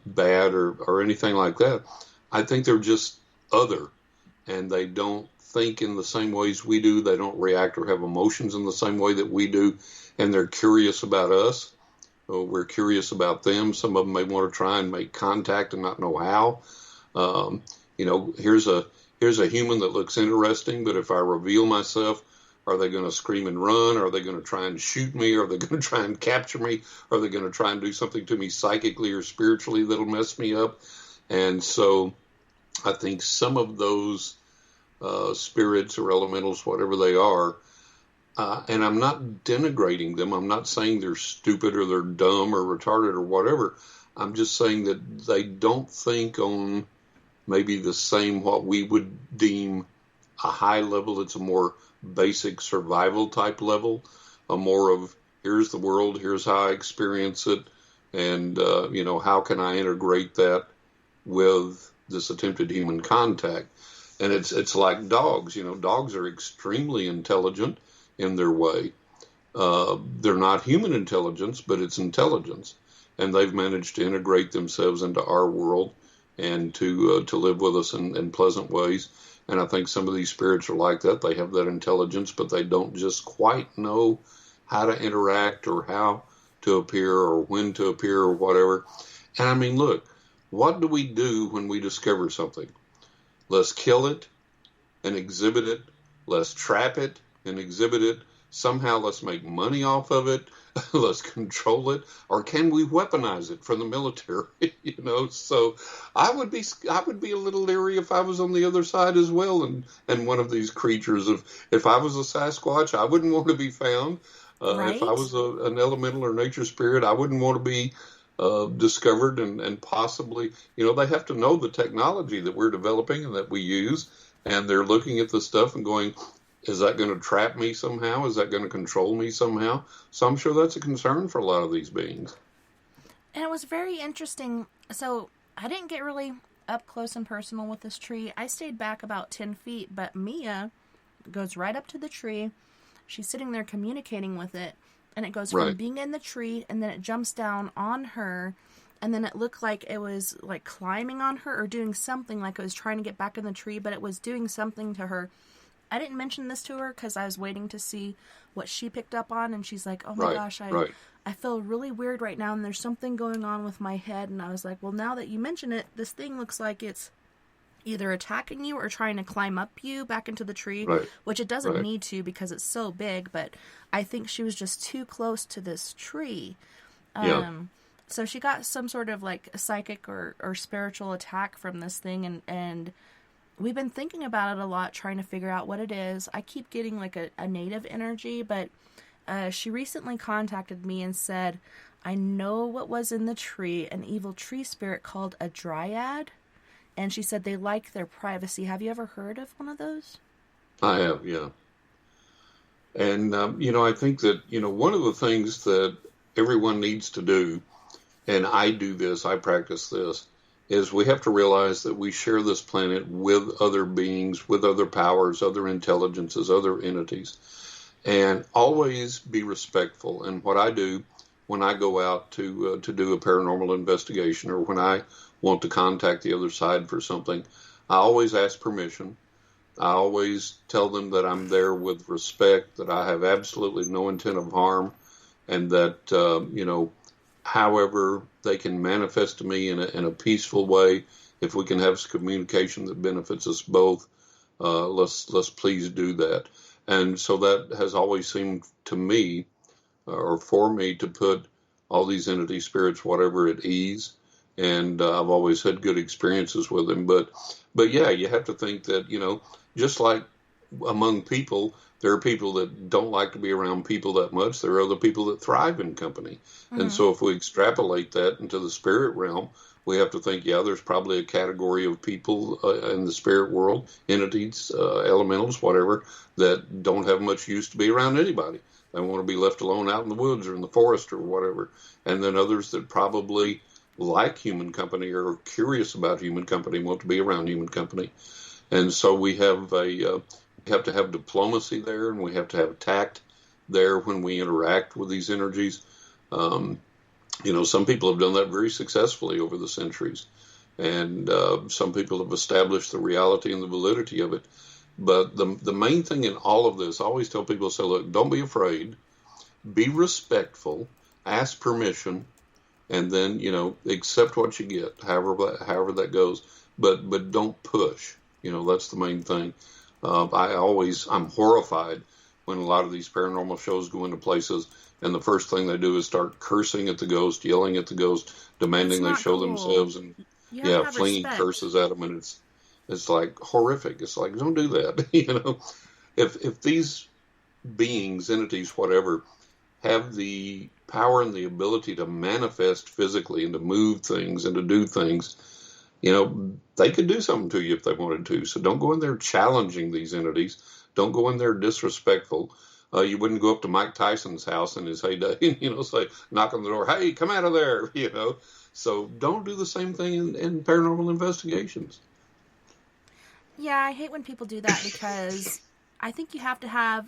[SPEAKER 2] bad or anything like that. I think they're just other, and they don't think in the same ways we do. They don't react or have emotions in the same way that we do, and they're curious about us. We're curious about them. Some of them may want to try and make contact and not know how. Here's a human that looks interesting, but if I reveal myself, are they going to scream and run? Are they going to try and shoot me? Are they going to try and capture me? Are they going to try and do something to me psychically or spiritually that'll mess me up? And so I think some of those spirits or elementals, whatever they are, and I'm not denigrating them. I'm not saying they're stupid or they're dumb or retarded or whatever. I'm just saying that they don't think on maybe the same, what we would deem a high level. It's a more basic survival type level, a more of here's the world, here's how I experience it, and how can I integrate that with this attempted human contact. And it's like dogs. Dogs are extremely intelligent in their way. They're not human intelligence, but it's intelligence, and they've managed to integrate themselves into our world and to live with us in pleasant ways. And I think some of these spirits are like that. They have that intelligence, but they don't just quite know how to interact or how to appear or when to appear or whatever. And I mean, look, what do we do when we discover something? Let's kill it and exhibit it. Let's trap it and exhibit it. Somehow let's make money off of it. Let's control it. Or can we weaponize it for the military? So I would be a little leery if I was on the other side as well, and one of these creatures. If I was a Sasquatch, I wouldn't want to be found.
[SPEAKER 1] Right?
[SPEAKER 2] If I was an elemental or nature spirit, I wouldn't want to be discovered and possibly, they have to know the technology that we're developing and that we use, and they're looking at the stuff and going, is that going to trap me somehow? Is that going to control me somehow? So I'm sure that's a concern for a lot of these beings.
[SPEAKER 1] And it was very interesting. So I didn't get really up close and personal with this tree. I stayed back about 10 feet, but Mia goes right up to the tree. She's sitting there communicating with it, and it goes from being in the tree, and then it jumps down on her, and then it looked like it was like climbing on her or doing something, like it was trying to get back in the tree, but it was doing something to her. I didn't mention this to her because I was waiting to see what she picked up on, and she's like, oh my gosh, I feel really weird right now, and there's something going on with my head. And I was like, well, now that you mention it, this thing looks like it's either attacking you or trying to climb up you back into the tree, which it doesn't need to because it's so big, but I think she was just too close to this tree. So she got some sort of like a psychic or spiritual attack from this thing, and we've been thinking about it a lot, trying to figure out what it is. I keep getting like a native energy, but she recently contacted me and said, I know what was in the tree, an evil tree spirit called a dryad. And she said they like their privacy. Have you ever heard of one of those?
[SPEAKER 2] I have, yeah. And, I think that, one of the things that everyone needs to do, and I do this, I practice this, is we have to realize that we share this planet with other beings, with other powers, other intelligences, other entities, and always be respectful. And what I do when I go out to do a paranormal investigation, or when I want to contact the other side for something, I always ask permission. I always tell them that I'm there with respect, that I have absolutely no intent of harm, and that, However, they can manifest to me in a peaceful way. If we can have communication that benefits us both, let's please do that. And so that has always seemed to me, or for me, to put all these entities, spirits, whatever, at ease. And I've always had good experiences with them. But yeah, you have to think that, just like among people, there are people that don't like to be around people that much. There are other people that thrive in company. Mm-hmm. And so if we extrapolate that into the spirit realm, we have to think, there's probably a category of people in the spirit world, entities, elementals, whatever, that don't have much use to be around anybody. They want to be left alone out in the woods or in the forest or whatever. And then others that probably like human company or are curious about human company, want to be around human company. And so we have to have diplomacy there, and we have to have tact there when we interact with these energies. Some people have done that very successfully over the centuries, and some people have established the reality and the validity of it. But the main thing in all of this, I always tell people, say, look, don't be afraid, be respectful, ask permission, and then, accept what you get, however that goes. But don't push. That's the main thing. I'm horrified when a lot of these paranormal shows go into places and the first thing they do is start cursing at the ghost, yelling at the ghost, demanding they show themselves, and flinging curses at them, and it's like horrific. It's like, don't do that. If these beings, entities, whatever, have the power and the ability to manifest physically and to move things and to do things, they could do something to you if they wanted to. So don't go in there challenging these entities. Don't go in there disrespectful. You wouldn't go up to Mike Tyson's house in his heyday and, say, knock on the door, hey, come out of there, So don't do the same thing in paranormal investigations.
[SPEAKER 1] Yeah, I hate when people do that because I think you have to have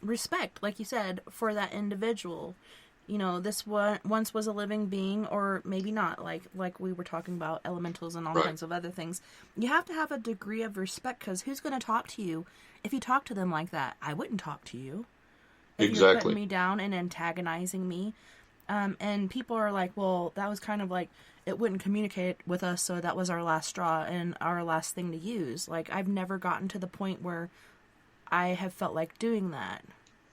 [SPEAKER 1] respect, like you said, for that individual. This one once was a living being, or maybe not, like we were talking about elementals and all kinds of other things. You have to have a degree of respect, because who's going to talk to you if you talk to them like that? I wouldn't talk to you. If
[SPEAKER 2] exactly.
[SPEAKER 1] You're putting me down and antagonizing me. And people are like, well, that was kind of like, it wouldn't communicate with us, so that was our last straw and our last thing to use. Like, I've never gotten to the point where I have felt like doing that.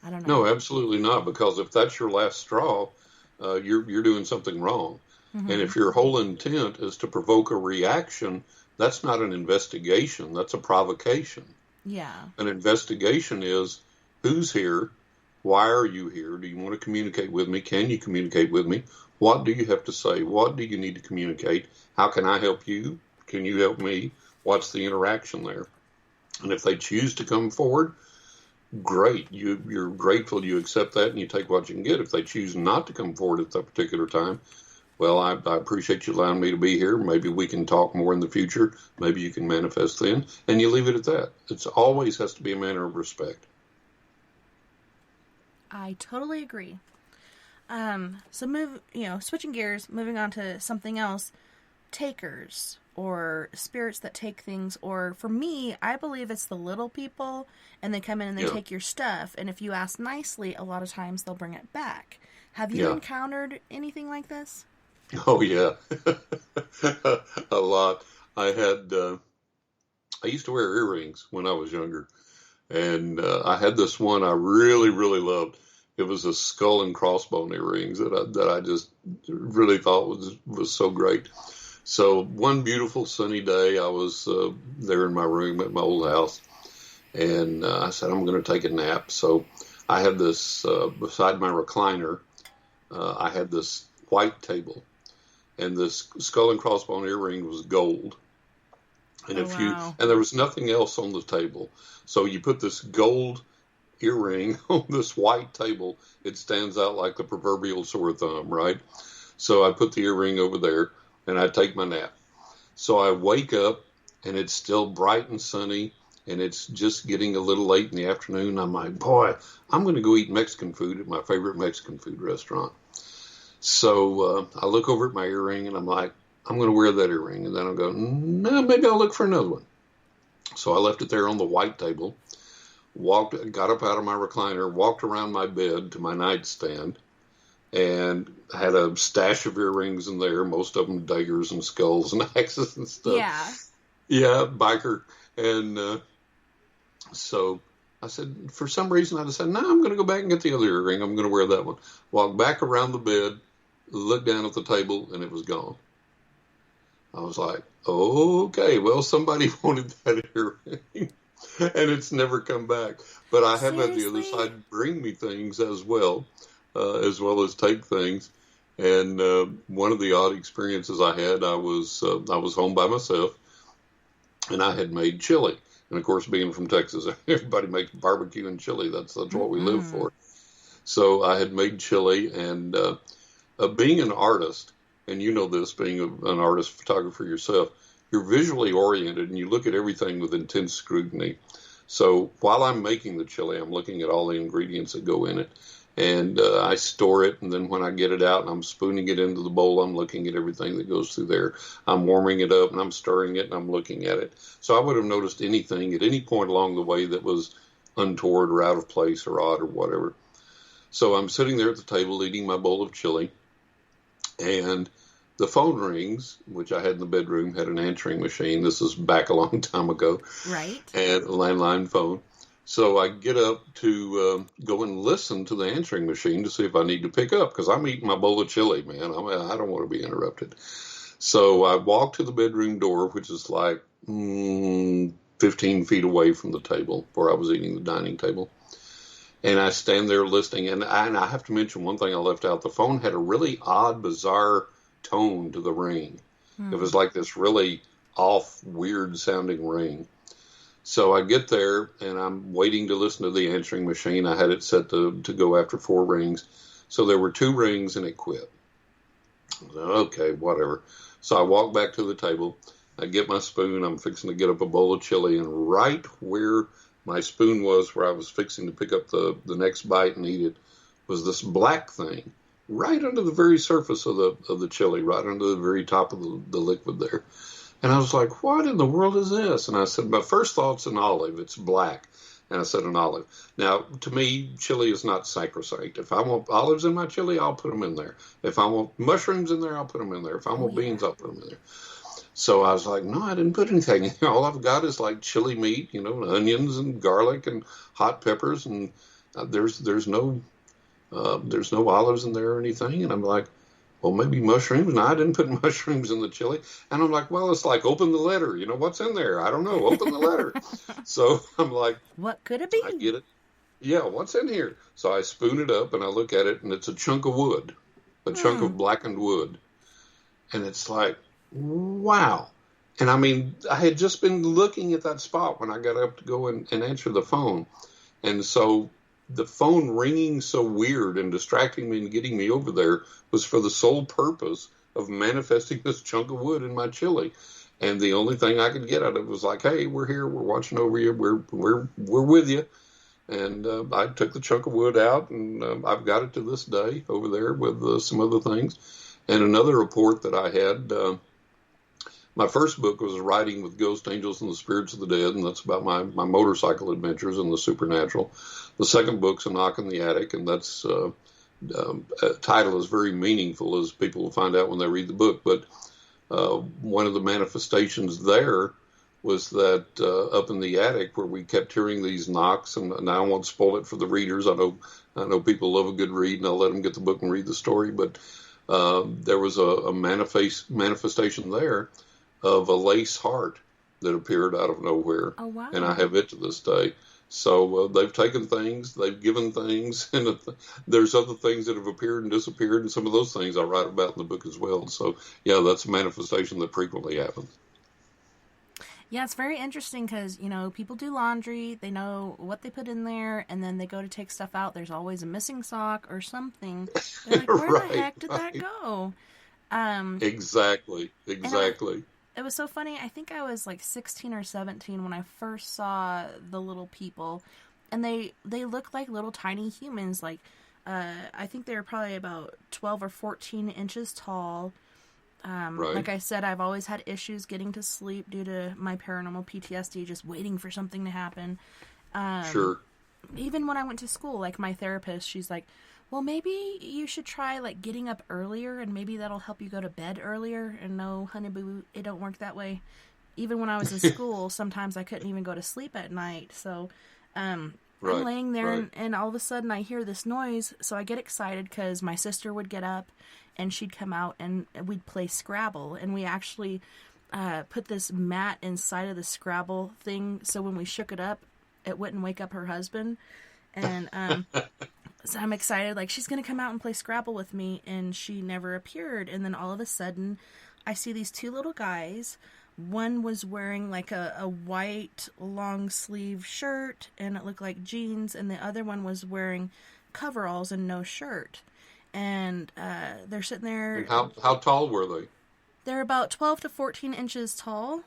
[SPEAKER 1] I don't know.
[SPEAKER 2] No, absolutely not, because if that's your last straw, you're doing something wrong. Mm-hmm. And if your whole intent is to provoke a reaction, that's not an investigation, that's a provocation.
[SPEAKER 1] Yeah.
[SPEAKER 2] An investigation is, who's here? Why are you here? Do you want to communicate with me? Can you communicate with me? What do you have to say? What do you need to communicate? How can I help you? Can you help me? What's the interaction there? And if they choose to come forward, great. You're grateful, you accept that, and you take what you can get. If they choose not to come forward at that particular time, well, I appreciate you allowing me to be here. Maybe we can talk more in the future. Maybe you can manifest then. And you leave it at that. It always has to be a manner of respect.
[SPEAKER 1] I totally agree. So switching gears, moving on to something else, takers, or spirits that take things, or for me, I believe it's the little people, and they come in and they take your stuff, and if you ask nicely, a lot of times they'll bring it back. Have you encountered anything like this?
[SPEAKER 2] Oh, yeah. A lot. I used to wear earrings when I was younger, and I had this one I really, really loved. It was a skull and crossbone earrings that I just really thought was so great. So one beautiful sunny day, I was there in my room at my old house, and I said, I'm going to take a nap. So I had this, beside my recliner, I had this white table, and this skull and crossbone earring was gold. And and there was nothing else on the table. So you put this gold earring on this white table, it stands out like the proverbial sore thumb, right? So I put the earring over there, and I take my nap. So I wake up, and it's still bright and sunny, and it's just getting a little late in the afternoon. I'm like, boy, I'm going to go eat Mexican food at my favorite Mexican food restaurant. So I look over at my earring, and I'm like, I'm going to wear that earring. And then I'll go, no, maybe I'll look for another one. So I left it there on the white table, got up out of my recliner, walked around my bed to my nightstand, and had a stash of earrings in there, most of them daggers and skulls and axes and stuff.
[SPEAKER 1] Yeah.
[SPEAKER 2] Yeah, biker. And so I said, for some reason, I decided, no, I'm going to go back and get the other earring. I'm going to wear that one. Walk back around the bed, look down at the table, and it was gone. I was like, okay, well, somebody wanted that earring. And it's never come back. But I have had the other side bring me things as well as take things. And one of the odd experiences I had, I was home by myself, and I had made chili. And of course, being from Texas, everybody makes barbecue and chili. That's what we live for. So I had made chili, and being an artist, and you know this, being an artist photographer yourself, you're visually oriented and you look at everything with intense scrutiny. So while I'm making the chili, I'm looking at all the ingredients that go in it. And I store it, and then when I get it out and I'm spooning it into the bowl, I'm looking at everything that goes through there. I'm warming it up, and I'm stirring it, and I'm looking at it. So I would have noticed anything at any point along the way that was untoward or out of place or odd or whatever. So I'm sitting there at the table eating my bowl of chili, and the phone rings, which I had in the bedroom, had an answering machine. This is back a long time ago.
[SPEAKER 1] Right. And
[SPEAKER 2] a landline phone. So I get up to go and listen to the answering machine to see if I need to pick up, because I'm eating my bowl of chili, man. I don't want to be interrupted. So I walk to the bedroom door, which is like 15 feet away from the table where I was eating the dining table. And I stand there listening. And I have to mention one thing I left out. The phone had a really odd, bizarre tone to the ring. It was like this really off, weird-sounding ring. So I get there, and I'm waiting to listen to the answering machine. I had it set to go after 4 rings. So there were 2 rings, and it quit. I was like, okay, whatever. So I walk back to the table. I get my spoon. I'm fixing to get up a bowl of chili, and right where my spoon was, where I was fixing to pick up the next bite and eat it, was this black thing right under the very surface of the chili, right under the very top of the liquid there. And I was like, what in the world is this? And I said, my first thought's an olive. It's black. And I said, an olive. Now, to me, chili is not sacrosanct. If I want olives in my chili, I'll put them in there. If I want mushrooms in there, I'll put them in there. If I want beans, I'll put them in there. So I was like, no, I didn't put anything in there. All I've got is like chili meat, onions and garlic and hot peppers. And there's no olives in there or anything. And I'm like, well, maybe mushrooms. No, I didn't put mushrooms in the chili. And I'm like, well, it's like, open the letter. What's in there? I don't know. Open the letter. So I'm like,
[SPEAKER 1] what could it be?
[SPEAKER 2] I get it. Yeah, what's in here? So I spoon it up and I look at it, and it's a chunk of wood, a chunk of blackened wood. And it's like, wow. And I mean, I had just been looking at that spot when I got up to go and answer the phone. And so the phone ringing so weird and distracting me and getting me over there was for the sole purpose of manifesting this chunk of wood in my chili. And the only thing I could get out of it was like, hey, we're here, we're watching over you, we're with you. And I took the chunk of wood out, and I've got it to this day over there with some other things. And another report that I had, my first book was Writing with Ghost Angels and the Spirits of the Dead, and that's about my motorcycle adventures and the supernatural. The second book's A Knock in the Attic, and that's title is very meaningful, as people will find out when they read the book. But one of the manifestations there was that up in the attic where we kept hearing these knocks, and I won't spoil it for the readers. I know people love a good read, and I'll let them get the book and read the story. But there was a manifestation there of a lace heart that appeared out of nowhere.
[SPEAKER 1] Oh, wow.
[SPEAKER 2] And I have it to this day. So they've taken things, they've given things, and there's other things that have appeared and disappeared, and some of those things I write about in the book as well. So, yeah, that's a manifestation that frequently happens.
[SPEAKER 1] Yeah, it's very interesting because, people do laundry, they know what they put in there, and then they go to take stuff out. There's always a missing sock or something. They're like, where the heck did that go?
[SPEAKER 2] Exactly.
[SPEAKER 1] It was so funny. I think I was like 16 or 17 when I first saw the little people, and they looked like little tiny humans. Like, I think they were probably about 12 or 14 inches tall.
[SPEAKER 2] Right.
[SPEAKER 1] Like I said, I've always had issues getting to sleep due to my paranormal PTSD, just waiting for something to happen.
[SPEAKER 2] Sure.
[SPEAKER 1] Even when I went to school, like my therapist, she's like, Well, maybe you should try like getting up earlier, and maybe that'll help you go to bed earlier. And no, honey boo, it don't work that way. Even when I was in school, sometimes I couldn't even go to sleep at night. So, I'm laying there, and all of a sudden I hear this noise. So I get excited because my sister would get up, and she'd come out, and we'd play Scrabble. And we actually put this mat inside of the Scrabble thing, so when we shook it up, it wouldn't wake up her husband. And so I'm excited, like, she's going to come out and play Scrabble with me, and she never appeared. And then all of a sudden, I see these two little guys. One was wearing, like, a white long-sleeve shirt, and it looked like jeans, and the other one was wearing coveralls and no shirt. And they're sitting there.
[SPEAKER 2] And how tall were they?
[SPEAKER 1] They're about 12 to 14 inches tall.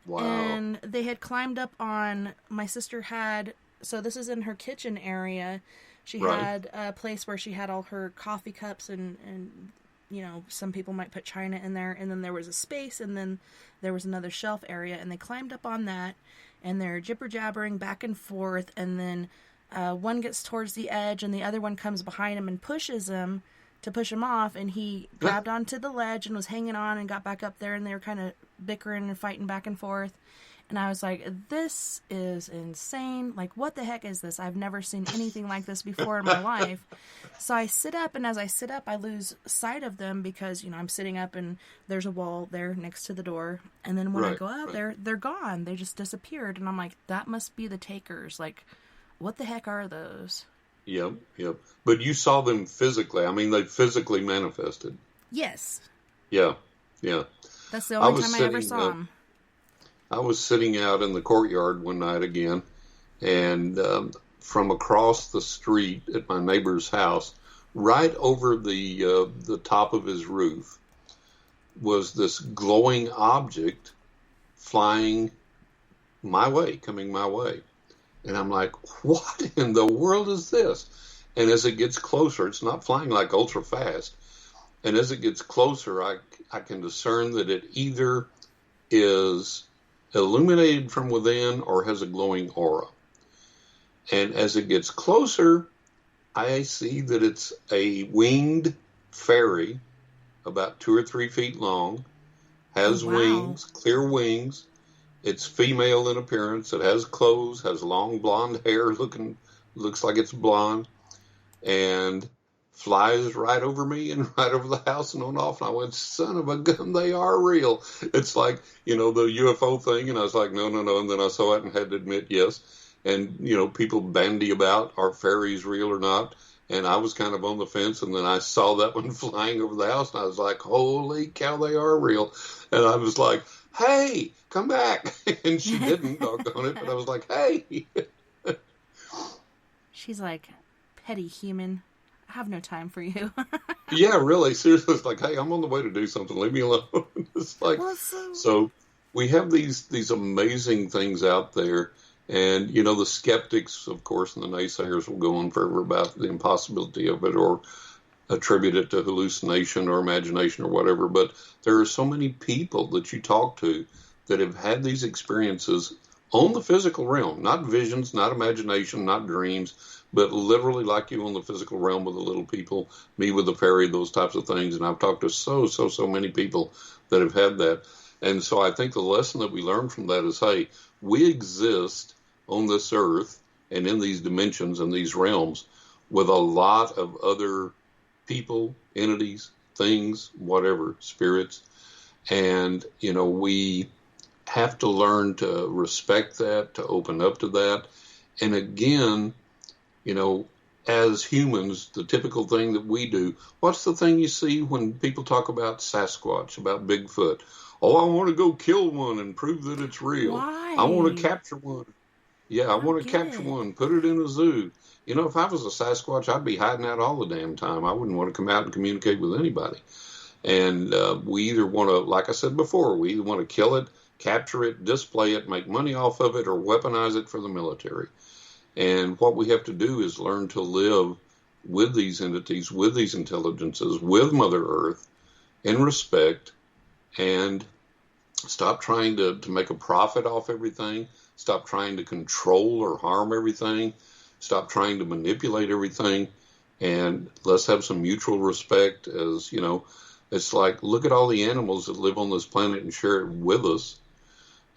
[SPEAKER 2] Wow.
[SPEAKER 1] And they had climbed up on, my sister had, so this is in her kitchen area. She had a place where she had all her coffee cups and, you know, some people might put china in there. And then there was a space, and then there was another shelf area. And they climbed up on that, and they're jibber-jabbering back and forth. And then one gets towards the edge, and the other one comes behind him and pushes him to push him off. And he grabbed onto the ledge and was hanging on and got back up there. And they were kind of bickering and fighting back and forth. And I was like, this is insane. Like, what the heck is this? I've never seen anything like this before in my life. So I sit up, and as I sit up, I lose sight of them because, you know, I'm sitting up and there's a wall there next to the door. And then when I go out there, they're gone. They just disappeared. And I'm like, that must be the takers. Like, what the heck are those?
[SPEAKER 2] Yep. But you saw them physically. I mean, they physically manifested.
[SPEAKER 1] Yes.
[SPEAKER 2] Yeah.
[SPEAKER 1] That's the only time I ever saw them.
[SPEAKER 2] I was sitting out in the courtyard one night again, and from across the street at my neighbor's house, right over the top of his roof, was this glowing object flying my way, coming my way. And I'm like, what in the world is this? And as it gets closer, it's not flying like ultra fast. And as it gets closer, I can discern that it either is illuminated from within or has a glowing aura. And as it gets closer, I see that it's a winged fairy, about 2 or 3 feet long, has wings, clear wings. It's female in appearance. It has clothes, has long blonde hair, looks like it's blonde, and flies right over me and right over the house and on off. And I went, son of a gun, they are real. It's like, you know, the UFO thing. And I was like, no. And then I saw it and had to admit, yes. And, you know, people bandy about, are fairies real or not? And I was kind of on the fence. And then I saw that one flying over the house. And I was like, holy cow, they are real. And I was like, hey, come back. And she didn't, doggone it. But I was like, hey.
[SPEAKER 1] She's like, petty human. I have no time for you.
[SPEAKER 2] Yeah, really. Seriously, it's like, hey, I'm on the way to do something. Leave me alone. It's like, so we have these amazing things out there. And, you know, the skeptics, of course, and the naysayers will go on forever about the impossibility of it or attribute it to hallucination or imagination or whatever. But there are so many people that you talk to that have had these experiences on the physical realm, not visions, not imagination, not dreams, but literally like you on the physical realm with the little people, me with the fairy, those types of things. And I've talked to so many people that have had that. And so I think the lesson that we learn from that is, hey, we exist on this earth and in these dimensions and these realms with a lot of other people, entities, things, whatever, spirits. And, you know, we have to learn to respect that, to open up to that. And again, you know, as humans, the typical thing that we do, what's the thing you see when people talk about Sasquatch, about Bigfoot? Oh, I want to go kill one and prove that it's real.
[SPEAKER 1] Why?
[SPEAKER 2] I want to capture one. Yeah, I want to capture one, put it in a zoo. You know, if I was a Sasquatch, I'd be hiding out all the damn time. I wouldn't want to come out and communicate with anybody. And we either want to, like I said before, we either want to kill it, capture it, display it, make money off of it, or weaponize it for the military. And what we have to do is learn to live with these entities, with these intelligences, with Mother Earth, in respect, and stop trying to make a profit off everything, stop trying to control or harm everything, stop trying to manipulate everything, And let's have some mutual respect. As you know, it's like, look at all the animals that live on this planet and share it with us.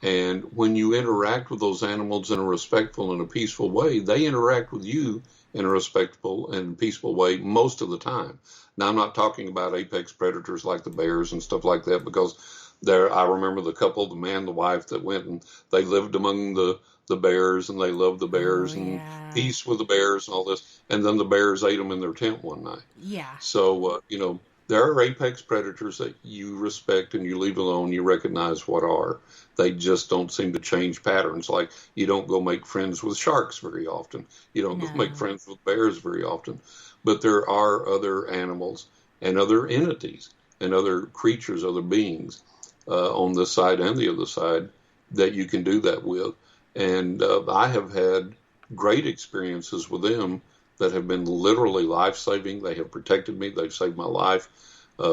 [SPEAKER 2] And when you interact with those animals in a respectful and a peaceful way, they interact with you in a respectful and peaceful way most of the time. Now, I'm not talking about apex predators like the bears and stuff like that, because I remember the couple, the man, the wife, that went and they lived among the bears, and they loved the bears and peace with the bears and all this. And then the bears ate them in their tent one night.
[SPEAKER 1] Yeah.
[SPEAKER 2] So, there are apex predators that you respect and you leave alone. You recognize what are. They just don't seem to change patterns. Like, you don't go make friends with sharks very often. You don't go make friends with bears very often. But there are other animals and other entities and other creatures, other beings on this side and the other side that you can do that with. And I have had great experiences with them that have been literally life-saving. They have protected me. They've saved my life.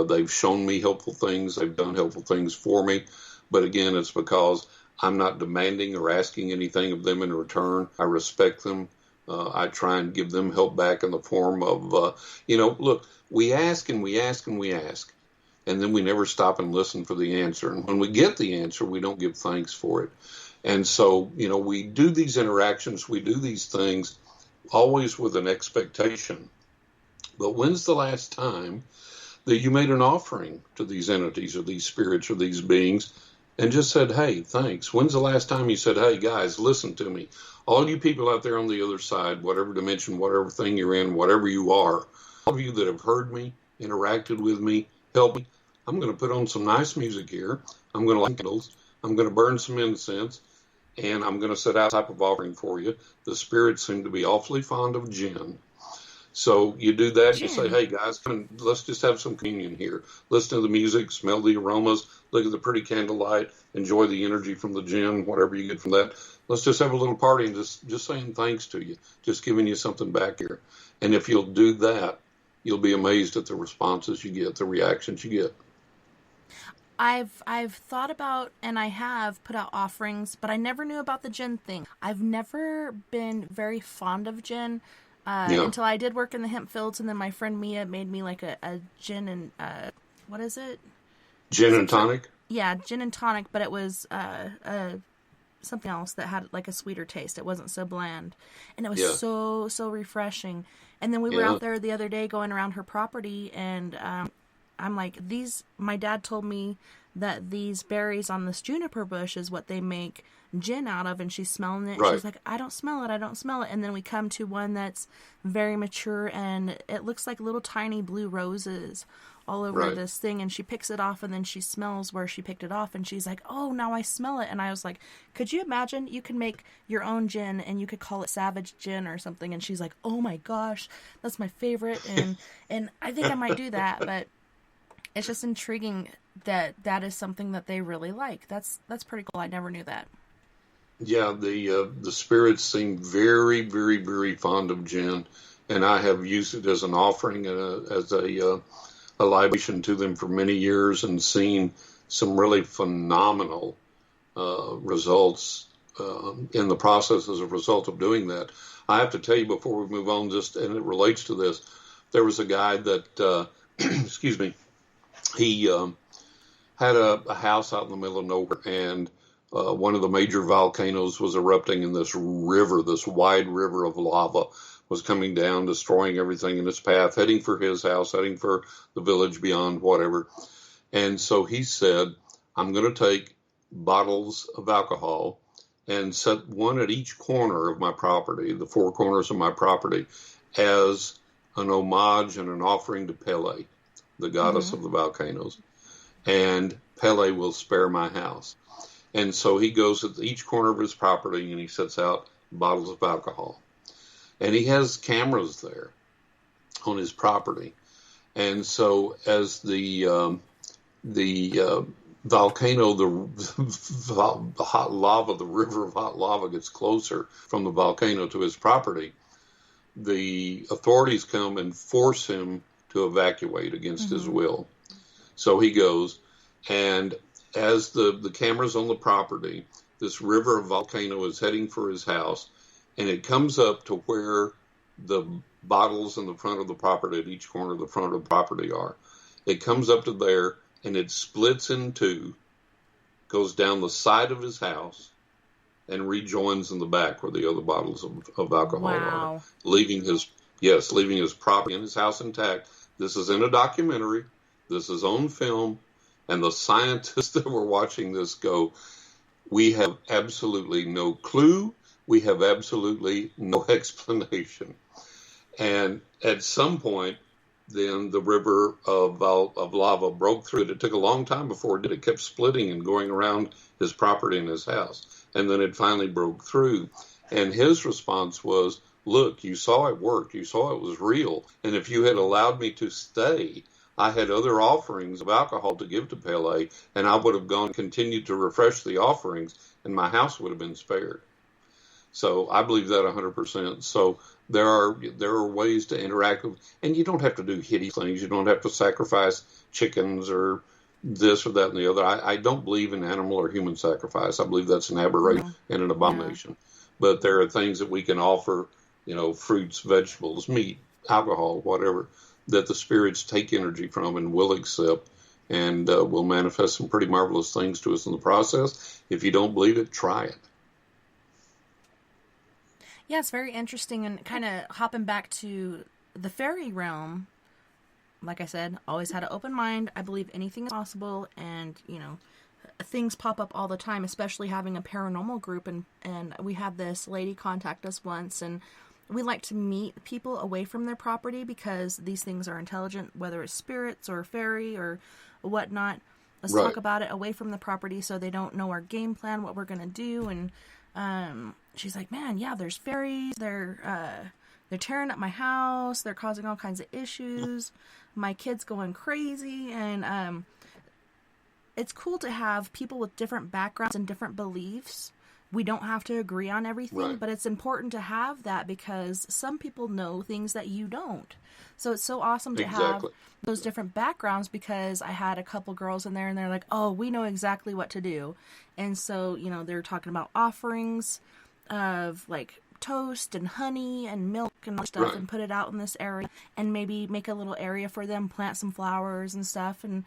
[SPEAKER 2] They've shown me helpful things. They've done helpful things for me. But again, it's because I'm not demanding or asking anything of them in return. I respect them. I try and give them help back in the form of, look, we ask and we ask and we ask. And then we never stop and listen for the answer. And when we get the answer, we don't give thanks for it. And so, we do these interactions, we do these things always with an expectation. But when's the last time that you made an offering to these entities or these spirits or these beings and just said, hey, thanks? When's the last time you said, hey, guys, listen to me? All you people out there on the other side, whatever dimension, whatever thing you're in, whatever you are, all of you that have heard me, interacted with me, helped me, I'm going to put on some nice music here. I'm going to light candles. I'm going to burn some incense. And I'm going to set out a type of offering for you. The spirits seem to be awfully fond of gin. So you do that, you say, hey, guys, let's just have some communion here. Listen to the music, smell the aromas, look at the pretty candlelight, enjoy the energy from the gin, whatever you get from that. Let's just have a little party and just saying thanks to you, just giving you something back here. And if you'll do that, you'll be amazed at the responses you get, the reactions you get.
[SPEAKER 1] I've thought about, and I have put out offerings, but I never knew about the gin thing. I've never been very fond of gin until I did work in the hemp fields, and then my friend Mia made me like a gin and, what is it?
[SPEAKER 2] Gin and tonic?
[SPEAKER 1] Yeah, gin and tonic, but it was something else that had like a sweeter taste. It wasn't so bland. And it was so refreshing. And then we were out there the other day going around her property, and I'm like, my dad told me that these berries on this juniper bush is what they make gin out of, and she's smelling it. Right. She's like, I don't smell it. And then we come to one that's very mature, and it looks like little tiny blue roses all over this thing, and she picks it off, and then she smells where she picked it off, and she's like, oh, now I smell it. And I was like, could you imagine you can make your own gin, and you could call it Savage Gin or something? And she's like, oh my gosh, that's my favorite, and I think I might do that. But it's just intriguing that is something that they really like. That's pretty cool. I never knew that. Yeah,
[SPEAKER 2] the spirits seem very, very, very fond of gin, and I have used it as an offering as a libation to them for many years, and seen some really phenomenal results in the process as a result of doing that. I have to tell you before we move on, and it relates to this, there was a guy that, excuse me, he had a house out in the middle of nowhere, and one of the major volcanoes was erupting, and this wide river of lava was coming down, destroying everything in its path, heading for his house, heading for the village beyond, whatever. And so he said, I'm going to take bottles of alcohol and set one at each corner of my property, the four corners of my property, as an homage and an offering to Pele, the goddess of the volcanoes. And Pele will spare my house. And so he goes at each corner of his property and he sets out bottles of alcohol. And he has cameras there on his property. And so as the volcano, the hot lava, the river of hot lava gets closer from the volcano to his property, the authorities come and force him to evacuate against his will. So he goes, and as the cameras on the property, this river of volcano is heading for his house, and it comes up to where the bottles in the front of the property at each corner of the front of the property are. It comes up to there, and it splits in two, goes down the side of his house, and rejoins in the back where the other bottles of alcohol are, leaving his property and his house intact. This is in a documentary. This is on film. And the scientists that were watching this go, we have absolutely no clue. We have absolutely no explanation. And at some point, then the river of lava broke through it. It took a long time before it did. It kept splitting and going around his property and his house. And then it finally broke through. And his response was, look, you saw it work. You saw it was real. And if you had allowed me to stay, I had other offerings of alcohol to give to Pele, and I would have gone and continued to refresh the offerings, and my house would have been spared. So I believe that 100%. So there are ways to interact with, and you don't have to do hideous things. You don't have to sacrifice chickens or this or that and the other. I don't believe in animal or human sacrifice. I believe that's an aberration and an abomination. Yeah. But there are things that we can offer, fruits, vegetables, meat, alcohol, whatever, that the spirits take energy from and will accept, and will manifest some pretty marvelous things to us in the process. If you don't believe it, try it.
[SPEAKER 1] Yeah, it's very interesting, and kind of hopping back to the fairy realm. Like I said, always had an open mind. I believe anything is possible, and things pop up all the time, especially having a paranormal group. And we had this lady contact us once, and we like to meet people away from their property because these things are intelligent, whether it's spirits or fairy or whatnot. Let's talk about it away from the property so they don't know our game plan, what we're going to do. And she's like, man, yeah, there's fairies. They're tearing up my house. They're causing all kinds of issues. My kid's going crazy. And it's cool to have people with different backgrounds and different beliefs. We don't have to agree on everything, but it's important to have that because some people know things that you don't. So it's so awesome to have those different backgrounds, because I had a couple girls in there and they're like, oh, we know exactly what to do. And so, they're talking about offerings of like toast and honey and milk and all stuff, and put it out in this area, and maybe make a little area for them, plant some flowers and stuff, and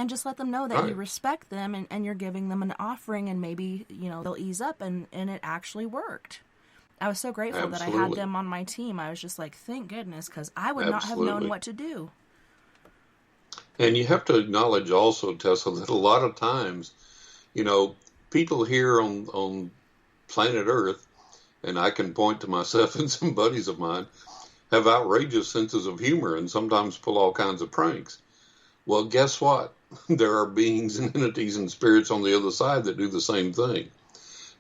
[SPEAKER 1] just let them know that you respect them, and you're giving them an offering, and maybe, they'll ease up, and it actually worked. I was so grateful that I had them on my team. I was just like, thank goodness, because I would not have known what to do.
[SPEAKER 2] And you have to acknowledge also, Tessa, that a lot of times, people here on planet Earth, and I can point to myself and some buddies of mine, have outrageous senses of humor and sometimes pull all kinds of pranks. Well, guess what? There are beings and entities and spirits on the other side that do the same thing.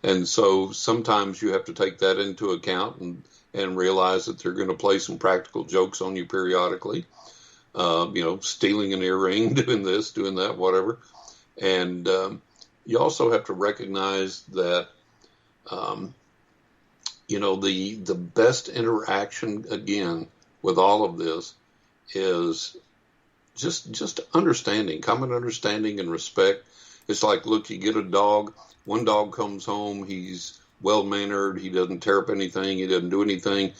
[SPEAKER 2] And so sometimes you have to take that into account and realize that they're going to play some practical jokes on you periodically. Stealing an earring, doing this, doing that, whatever. And you also have to recognize that, the best interaction, again, with all of this is just understanding, common understanding and respect. It's like, look, you get a dog. One dog comes home. He's well-mannered. He doesn't tear up anything. He doesn't do anything.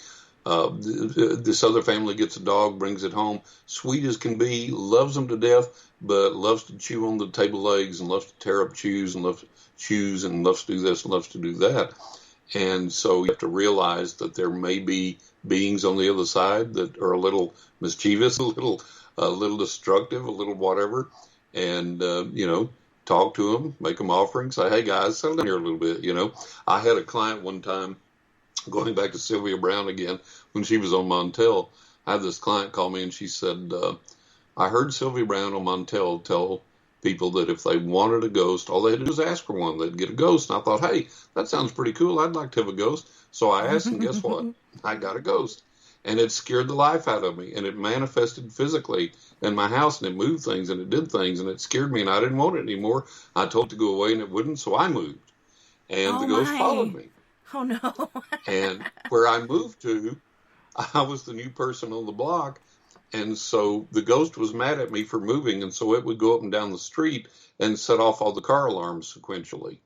[SPEAKER 2] This other family gets a dog, brings it home. Sweet as can be, loves them to death, but loves to chew on the table legs and loves to tear up shoes and loves to do this and loves to do that. And so you have to realize that there may be beings on the other side that are a little mischievous, a little destructive, a little whatever, and, talk to them, make them offerings, say, hey, guys, settle down here a little bit, I had a client one time, going back to Sylvia Brown again, when she was on Montel, I had this client call me and she said, I heard Sylvia Brown on Montel tell people that if they wanted a ghost, all they had to do was ask for one. They'd get a ghost. And I thought, hey, that sounds pretty cool. I'd like to have a ghost. So I asked, and guess what? I got a ghost. And it scared the life out of me. And it manifested physically in my house, and it moved things, and it did things, and it scared me, and I didn't want it anymore. I told it to go away, and it wouldn't, so I moved. And the ghost followed me.
[SPEAKER 1] Oh, no.
[SPEAKER 2] And where I moved to, I was the new person on the block. And so the ghost was mad at me for moving, and so it would go up and down the street and set off all the car alarms sequentially.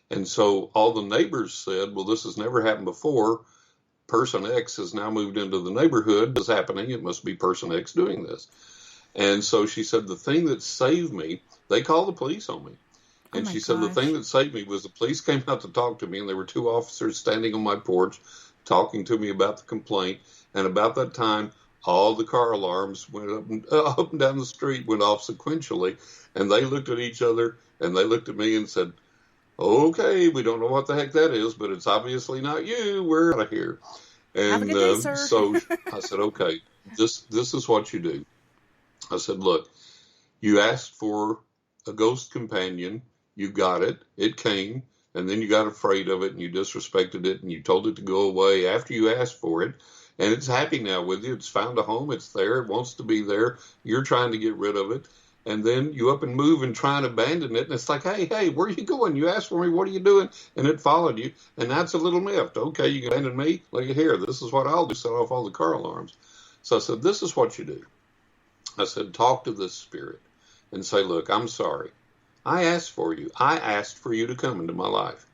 [SPEAKER 2] And so all the neighbors said, well, this has never happened before. person X has now moved into the neighborhood. This is happening. It must be person X doing this. And so she said, the thing that saved me, they called the police on me. And she said, the thing that saved me was the police came out to talk to me, and there were 2 officers standing on my porch talking to me about the complaint. And about that time, all the car alarms went up and down the street, went off sequentially. And they looked at each other, and they looked at me and said, okay, we don't know what the heck that is, but it's obviously not you. We're out of here. And
[SPEAKER 1] Have a good day, sir.
[SPEAKER 2] So I said, okay, this is what you do. I said, look, you asked for a ghost companion. You got it. It came. And then you got afraid of it, and you disrespected it, and you told it to go away after you asked for it. And it's happy now with you. It's found a home. It's there. It wants to be there. You're trying to get rid of it. And then you up and move and try and abandon it. And it's like, hey, where are you going? You asked for me. What are you doing? And it followed you. And that's a little miffed. Okay, you can abandon me? Look at here. This is what I'll do. Set off all the car alarms. So I said, this is what you do. I said, talk to this spirit and say, look, I'm sorry. I asked for you. I asked for you to come into my life.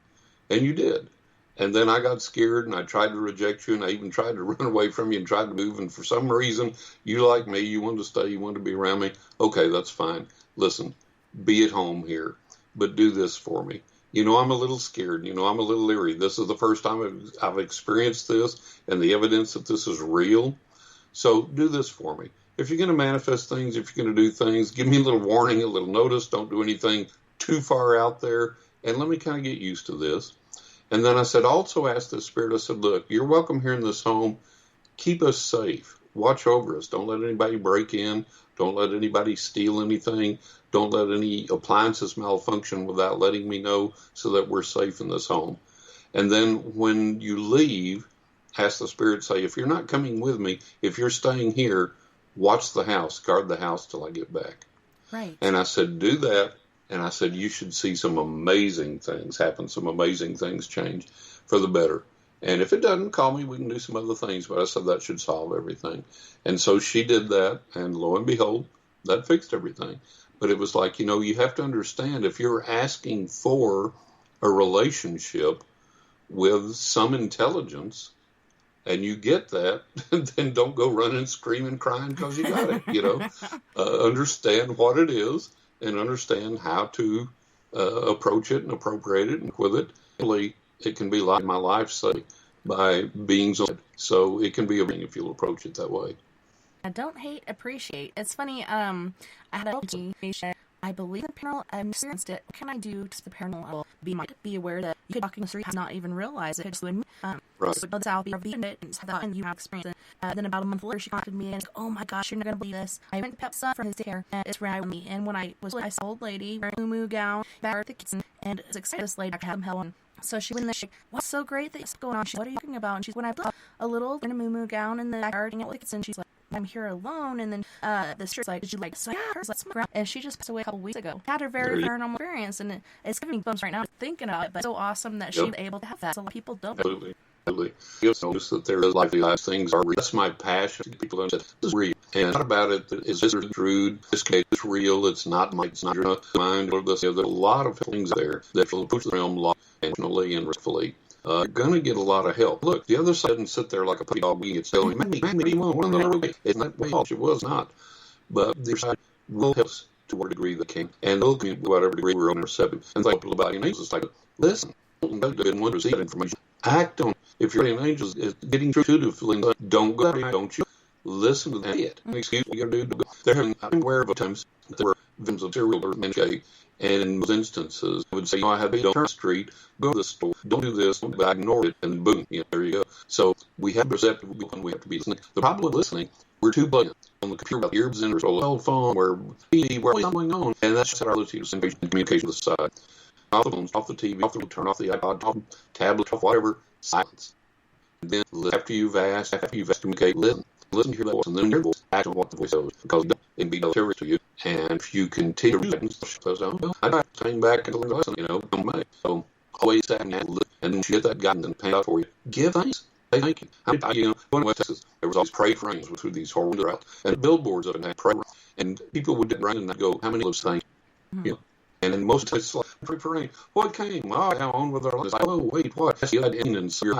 [SPEAKER 2] And you did. And then I got scared, and I tried to reject you, and I even tried to run away from you and tried to move. And for some reason, you like me, you wanted to stay, you wanted to be around me. Okay, that's fine. Listen, be at home here, but do this for me. You know, I'm a little scared. You know, I'm a little leery. This is the first time I've experienced this and the evidence that this is real. So do this for me. If you're going to manifest things, if you're going to do things, give me a little warning, a little notice. Don't do anything too far out there. And let me kind of get used to this. And then I said, also ask the spirit, I said, look, you're welcome here in this home. Keep us safe. Watch over us. Don't let anybody break in. Don't let anybody steal anything. Don't let any appliances malfunction without letting me know, so that we're safe in this home. And then when you leave, ask the spirit, say, if you're not coming with me, if you're staying here, watch the house, guard the house till I get back.
[SPEAKER 1] Right.
[SPEAKER 2] And I said, do that. And I said, you should see some amazing things happen, some amazing things change for the better. And if it doesn't, call me. We can do some other things. But I said that should solve everything. And so she did that. And lo and behold, that fixed everything. But it was like, you know, you have to understand, if you're asking for a relationship with some intelligence and you get that, then don't go running, screaming, crying because you got it. You know, understand what it is. And understand how to approach it and appropriate it and with it. It can be like my life saved by beings on it. So it can be a thing if you'll approach it that way.
[SPEAKER 1] I don't hate, appreciate. It's funny, I had a I believe in paranormal. I've experienced it. What can I do to the paranormal? Be aware that you could walk in the street and not even realize it. It's
[SPEAKER 2] Right.
[SPEAKER 1] So that's how I've been it and you have experienced it. Then about a month later, she contacted me and was like, oh my gosh, you're not going to believe this. I went to Pep's son for his daycare, and it's right with me. And when I was I saw an old lady wearing a moo gown back at the kitchen, and it's excited this lady I had him hell on. So she went in there, she's like, what's so great that's going on? She's like, what are you talking about? And she's when I put a little in a moo gown in the backyard and it and she's like, I'm here alone. And then the street's like, did you like, so yeah, let's move around. And she just passed away a couple weeks ago. Had her very paranormal experience, and it's giving me bumps right now thinking about it, but it's so awesome that she's able to have that. So a lot of people don't.
[SPEAKER 2] Absolutely. You'll notice that there is life things are real. That's my passion. People understand this is real. And not about it is this rude, this case is real, it's not your mind or this. There's a lot of things there that will push the realm logically and riskfully. You're going to get a lot of help. Look, the other side doesn't sit there like a puppy dog. It's telling me, one of the way. It's not way it was not. But the side will help us to what degree they can. And they'll be whatever degree we're receptive. And think about your angels. It's like, listen, don't want to receive that information. Act on it. If your angels is getting through to the feeling, don't go there, don't you? Listen to that. Excuse me, you got to do. I'm aware of times that there were victims of serial murder and in those instances, I would say, I have don't turn the street, go to the store, don't do this, but I ignored it, and boom, there you go. So we have receptive people, and we have to be listening. The problem with listening, we're too blatant on the computer, about earbs in or cell phone, where what's going on, and that's just our ability to send communication to the side. Off the phones, off the TV, off the turn off the iPod, off the tablet, off whatever, silence. And then after you've asked, communicate, listen to your voice, and then your voice, act on what the voice says, because it can be deleterious to you. And if you continue to I got to hang back and listen, come back. So always that and then get that guidance and pay out for you. Give thanks. Say thank you. Going to West Texas, there was always pray for rains through these horrible droughts. And billboards of it had pray. And people would get rain and they'd go, how many of those things? And in most cases, like, pray for rain. What came? Oh, how on with our lives? Oh, wait, what? Yes, you had in and so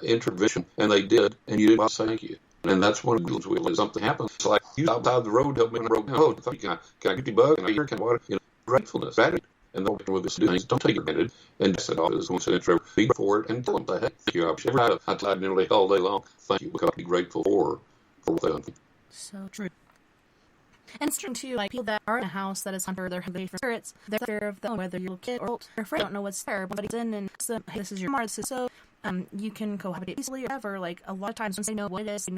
[SPEAKER 2] intervention, and they did, and you didn't say thank you. And that's one of the deals when something happens. It's like, you outside the road, help me on the road. Oh, can I get you bug? Can I hear? Can I water? Gratefulness, gratitude. And they'll with this things. Don't take it for granted. And just it all is once an intro. Be for it and tell them, hey, thank you. I've never had I tried nearly all day long. Thank you. Because I'll be grateful for what they've done.
[SPEAKER 1] So true. And it's true too, like people that are in a house that is haunted, they're hungry for spirits, they're fear of them, whether you're a kid or old, they're afraid, don't know what's there, but somebody's in and says, hey, this is your Mars, this is so, you can cohabitate easily or whatever. Like, a lot of times once they know what it is,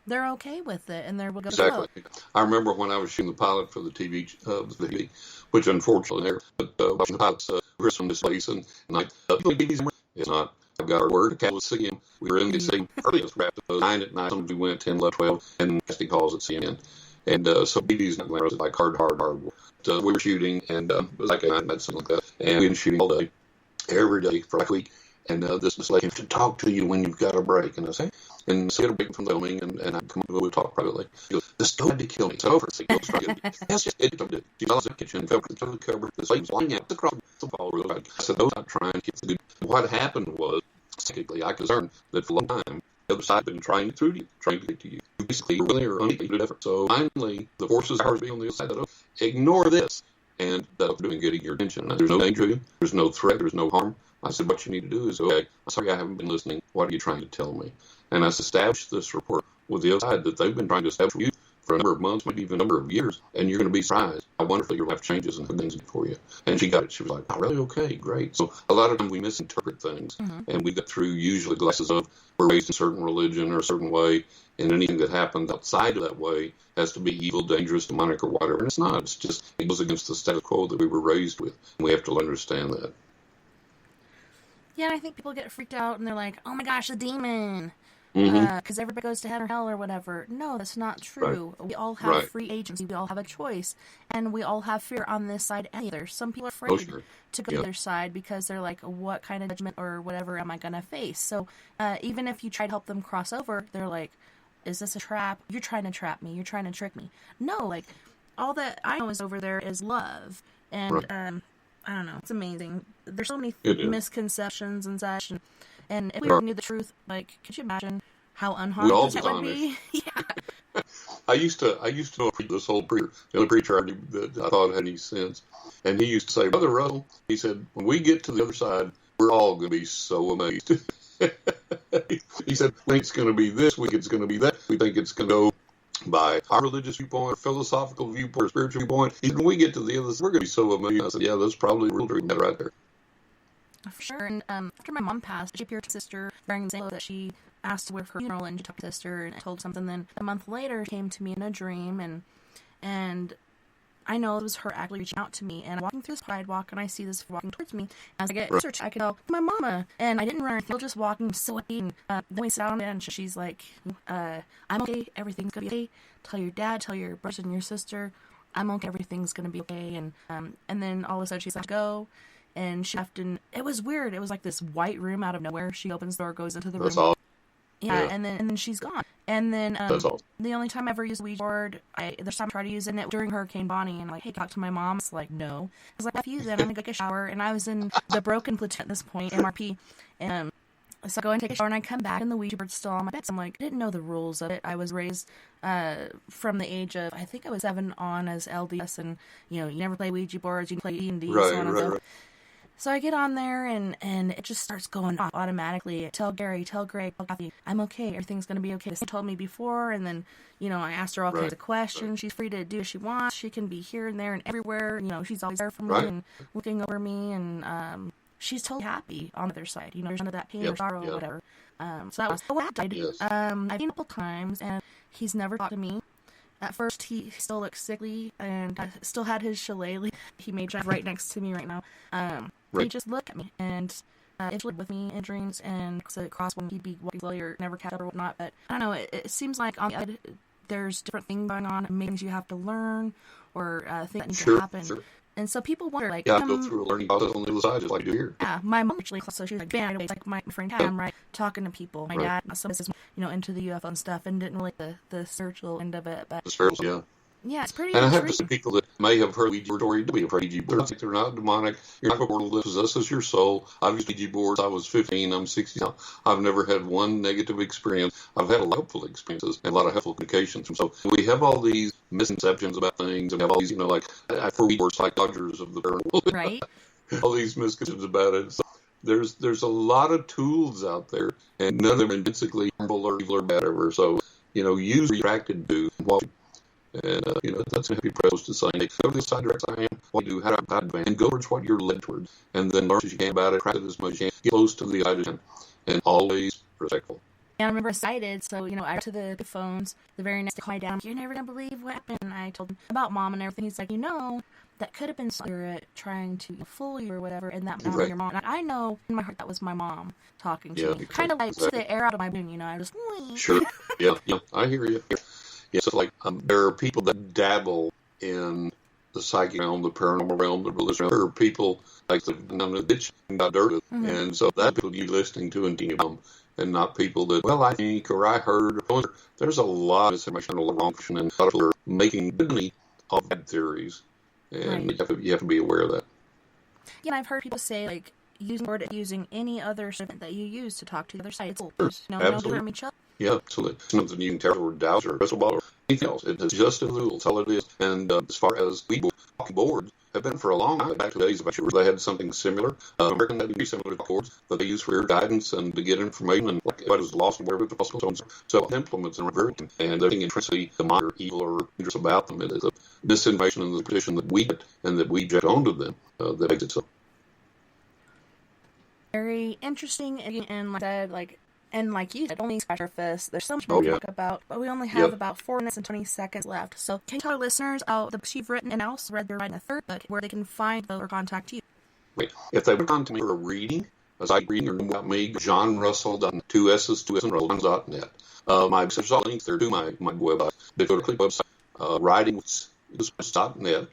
[SPEAKER 1] they're okay with it, and they're will go.
[SPEAKER 2] Exactly. I remember when I was shooting the pilot for the TV, which unfortunately never, but watching the pilots, we're on this place, and like, it's not. I've got our word. I can't see him. We were in the same earliest wrapped 9 at night. Sometimes we went at 10, 11, 12, and casting calls at CNN. And so BB's not going to like hard. We were shooting, and it was like a night, something like that. And we've been shooting all day, every day for like a week. And this lady to talk to you when you've got a break. And I say, and so I get a break from filming, and I come up, we'll talk privately. She goes, this dog had to kill me. It's over. So yes, it did. She was in the kitchen, fell into the cupboard. The lady's lying out across the wall. I said, those not trying to get the good. What happened was, psychically, I concerned that for a long time, the other side had been trying to get to you. Basically, really or unable effort. So finally, the forces ours being on the other side that ignore this, and that's doing getting your attention. Now, there's no danger, there's no threat, there's no harm. I said, what you need to do is, okay, I'm sorry I haven't been listening. What are you trying to tell me? And I established this rapport with the other side that they've been trying to establish with you for a number of months, maybe even a number of years, and you're going to be surprised how wonderful your life changes and good things for you. And she got it. She was like, oh, really? Okay, great. So a lot of times we misinterpret things, and we get through usually glasses of we're raised in a certain religion or a certain way, and anything that happens outside of that way has to be evil, dangerous, demonic, or whatever. And it's not. It's just it goes against the status quo that we were raised with, and we have to understand that.
[SPEAKER 1] Yeah, I think people get freaked out, and they're like, oh my gosh, a demon. Because everybody goes to heaven or hell or whatever. No, that's not true. Right. We all have free agency. We all have a choice. And we all have fear on this side and the other. Some people are afraid to go to the other side because they're like, what kind of judgment or whatever am I going to face? So even if you try to help them cross over, they're like, is this a trap? You're trying to trap me. You're trying to trick me. No, like, all that I know is over there is love. And, I don't know. It's amazing. There's so many misconceptions and such. And if we knew the truth, like, could you imagine how unhaunted that would be? Yeah.
[SPEAKER 2] I used to know this old preacher, the other preacher I knew that I thought had any sense. And he used to say, Brother Russell, he said, when we get to the other side, we're all going to be so amazed. He said, we think it's going to be this, we think it's going to be that. We think it's going to go by our religious viewpoint, or philosophical viewpoint, or spiritual viewpoint. He said, when we get to the other side, we're going to be so amazed. I said, yeah, that's probably a real dream right there.
[SPEAKER 1] For sure. And after my mom passed, she appeared to sister during the same that she asked to wear for her funeral, and she talked to sister and told something. Then a month later, she came to me in a dream, and I know it was her actually reaching out to me. And I'm walking through the sidewalk, and I see this walking towards me. As I get closer, I can tell my mama, and I didn't run anything. Just walking so happy. And then we sat down on the bench. She's like, "I'm okay. Everything's gonna be okay. Tell your dad, tell your brothers and your sister, I'm okay. Everything's gonna be okay." And then all of a sudden, she's like, "Go." And she left, and it was weird. It was like this white room out of nowhere. She opens the door, goes into the room.
[SPEAKER 2] All.
[SPEAKER 1] Yeah, and then she's gone. And then the only time I ever used the Ouija board, there's time I tried to use it, and it during Hurricane Bonnie, and like, hey, talk to my mom. It's like, no. I was like, I've used it. I'm gonna go take a shower, and I was in the broken platoon at this point, MRP, and so I go and take a shower, and I come back, and the Ouija board's still on my bed. So I'm like, I didn't know the rules of it. I was raised from the age of, I think I was 7 on as LDS, and you never play Ouija boards, you can play D&D, so on and so. So I get on there, and it just starts going off automatically. Tell Gary, tell Greg, tell Kathy, I'm okay. Everything's going to be okay. She told me before, and then, I asked her all kinds of questions. She's free to do what she wants. She can be here and there and everywhere. She's always there for me and looking over me, and she's totally happy on the other side. There's none of that pain or sorrow or whatever. So that was the way I died. I've seen a couple times, and he's never talked to me. At first, he still looked sickly, and I still had his shillelagh. He may drive right next to me right now. He just looked at me, and it lived with me in dreams, and cross when he'd be walking slowly or never catch up or whatnot. But I don't know, it seems like on the other, there's different things going on, and things you have to learn, or things that need to happen. Sure. And so people wonder, like...
[SPEAKER 2] Yeah, I go through a learning process on the other side, just like you do here.
[SPEAKER 1] Yeah, my mom actually, so she was like, man, it's like my friend had, I'm talking to people. My dad, some is, into the UFO and stuff, and didn't really the spiritual end of it, but...
[SPEAKER 2] The spiritual, yeah.
[SPEAKER 1] Yeah, it's pretty
[SPEAKER 2] And I have to
[SPEAKER 1] intriguing.
[SPEAKER 2] say, people that may have heard Ouija board or be afraid of Ouija boards, they're not demonic. You're not a portal that possesses your soul. I've used Ouija boards. I was 15. I'm 60 now. I've never had one negative experience. I've had a lot of helpful experiences and a lot of helpful communications. And so we have all these misconceptions about things, and have all these, like, for Ouija boards, like Dodgers of the paranormal.
[SPEAKER 1] Right?
[SPEAKER 2] All these misconceptions about it. So there's a lot of tools out there, and none of them are intrinsically harmful or evil or bad ever. So, use what you're attracted to. And, that's going to be proposed to saying, hey, go to the side direction I am, what you do, how do I advance, and go towards what you're led towards. And then learn as you can about it, practice as much as you can, get close to the idea, and always respectful.
[SPEAKER 1] And I remember excited, so, I went to the phones the very next day, quiet down. You're never going to believe what happened. And I told him about Mom and everything. He's like, that could have been spirit trying to fool you or whatever, and that was
[SPEAKER 2] Right.
[SPEAKER 1] your mom. And I know in my heart that was my mom talking to me.
[SPEAKER 2] Yeah,
[SPEAKER 1] Kind of like
[SPEAKER 2] exactly.
[SPEAKER 1] the air out of my balloon, I just...
[SPEAKER 2] Sure. Yeah, I hear you. Yeah, so like there are people that dabble in the psychic realm, the paranormal realm, the religious realm. There are people like the ditch got dirty, and so that people you listening to and thinking about, and not people that, well, I think or I heard. There's a lot of misinformation, a lot of wrong information, and a lot of people are making money off bad theories, and
[SPEAKER 1] Right.
[SPEAKER 2] you have to be aware of that.
[SPEAKER 1] Yeah, and I've heard people say, like, using any other servant that you use to talk to the other side. It's
[SPEAKER 2] Sure.
[SPEAKER 1] don't
[SPEAKER 2] Absolutely.
[SPEAKER 1] harm each other.
[SPEAKER 2] Yeah, absolutely. Something you can tell or doubt or crystal ball or anything else. It's just a tool. That's all it is. And as far as walking boards have been for a long time, back to the days about they had something similar. American had to be similar to boards that they use for guidance and to get information and like what is lost and wherever it's possible. So implements and very and they're intrinsically demonic or evil or dangerous about them. It is a misinformation in the position that we get and that we judge onto them that makes it so.
[SPEAKER 1] Very interesting, and like I said, and like you said, only scratch our surface. There's so much more to talk about, but we only have about 4 minutes and 20 seconds left. So can you tell our listeners about the books you've written and also read they're writing a third book, where they can find those or contact you?
[SPEAKER 2] Wait, if they would contact me for a reading, a psychic reading or know about me, johnrussell.net. My website links there to my website. They go to the website, writing.net,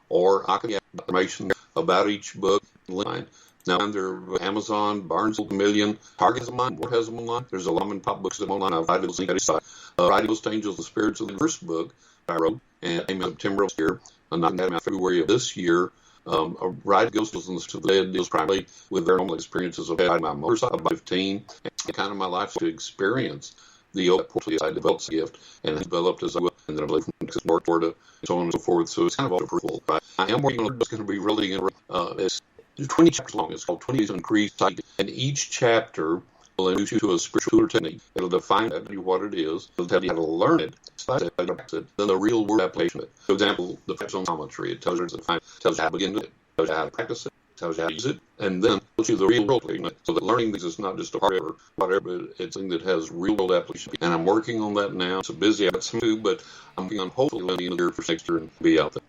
[SPEAKER 2] or I can get information about each book line. Now, under Amazon, Barnes & Million, Target has them online, Ward has them online. There's a lot of mom and pop books that online. I've tried to link at each side. Writing Ghost Angels, the Spirits of the first book I wrote, and came in September of this year, and not in February of this year. Ride Ghost Angels to the Dead deals primarily with their normal experiences of riding my motorcycle by 15, and kind of my life to experience the portfolio I developed a gift and developed as I will, and then I believe from Texas, Florida, and so on and so forth. So it's kind of all approval. Right? I am working on a book that's going to be really it's 20 chapters long. It's called 20 Days to Increase Psychic. And each chapter will introduce you to a spiritual or technique. It'll define what it is. It'll tell you how to learn it, then the real world application of it. For example, the photometry. It tells you how to begin it, tells you how to practice it, tells you how to use it, and then tells you the real world application. So that learning things is not just a part of it or whatever, but it's something that has real world application. And I'm working on that now. It's a busy, I've got some too, but I'm working on hopefully letting the year for next year and be out there.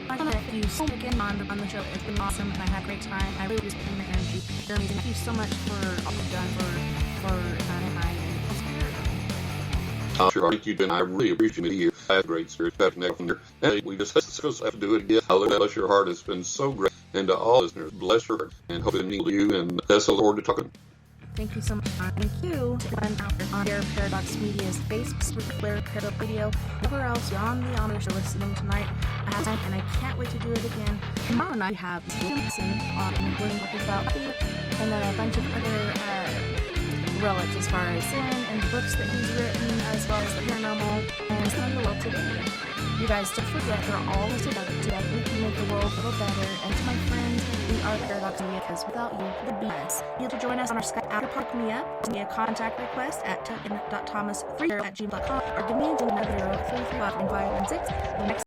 [SPEAKER 1] I want to thank you so much again on the show. It's been awesome, and I had a great time. I really just put in the energy. You're amazing. Thank you so much for all you've done for Anaheim and
[SPEAKER 2] Sure, thank you, Ben. I really appreciate you. I have great spirit back next year. And we just have to do it again. Bless your heart. It's been so great. And to all listeners, bless your heart. And hope it means you. And that's a Lord to talking.
[SPEAKER 1] Thank you so much. Thank you to everyone out there on Paradox Media's Facebook, Twitter, Paradox Radio, wherever else beyond the honors are listening tonight. I have time, and I can't wait to do it again. Tomorrow night, we have Simpson on William Walker's about and then a bunch of other relics as far as sin and books that he's written, as well as the paranormal and some of the world today. You guys, don't forget, we're all together. Together we can make the world a little better. And to my friends, we are the Paradox Media, because without you, the BS. You have to join us on our Skype after Park Me Up. Send me a contact request at token.thomas3@gmail.com or give me a Zoom number 033-516. The next